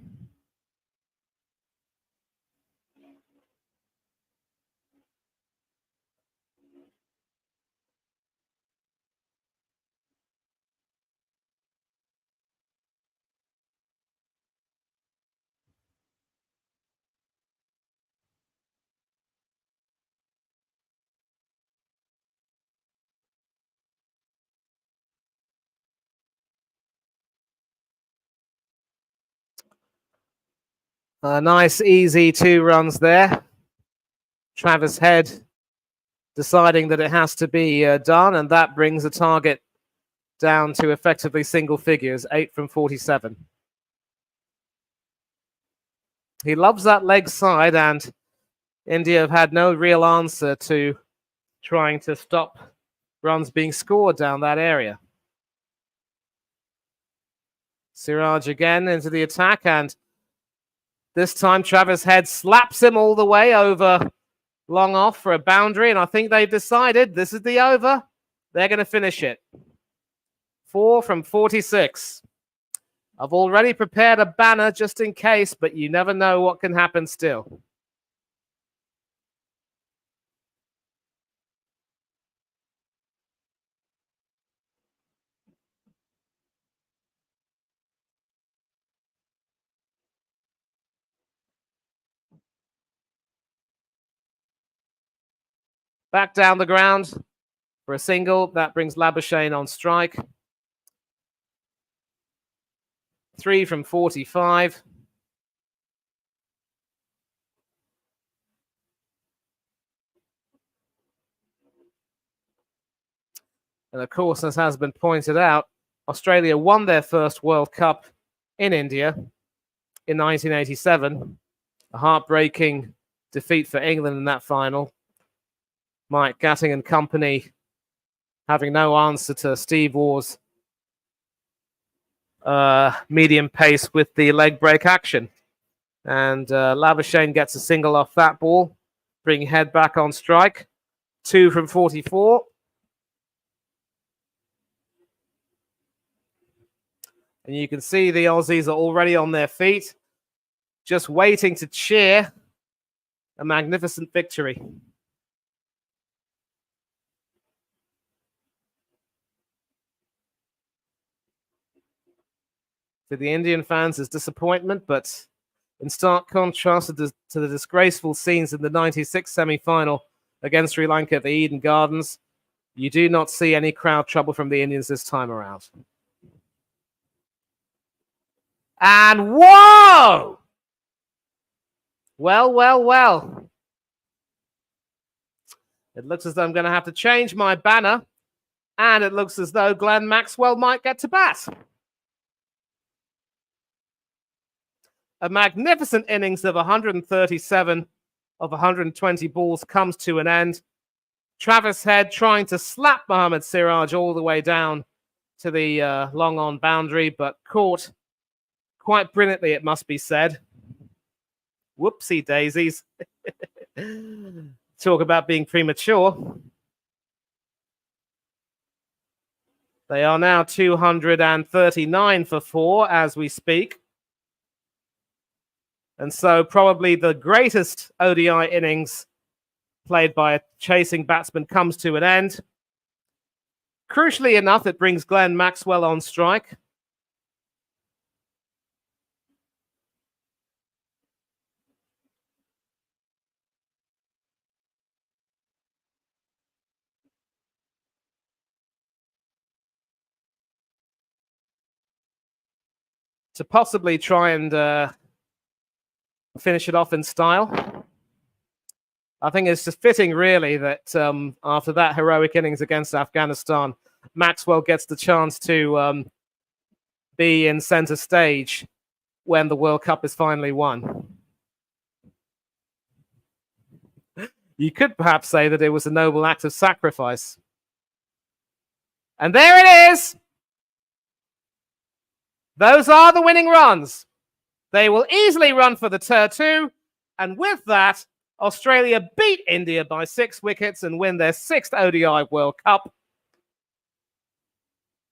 A nice, easy 2 runs there. Travis Head deciding that it has to be done, and that brings the target down to effectively single figures, 8 from 47. He loves that leg side, and India have had no real answer to trying to stop runs being scored down that area. Siraj again into the attack, and this time Travis Head slaps him all the way over long off for a boundary, and I think they've decided this is the over. They're going to finish it. 4 from 46. I've already prepared a banner just in case, but you never know what can happen still. Back down the ground for a single. That brings Labuschagne on strike. 3 from 45. And of course, as has been pointed out, Australia won their first World Cup in India in 1987. A heartbreaking defeat for England in that final. Mike Gatting and company having no answer to Steve Waugh's medium pace with the leg break action. And Labuschagne gets a single off that ball, bringing Head back on strike. 2 from 44. And you can see the Aussies are already on their feet, just waiting to cheer a magnificent victory. To the Indian fans, is disappointment, but in stark contrast to the disgraceful scenes in the 96 semi-final against Sri Lanka at the Eden Gardens, you do not see any crowd trouble from the Indians this time around. And whoa! Well. It looks as though I'm going to have to change my banner, and it looks as though Glenn Maxwell might get to bat. A magnificent innings of 137 of 120 balls comes to an end. Travis Head trying to slap Mohammad Siraj all the way down to the long on boundary, but caught quite brilliantly, it must be said. Whoopsie daisies. Talk about being premature. They are now 239 for 4 as we speak. And so probably the greatest ODI innings played by a chasing batsman comes to an end. Crucially enough, it brings Glenn Maxwell on strike. to possibly try and finish it off in style. I think it's just fitting, really, that after that heroic innings against Afghanistan, Maxwell gets the chance to be in centre stage when the World Cup is finally won. You could perhaps say that it was a noble act of sacrifice. And there it is! Those are the winning runs. They will easily run for the Turtu, and with that, Australia beat India by 6 wickets and win their 6th ODI World Cup.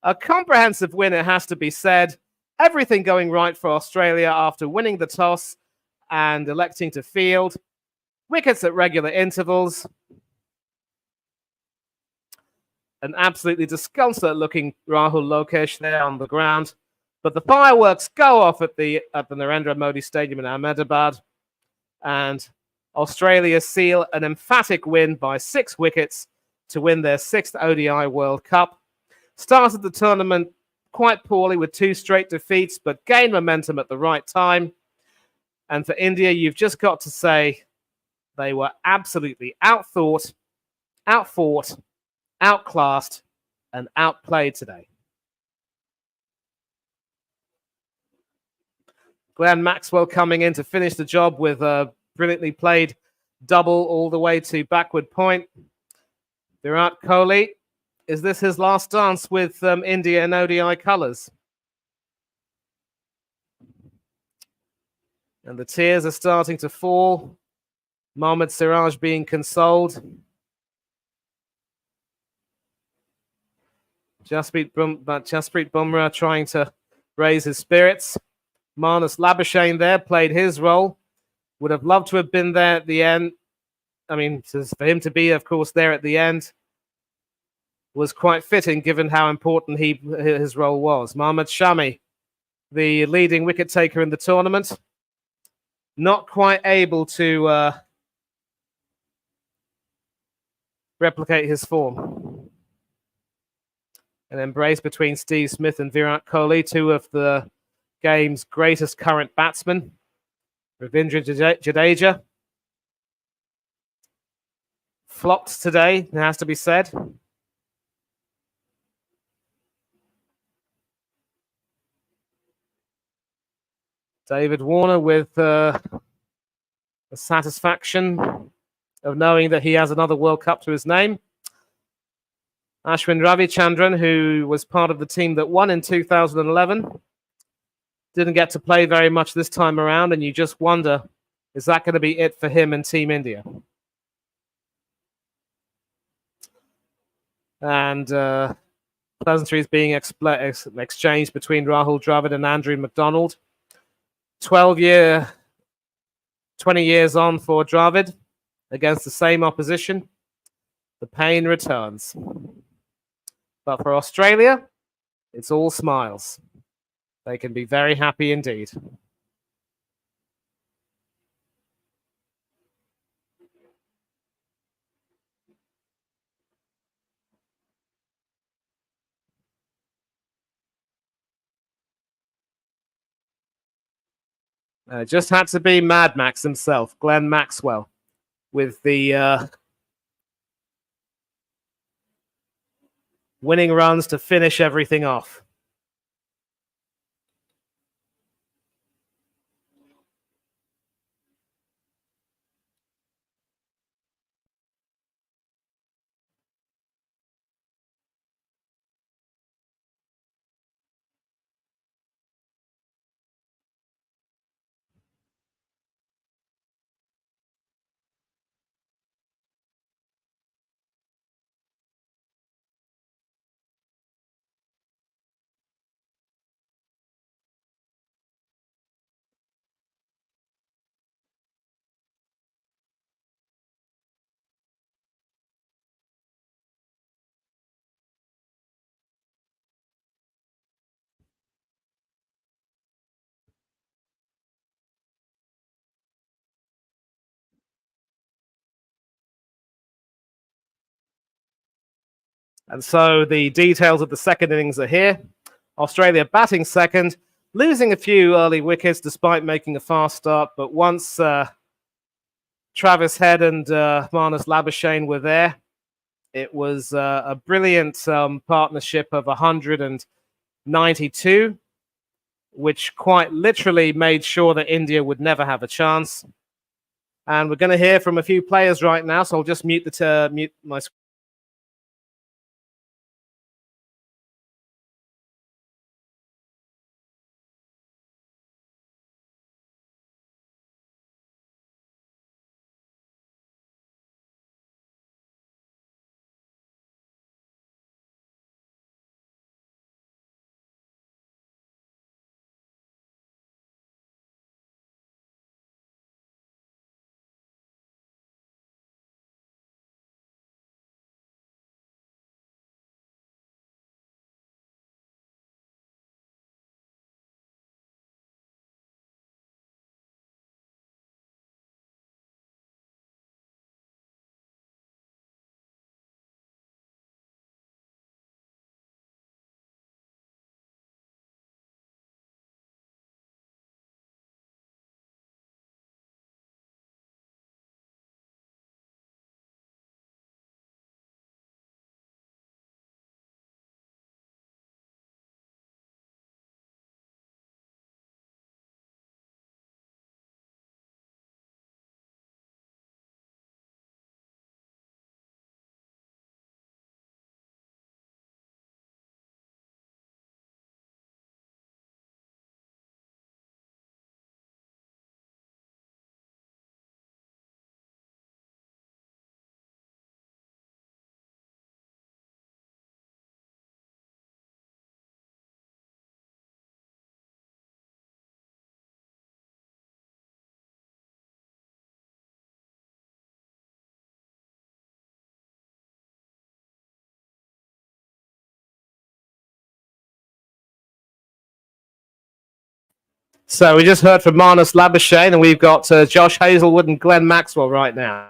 A comprehensive win, it has to be said. Everything going right for Australia after winning the toss and electing to field. Wickets at regular intervals. An absolutely disconsolate-looking Rahul Lokesh there on the ground. But the fireworks go off at the Narendra Modi Stadium in Ahmedabad. And Australia seal an emphatic win by 6 wickets to win their 6th ODI World Cup. Started the tournament quite poorly with 2 straight defeats, but gained momentum at the right time. And for India, you've just got to say they were absolutely outthought, outfought, outclassed, and outplayed today. Glenn Maxwell coming in to finish the job with a brilliantly played double all the way to backward point. Virat Kohli, is this his last dance with India in ODI colours? And the tears are starting to fall. Mohammad Siraj being consoled. Jasprit Bumrah trying to raise his spirits. Marnus Labuschagne there played his role. Would have loved to have been there at the end. I mean, for him to be, of course, there at the end was quite fitting given how important his role was. Mohammad Shami, the leading wicket taker in the tournament, not quite able to replicate his form. An embrace between Steve Smith and Virat Kohli, 2 of the game's greatest current batsmen. Ravindra Jadeja flopped today, it has to be said. David Warner with the satisfaction of knowing that he has another World Cup to his name. Ashwin Ravichandran, who was part of the team that won in 2011, didn't get to play very much this time around, and you just wonder, is that going to be it for him and Team India? And pleasantries being exchanged between Rahul Dravid and Andrew McDonald. 20 years on for Dravid against the same opposition. The pain returns. But for Australia, it's all smiles. They can be very happy indeed. Just had to be Mad Max himself, Glenn Maxwell, with the winning runs to finish everything off. And so the details of the second innings are here. Australia batting second. losing a few early wickets despite making a fast start. But once Travis Head and Marnus Labuschagne were there, it was a brilliant partnership of 192, which quite literally made sure that India would never have a chance. And we're going to hear from a few players right now, so I'll just mute my screen. So we just heard from Marnus Labuschagne, and we've got Josh Hazlewood and Glenn Maxwell right now.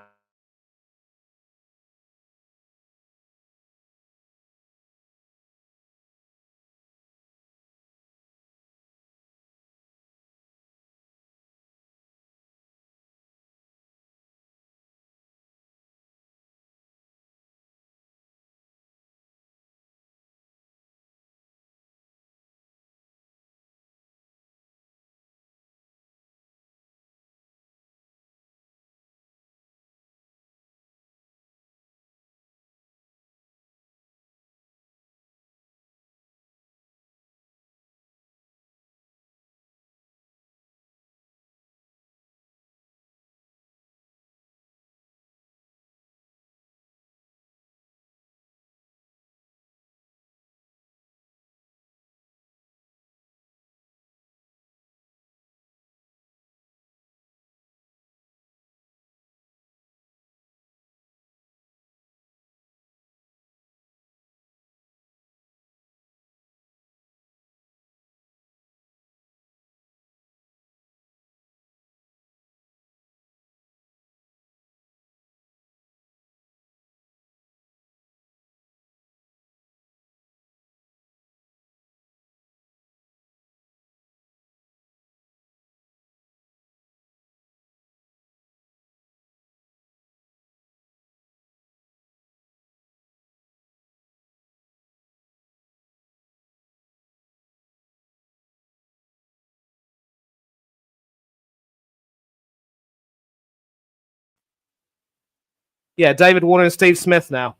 Yeah, David Warner and Steve Smith now.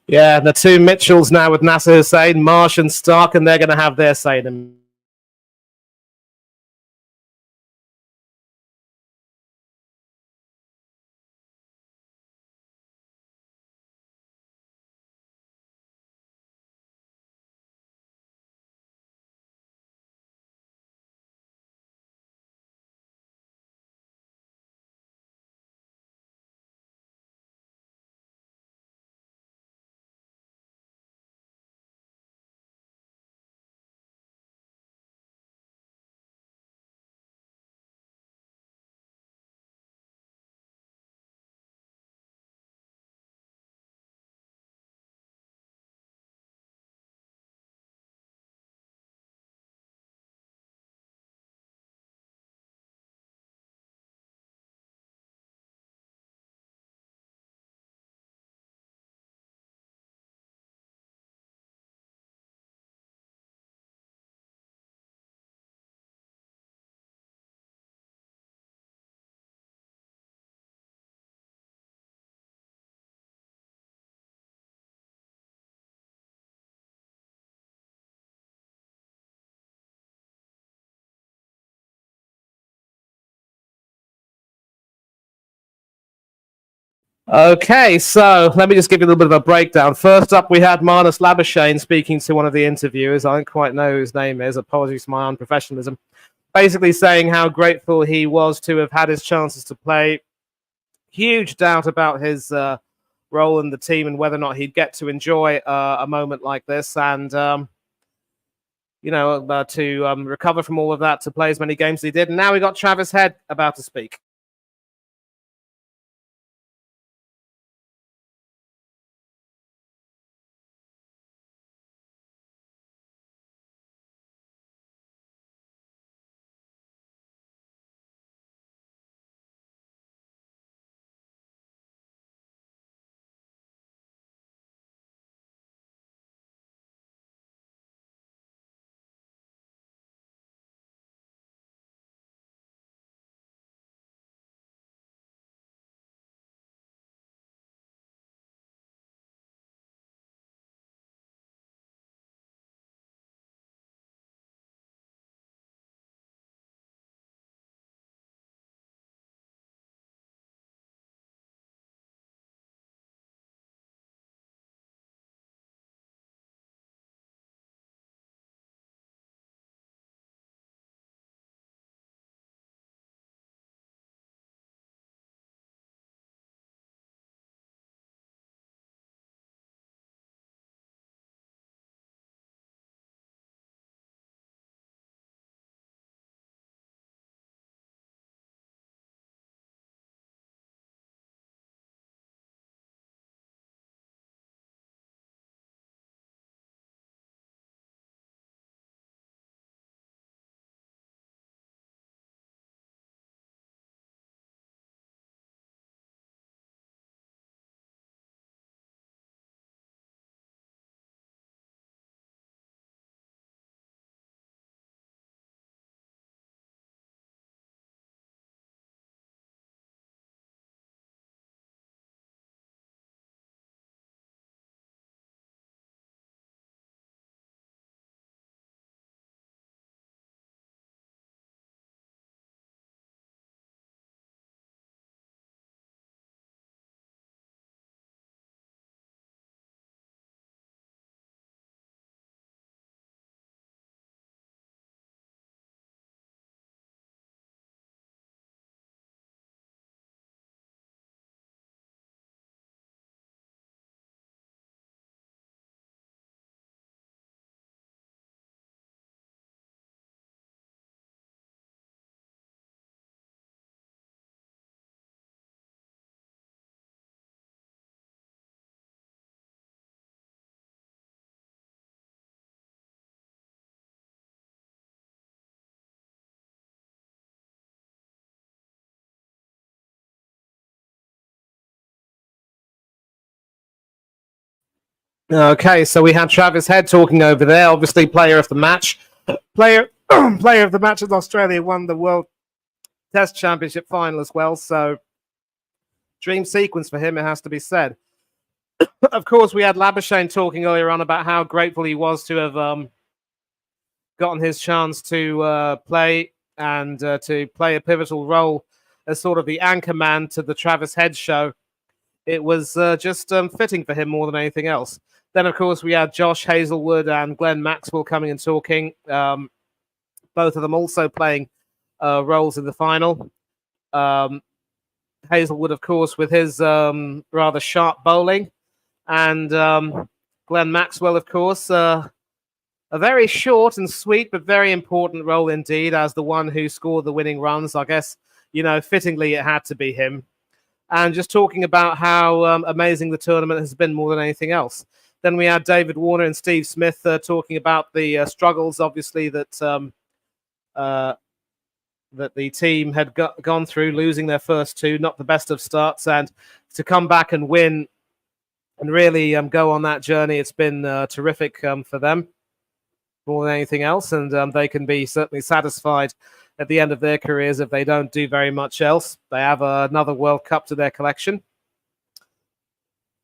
Yeah, the two Mitchells now with Nasser Hussain, Marsh and Stark, and they're going to have their say in them. Okay, so let me just give you a little bit of a breakdown. First up, we had Marnus Labuschagne speaking to one of the interviewers. I don't quite know who his name is. Apologies for my unprofessionalism. Basically saying how grateful he was to have had his chances to play. Huge doubt about his role in the team and whether or not he'd get to enjoy a moment like this. And, to recover from all of that, to play as many games as he did. And now we got Travis Head about to speak. Okay, so we had Travis Head talking over there, obviously player of the match. Player of the match as Australia won the World Test Championship final as well, so dream sequence for him, it has to be said. Of course, we had Labuschagne talking earlier on about how grateful he was to have gotten his chance to play and to play a pivotal role as sort of the anchor man to the Travis Head show. It was just fitting for him more than anything else. Then, of course, we had Josh Hazelwood and Glenn Maxwell coming and talking. Both of them also playing roles in the final. Hazelwood, of course, with his rather sharp bowling, and Glenn Maxwell, of course, a very short and sweet but very important role indeed as the one who scored the winning runs. I guess, fittingly it had to be him. And just talking about how amazing the tournament has been more than anything else. Then we had David Warner and Steve Smith talking about the struggles, obviously, that the team had gone through, losing their first two, not the best of starts, and to come back and win and really go on that journey. It's been terrific for them more than anything else, and they can be certainly satisfied at the end of their careers if they don't do very much else. They have another World Cup to their collection.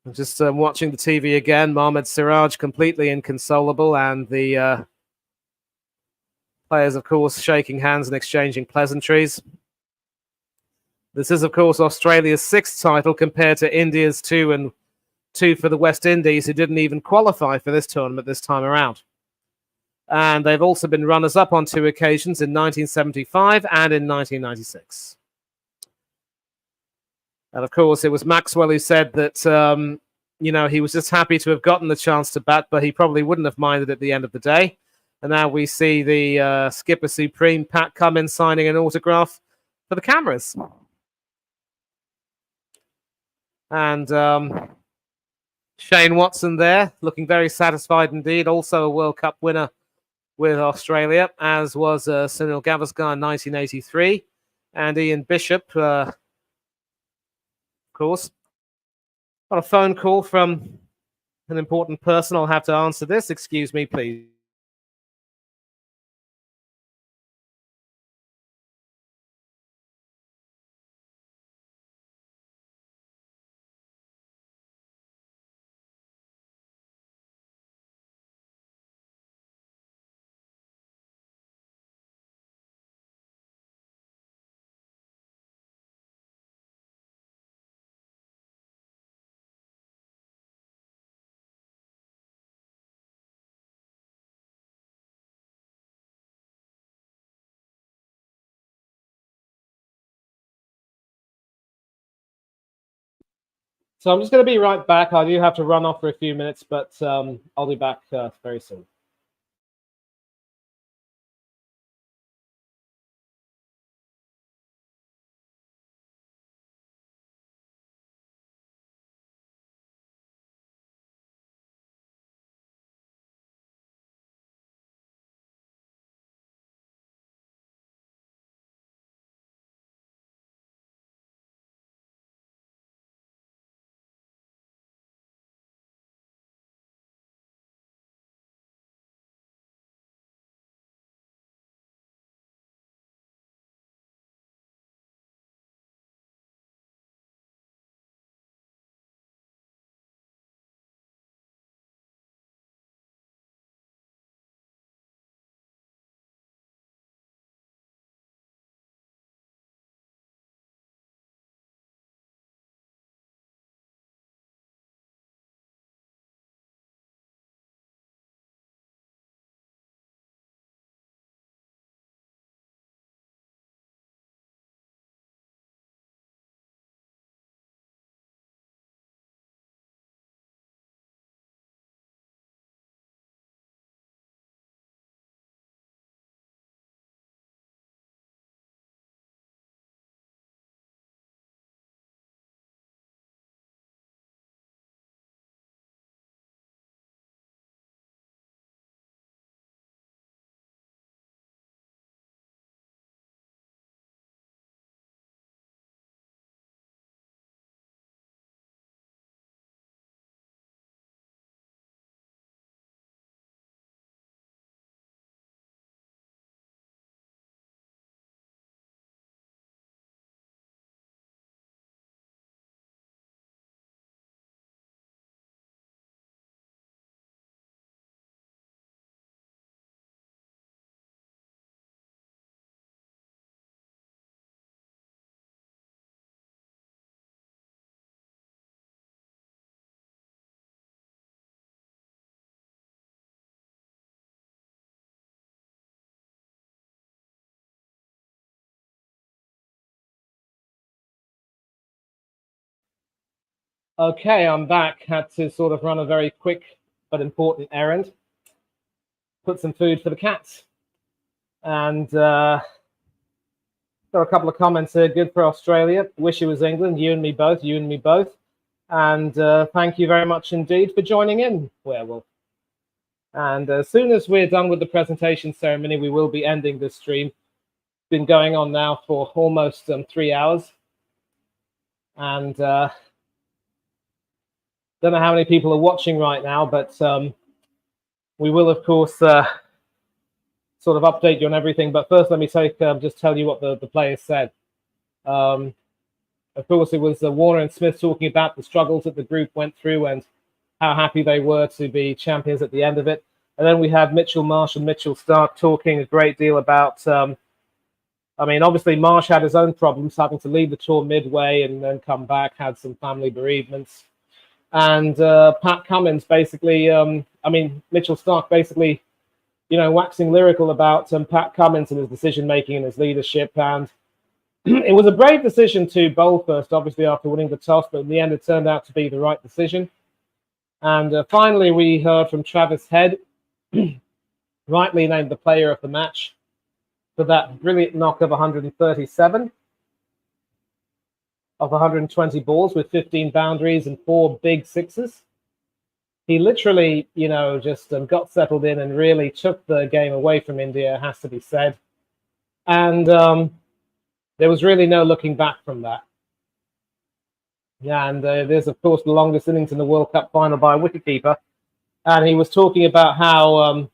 I'm just watching the TV again. Mohammad Siraj completely inconsolable, and the players, of course, shaking hands and exchanging pleasantries. This is, of course, Australia's 6th title compared to India's 2 and 2 for the West Indies, who didn't even qualify for this tournament this time around. And they've also been runners-up on 2 occasions in 1975 and in 1996. And of course, it was Maxwell who said that, he was just happy to have gotten the chance to bat, but he probably wouldn't have minded at the end of the day. And now we see the skipper supreme, Pat Cummins, signing an autograph for the cameras. And Shane Watson there, looking very satisfied indeed. Also a World Cup winner with Australia, as was Sunil Gavaskar in 1983. And Ian Bishop, of course. Got a phone call from an important person. I'll have to answer this. Excuse me, please. So I'm just going to be right back. I do have to run off for a few minutes, but I'll be back very soon. Okay, I'm back. Had to sort of run a very quick but important errand. Put some food for the cats. And there are a couple of comments here. Good for Australia. Wish it was England. You and me both. You and me both. And thank you very much indeed for joining in, Werewolf. And as soon as we're done with the presentation ceremony, we will be ending this stream. It's been going on now for almost 3 hours. And don't know how many people are watching right now, but we will, of course, sort of update you on everything. But first, let me just tell you what the players said. Of course, it was Warner and Smith talking about the struggles that the group went through and how happy they were to be champions at the end of it. And then we had Mitchell Marsh and Mitchell Stark talking a great deal about, I mean, obviously Marsh had his own problems, having to leave the tour midway and then come back, had some family bereavements. And Pat Cummins basically, I mean, Mitchell Stark basically, you know, waxing lyrical about Pat Cummins and his decision-making and his leadership. And it was a brave decision to bowl first, obviously, after winning the toss, but in the end, it turned out to be the right decision. And finally, we heard from Travis Head, rightly named the player of the match for that brilliant knock of 137 of 120 balls with 15 boundaries and 4 big sixes. He literally, you know, just got settled in and really took the game away from India, has to be said. And there was really no looking back from that. Yeah, and there's, of course, the longest innings in the World Cup final by a wicketkeeper. And he was talking about how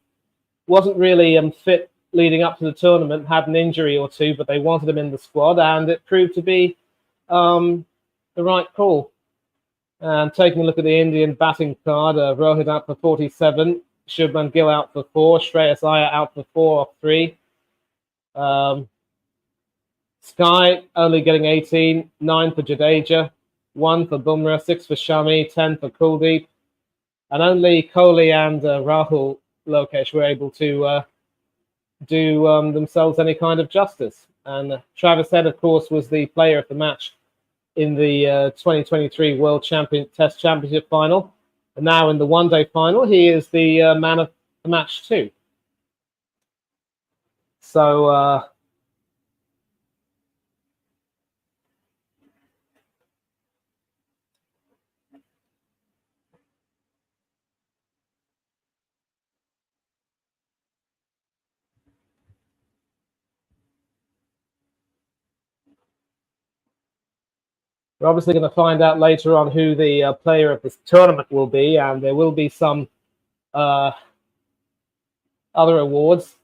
wasn't really fit leading up to the tournament, had an injury or two, but they wanted him in the squad, and it proved to be the right call. And taking a look at the Indian batting card, Rohit out for 47, Shubman Gill out for 4, Shreyas Iyer out for 4 off 3. Sky only getting 18, 9 for Jadeja, 1 for Bumrah, 6 for Shami, 10 for Kuldeep. And only Kohli and Rahul Lokesh were able to do themselves any kind of justice. And Travis Head, of course, was the player of the match in the 2023 World Test Championship final. And now in the one-day final, he is the man of the match too. So we're obviously going to find out later on who the player of this tournament will be, and there will be some other awards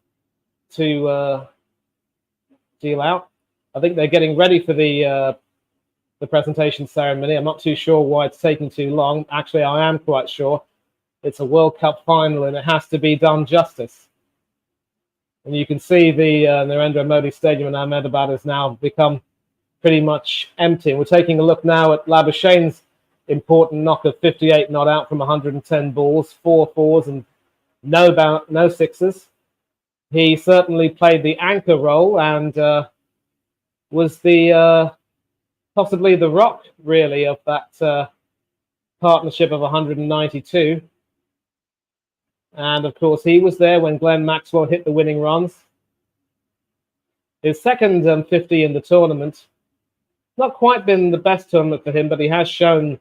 to deal out. I think they're getting ready for the presentation ceremony. I'm not too sure why it's taking too long. Actually, I am quite sure. It's a World Cup final, and it has to be done justice. And you can see the Narendra Modi Stadium in Ahmedabad has now become pretty much empty. We're taking a look now at Labuschane's important knock of 58 not out from 110 balls, 4 fours and no sixes. He certainly played the anchor role and was the possibly the rock, really, of that partnership of 192. And, of course, he was there when Glenn Maxwell hit the winning runs. His second 50 in the tournament. Not quite been the best tournament for him, but he has shown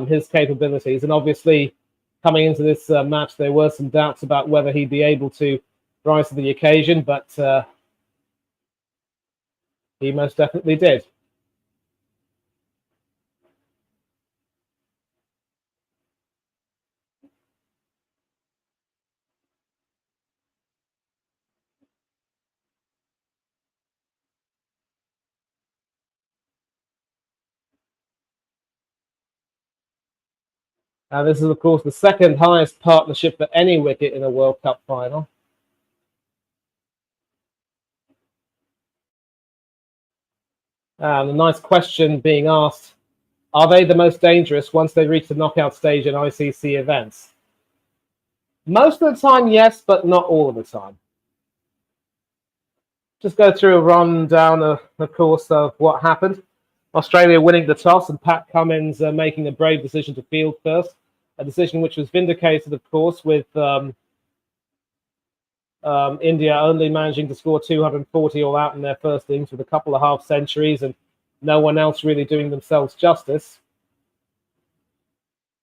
his capabilities. And obviously, coming into this match, there were some doubts about whether he'd be able to rise to the occasion, but he most definitely did. This is, of course, the second highest partnership for any wicket in a World Cup final. And a nice question being asked, are they the most dangerous once they reach the knockout stage in ICC events? Most of the time, yes, but not all of the time. Just go through a rundown, of course, of what happened. Australia winning the toss and Pat Cummins making a brave decision to field first, a decision which was vindicated, of course, with India only managing to score 240 all out in their first innings with a couple of half centuries and no one else really doing themselves justice.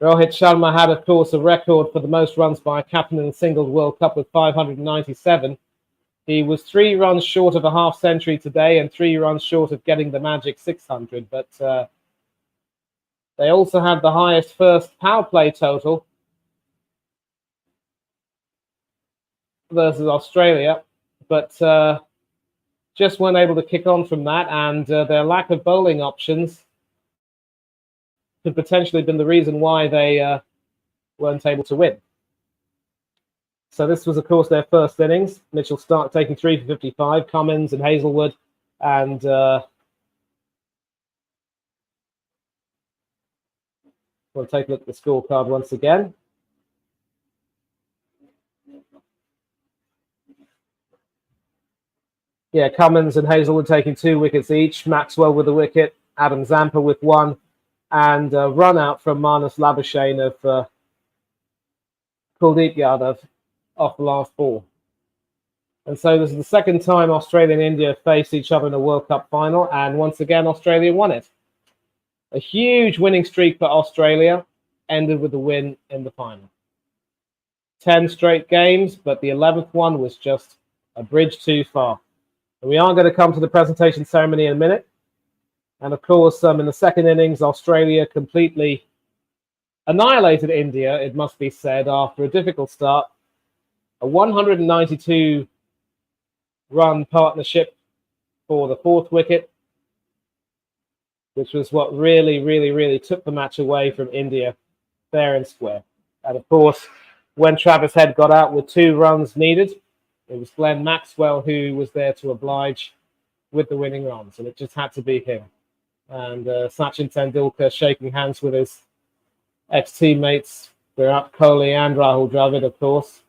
Rohit Sharma had, of course, a record for the most runs by a captain in a single World Cup with 597. He was 3 runs short of a half century today and 3 runs short of getting the magic 600. But they also had the highest first power play total versus Australia, but just weren't able to kick on from that, and their lack of bowling options could potentially have been the reason why they weren't able to win. So this was, of course, their first innings. Mitchell Stark taking 3 for 55, Cummins and Hazelwood, and we'll take a look at the scorecard once again. Yeah, Cummins and Hazelwood taking 2 wickets each, Maxwell with a wicket, Adam Zampa with 1, and a run out from Marnus Labuschagne of Kuldeep Yadav off the last ball. And so this is the second time Australia and India faced each other in a World Cup final, and once again Australia won it. A huge winning streak for Australia ended with a win in the final. 10 straight games, but the 11th one was just a bridge too far. We are going to come to the presentation ceremony in a minute. And of course, in the second innings, Australia completely annihilated India, it must be said, after a difficult start. A 192-run partnership for the 4th wicket, which was what really took the match away from India fair and square. And of course, when Travis Head got out with 2 runs needed, it was Glenn Maxwell who was there to oblige with the winning runs, and it just had to be him. And Sachin Tendulkar shaking hands with his ex-teammates, Virat Kohli and Rahul Dravid, of course.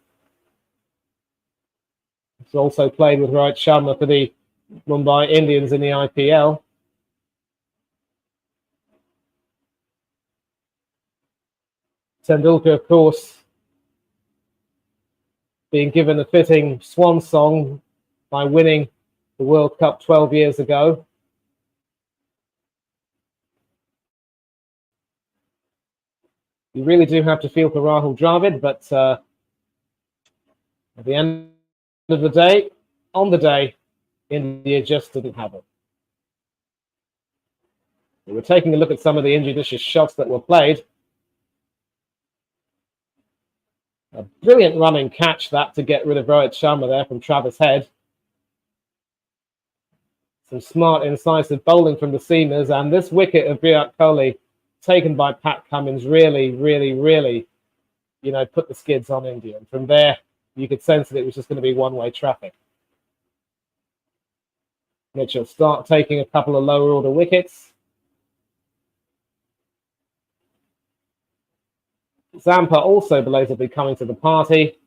He's also played with Rohit Sharma for the Mumbai Indians in the IPL. Tendulkar, of course, being given a fitting swan song by winning the World Cup 12 years ago. You really do have to feel for Rahul Dravid, but at the end of the day, on the day, India just didn't have it. We were taking a look at some of the injudicious shots that were played. A brilliant running catch that to get rid of Rohit Sharma there from Travis Head. Some smart, incisive bowling from the seamers, and this wicket of Virat Kohli taken by Pat Cummins really, put the skids on India. And from there, you could sense that it was just going to be one-way traffic. Mitchell Stark taking a couple of lower order wickets. Zampa also belatedly coming to the party.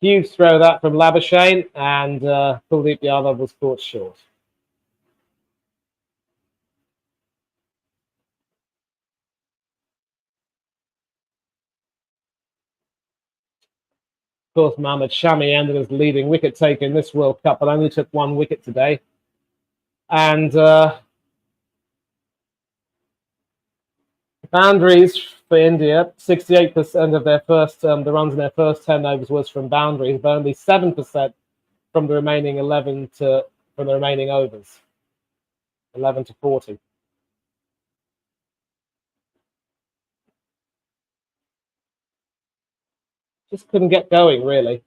Huge throw that from Labuschagne, and Kuldeep Yadav was caught short. Of course, Mohammad Shami ended as leading wicket taker in this World Cup, but only took 1 wicket today. And boundaries for India, 68% of their first, the runs in their first 10 overs was from boundaries, but only 7% from the remaining from the remaining overs, 11 to 40. Just couldn't get going, really.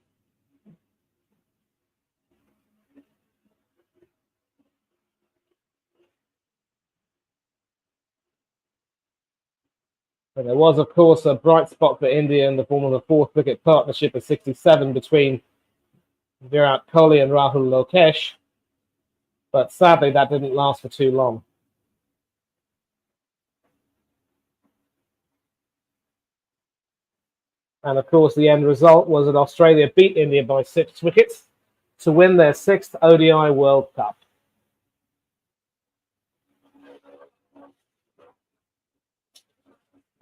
But there was, of course, a bright spot for India in the form of a 4th wicket partnership of 67 between Virat Kohli and Rahul Lokesh. But sadly, that didn't last for too long. And of course, the end result was that Australia beat India by 6 wickets to win their 6th ODI World Cup.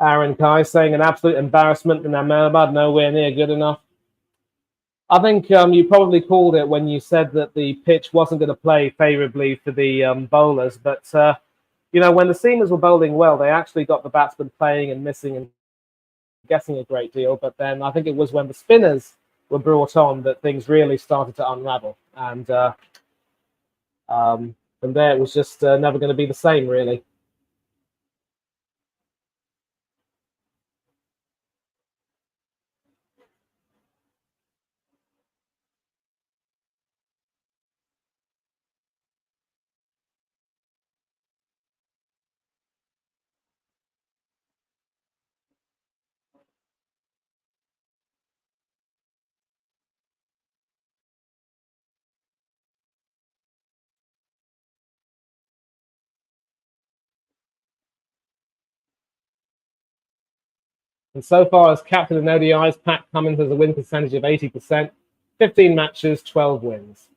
Aaron Kai saying an absolute embarrassment in Ahmedabad, nowhere near good enough. I think you probably called it when you said that the pitch wasn't going to play favourably for the bowlers. But, when the seamers were bowling well, they actually got the batsmen playing and missing and guessing a great deal. But then I think it was when the spinners were brought on that things really started to unravel. And from there, it was just never going to be the same, really. And so far as captain in ODIs, Pat Cummins has a win percentage of 80%, 15 matches, 12 wins.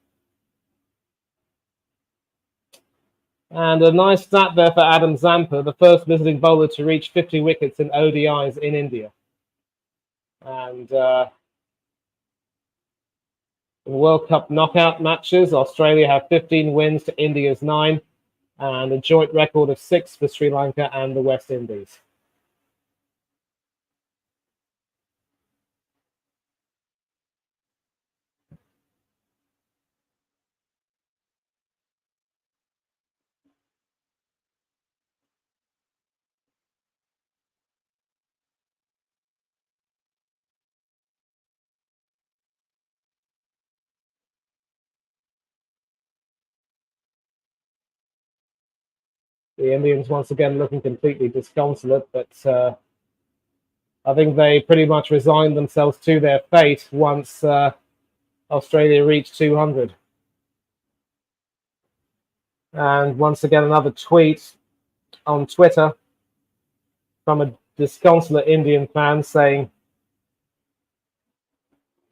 And a nice stat there for Adam Zampa, the first visiting bowler to reach 50 wickets in ODIs in India. And in World Cup knockout matches, Australia have 15 wins to India's 9, and a joint record of 6 for Sri Lanka and the West Indies. The Indians once again looking completely disconsolate, but I think they pretty much resigned themselves to their fate once Australia reached 200. And once again, another tweet on Twitter from a disconsolate Indian fan saying,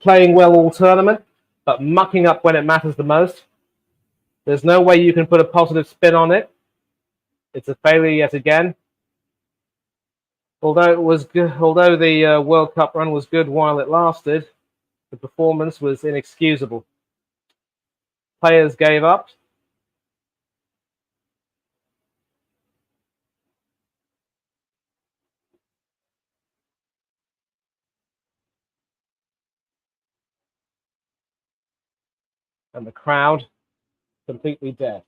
playing well all tournament, but mucking up when it matters the most. There's no way you can put a positive spin on it. It's a failure yet again. Although the World Cup run was good while it lasted, the performance was inexcusable. Players gave up. And the crowd completely dead.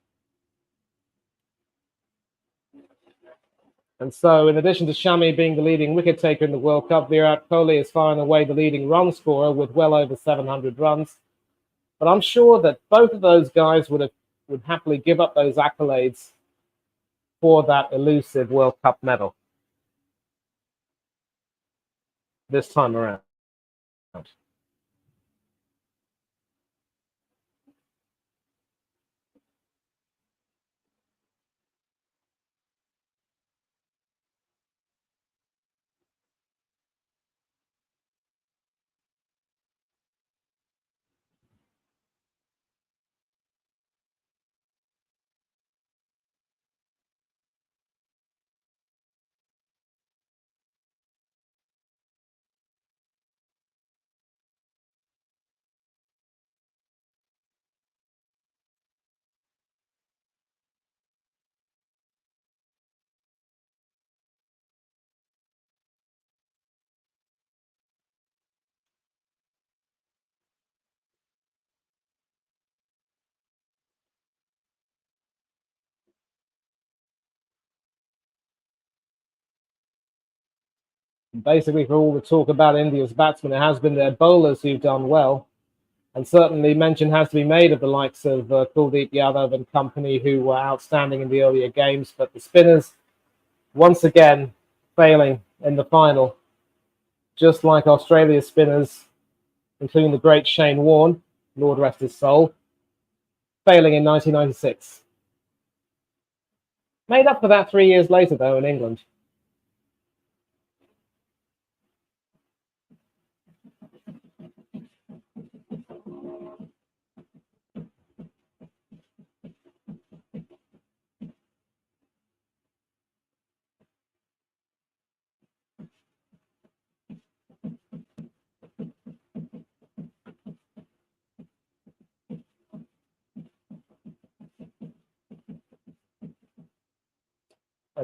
And so, in addition to Shami being the leading wicket taker in the World Cup, Virat Kohli is far and away the leading run scorer with well over 700 runs. But I'm sure that both of those guys would happily give up those accolades for that elusive World Cup medal this time around. Basically, for all the talk about India's batsmen, it has been their bowlers who've done well. And certainly mention has to be made of the likes of Kuldeep Yadav and company, who were outstanding in the earlier games. But the spinners, once again, failing in the final, just like Australia's spinners, including the great Shane Warne, Lord rest his soul, failing in 1996. Made up for that 3 years later, though, in England.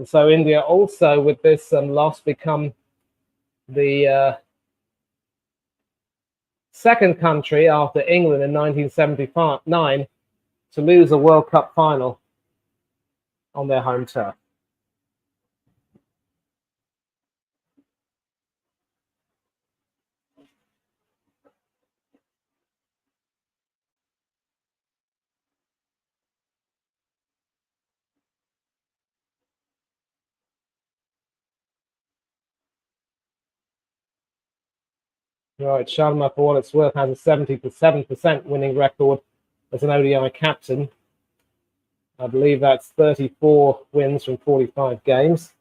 And so India also, with this loss, become the second country after England in 1979 to lose a World Cup final on their home turf. Right, Sharma, for what it's worth, has a 77% winning record as an ODI captain. I believe that's 34 wins from 45 games.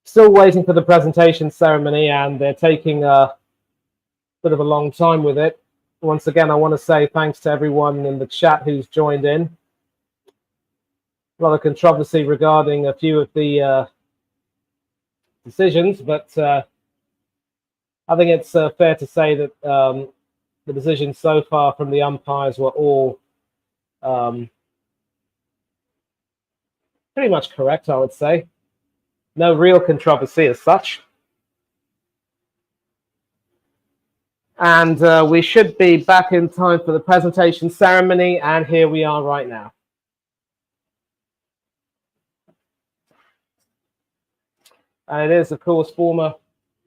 Still waiting for the presentation ceremony, and they're taking a bit of a long time with it. Once again, I want to say thanks to everyone in the chat who's joined in. A lot of controversy regarding a few of the decisions, but I think it's fair to say that the decisions so far from the umpires were all pretty much correct, I would say. No real controversy as such. And we should be back in time for the presentation ceremony, and here we are right now. And it is, of course, former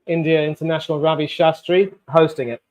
India international Ravi Shastri hosting it.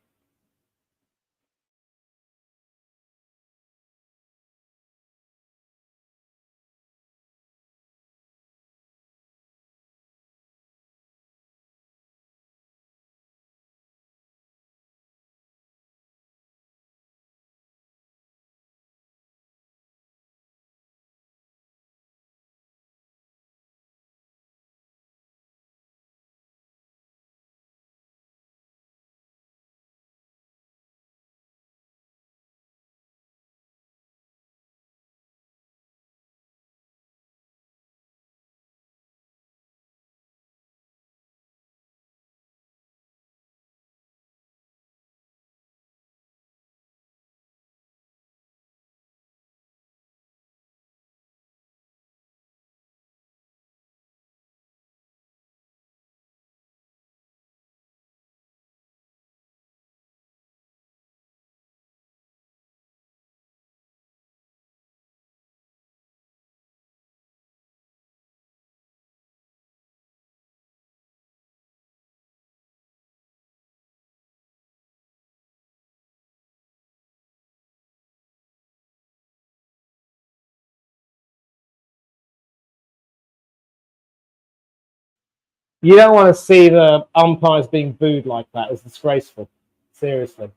You don't want to see the umpires being booed like that. It's disgraceful. Seriously.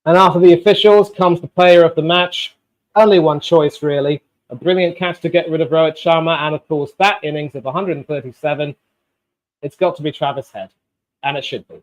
And after the officials comes the player of the match. Only one choice, really. A brilliant catch to get rid of Rohit Sharma. And, of course, that innings of 137, it's got to be Travis Head. And it should be.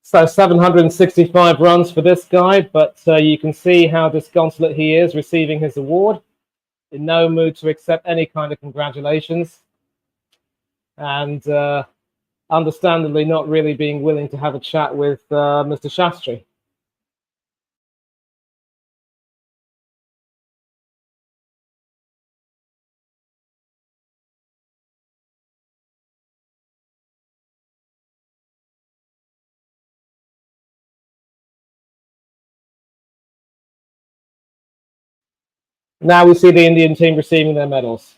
So 765 runs for this guy, but you can see how disconsolate he is receiving his award. In no mood to accept any kind of congratulations. And understandably not really being willing to have a chat with Mr. Shastri. Now we see the Indian team receiving their medals.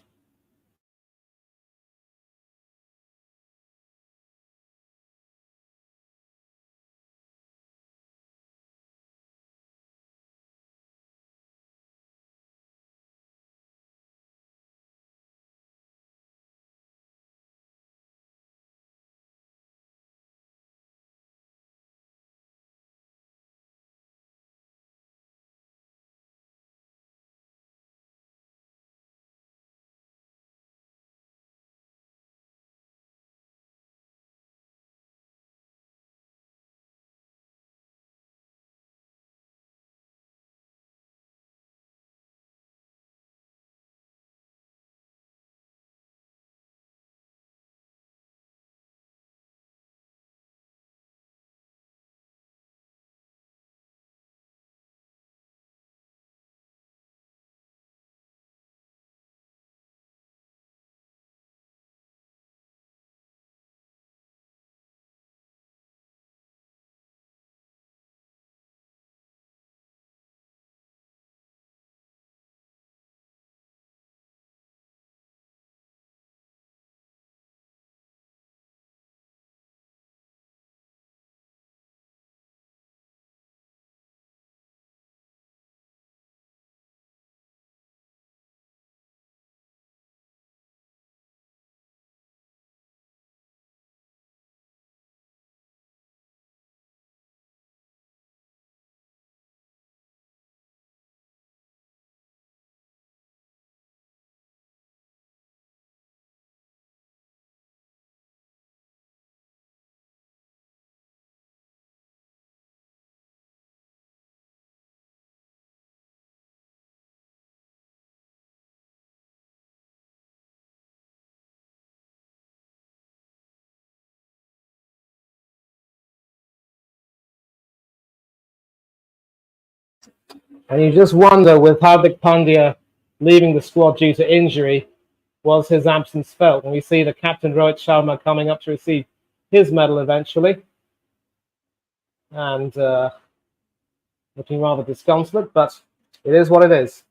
And you just wonder, with Hardik Pandya leaving the squad due to injury, was his absence felt? And we see the captain Rohit Sharma coming up to receive his medal eventually, and looking rather disconsolate, but it is what it is.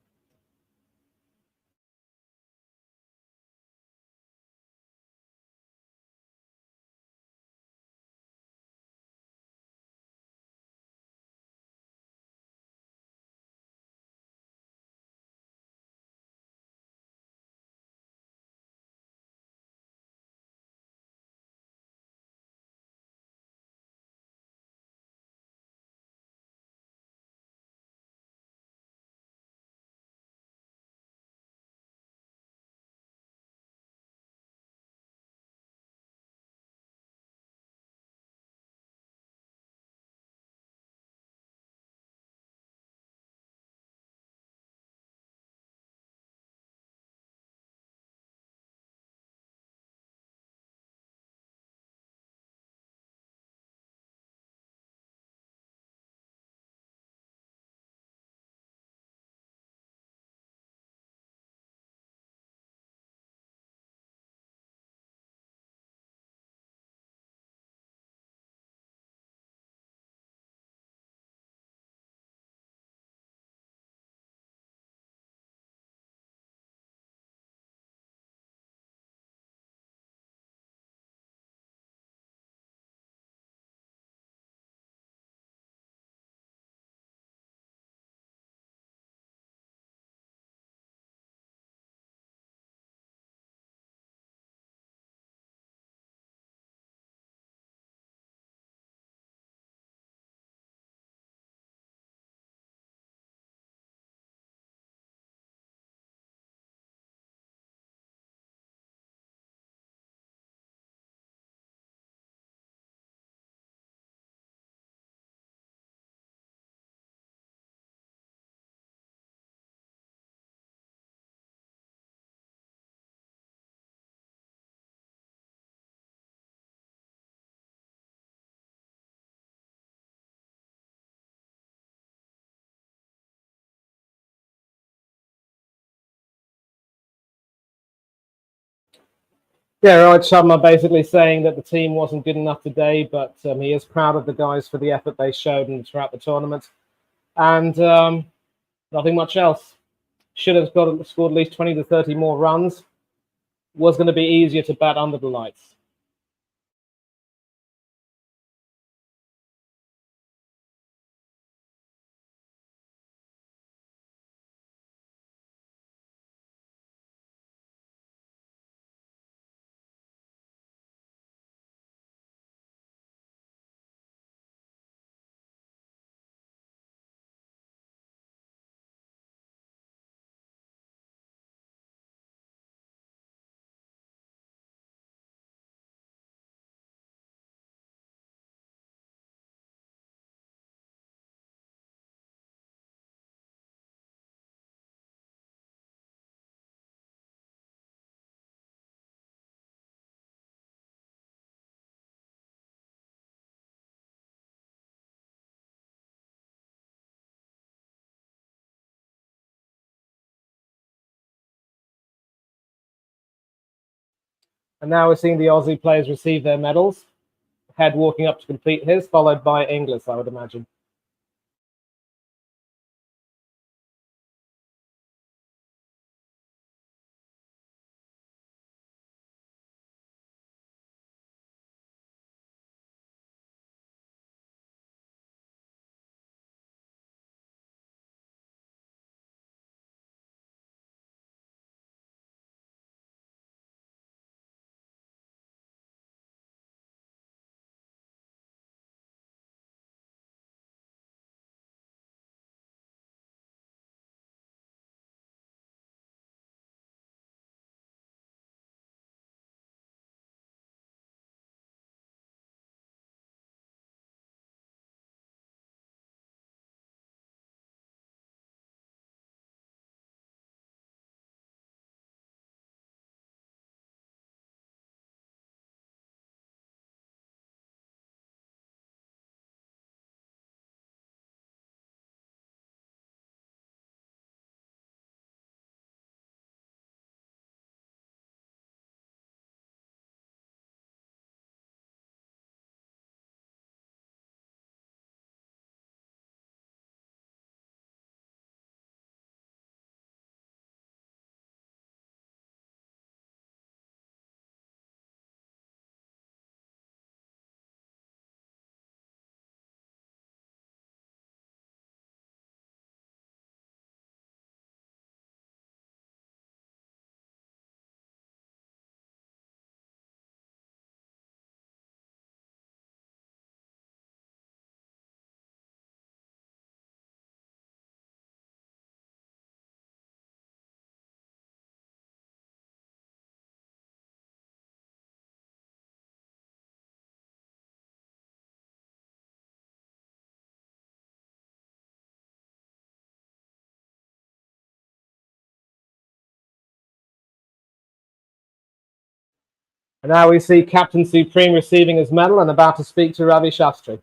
Yeah, Rohit Sharma basically saying that the team wasn't good enough today, but he is proud of the guys for the effort they showed throughout the tournament. And nothing much else. Should have scored at least 20 to 30 more runs. Was going to be easier to bat under the lights. And now we're seeing the Aussie players receive their medals. Head walking up to complete his, followed by Inglis, I would imagine. And now we see Captain Supreme receiving his medal and about to speak to Ravi Shastri.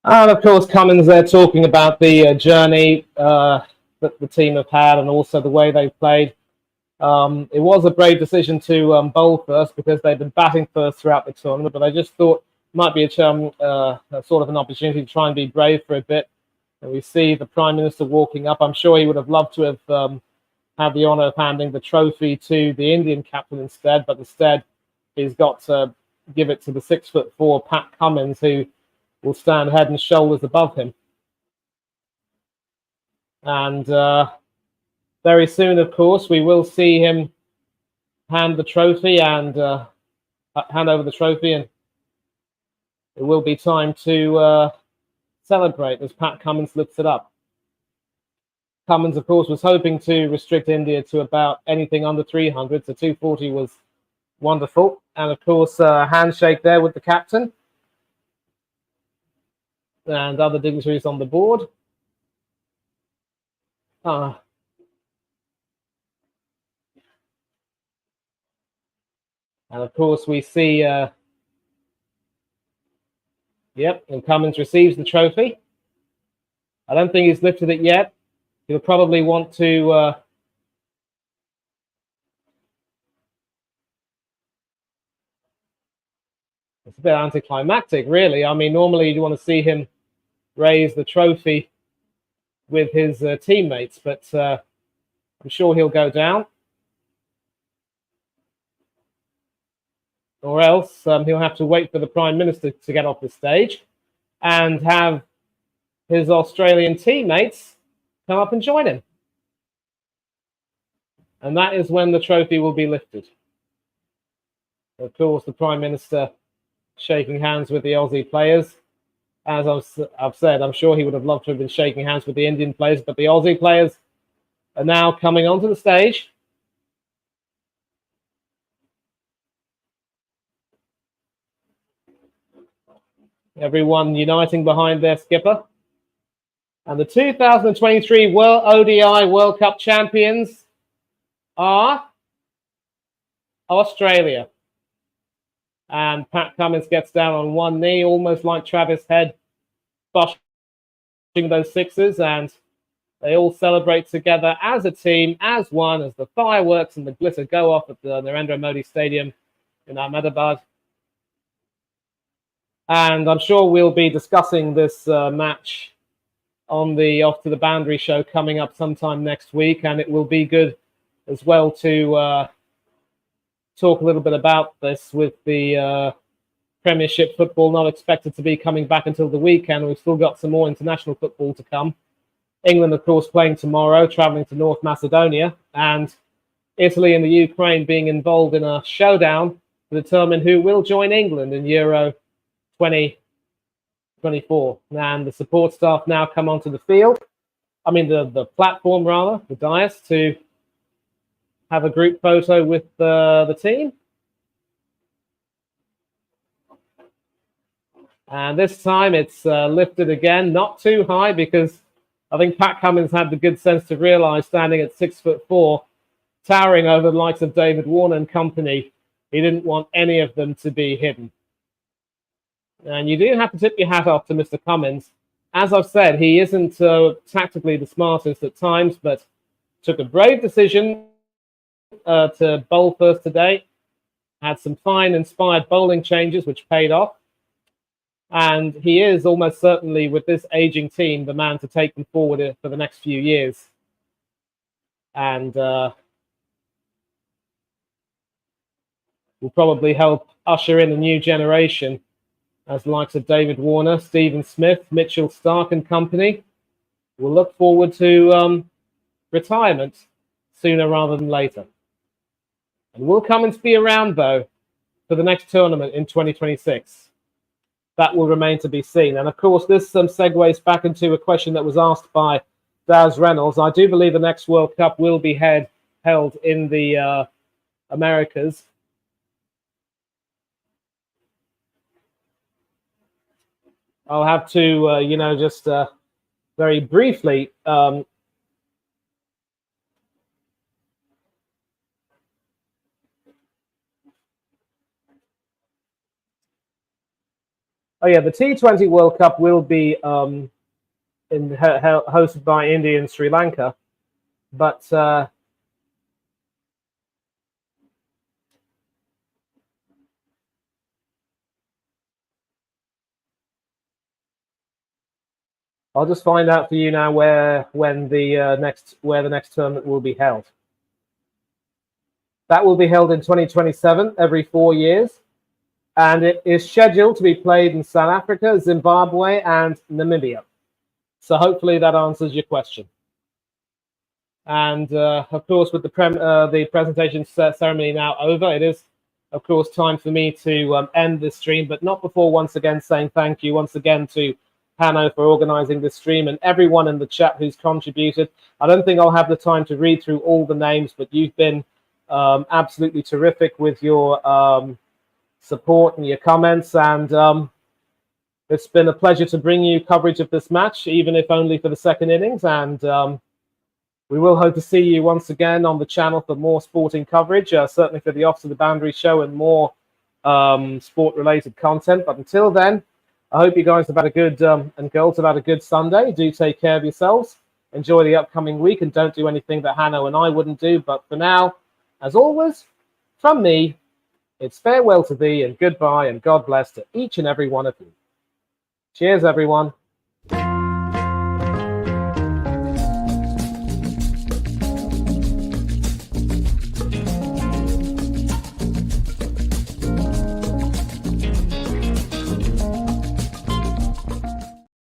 And of course, Cummins there talking about the journey that the team have had and also the way they've played. It was a brave decision to bowl first because they've been batting first throughout the tournament, but I just thought it might be a sort of an opportunity to try and be brave for a bit. And we see the Prime Minister walking up. I'm sure he would have loved to have had the honour of handing the trophy to the Indian captain instead, but instead he's got to give it to the 6'4" Pat Cummins, who will stand head and shoulders above him. And very soon, of course, we will see him hand the trophy and hand over the trophy, and it will be time to celebrate as Pat Cummins lifts it up. Cummins, of course, was hoping to restrict India to about anything under 300, so 240 was wonderful. And of course, a handshake there with the captain and other dignitaries on the board. And of course, we see, yep, and Cummins receives the trophy. I don't think he's lifted it yet. He'll probably want to it's a bit anticlimactic, really. I mean, normally you want to see him raise the trophy with his teammates, but I'm sure he'll go down. Or else he'll have to wait for the Prime Minister to get off the stage and have his Australian teammates come up and join him. And that is when the trophy will be lifted. Of course, the Prime Minister shaking hands with the Aussie players. As I've said, I'm sure he would have loved to have been shaking hands with the Indian players, but the Aussie players are now coming onto the stage. Everyone uniting behind their skipper. And the 2023 World ODI World Cup champions are Australia. And Pat Cummins gets down on one knee, almost like Travis Head, bushing those sixes, and they all celebrate together as a team, as one, as the fireworks and the glitter go off at the Narendra Modi Stadium in Ahmedabad. And I'm sure we'll be discussing this match on the Off to the Boundary show coming up sometime next week, and it will be good as well to talk a little bit about this with the Premiership football not expected to be coming back until the weekend. We've still got some more international football to come. England, of course, playing tomorrow, travelling to North Macedonia, and Italy and the Ukraine being involved in a showdown to determine who will join England in Euro 2024. And the support staff now come onto the field. I mean, the platform, rather, the dais, to have a group photo with the team. And this time it's lifted again, not too high, because I think Pat Cummins had the good sense to realise, standing at 6'4", towering over the likes of David Warner and company, he didn't want any of them to be hidden. And you do have to tip your hat off to Mr. Cummins. As I've said, he isn't tactically the smartest at times, but took a brave decision to bowl first today. Had some fine inspired bowling changes, which paid off. And he is almost certainly, with this aging team, the man to take them forward for the next few years. And will probably help usher in a new generation, as the likes of David Warner, Stephen Smith, Mitchell Starc and company will look forward to retirement sooner rather than later. And will Cummins be around, though, for the next tournament in 2026? That will remain to be seen. And of course, this segues back into a question that was asked by Daz Reynolds. I do believe the next World Cup will be held in the Americas. I'll have to, just very briefly Oh yeah, the T20 World Cup will be hosted by India and Sri Lanka, but I'll just find out for you now where the next tournament will be held. That will be held in 2027, every 4 years, and it is scheduled to be played in South Africa, Zimbabwe, and Namibia. So hopefully that answers your question. And of course, with the presentation ceremony now over, it is, of course, time for me to end this stream, but not before once again saying thank you once again to Hanno for organizing this stream and everyone in the chat who's contributed. I don't think I'll have the time to read through all the names, but you've been absolutely terrific with your support and your comments, and it's been a pleasure to bring you coverage of this match, even if only for the second innings, and we will hope to see you once again on the channel for more sporting coverage, certainly for the Off to the Boundary show and more sport-related content. But until then, I hope you guys have had a good, and girls have had a good Sunday. Do take care of yourselves. Enjoy the upcoming week and don't do anything that Hanno and I wouldn't do. But for now, as always, from me, it's farewell to thee and goodbye and God bless to each and every one of you. Cheers, everyone.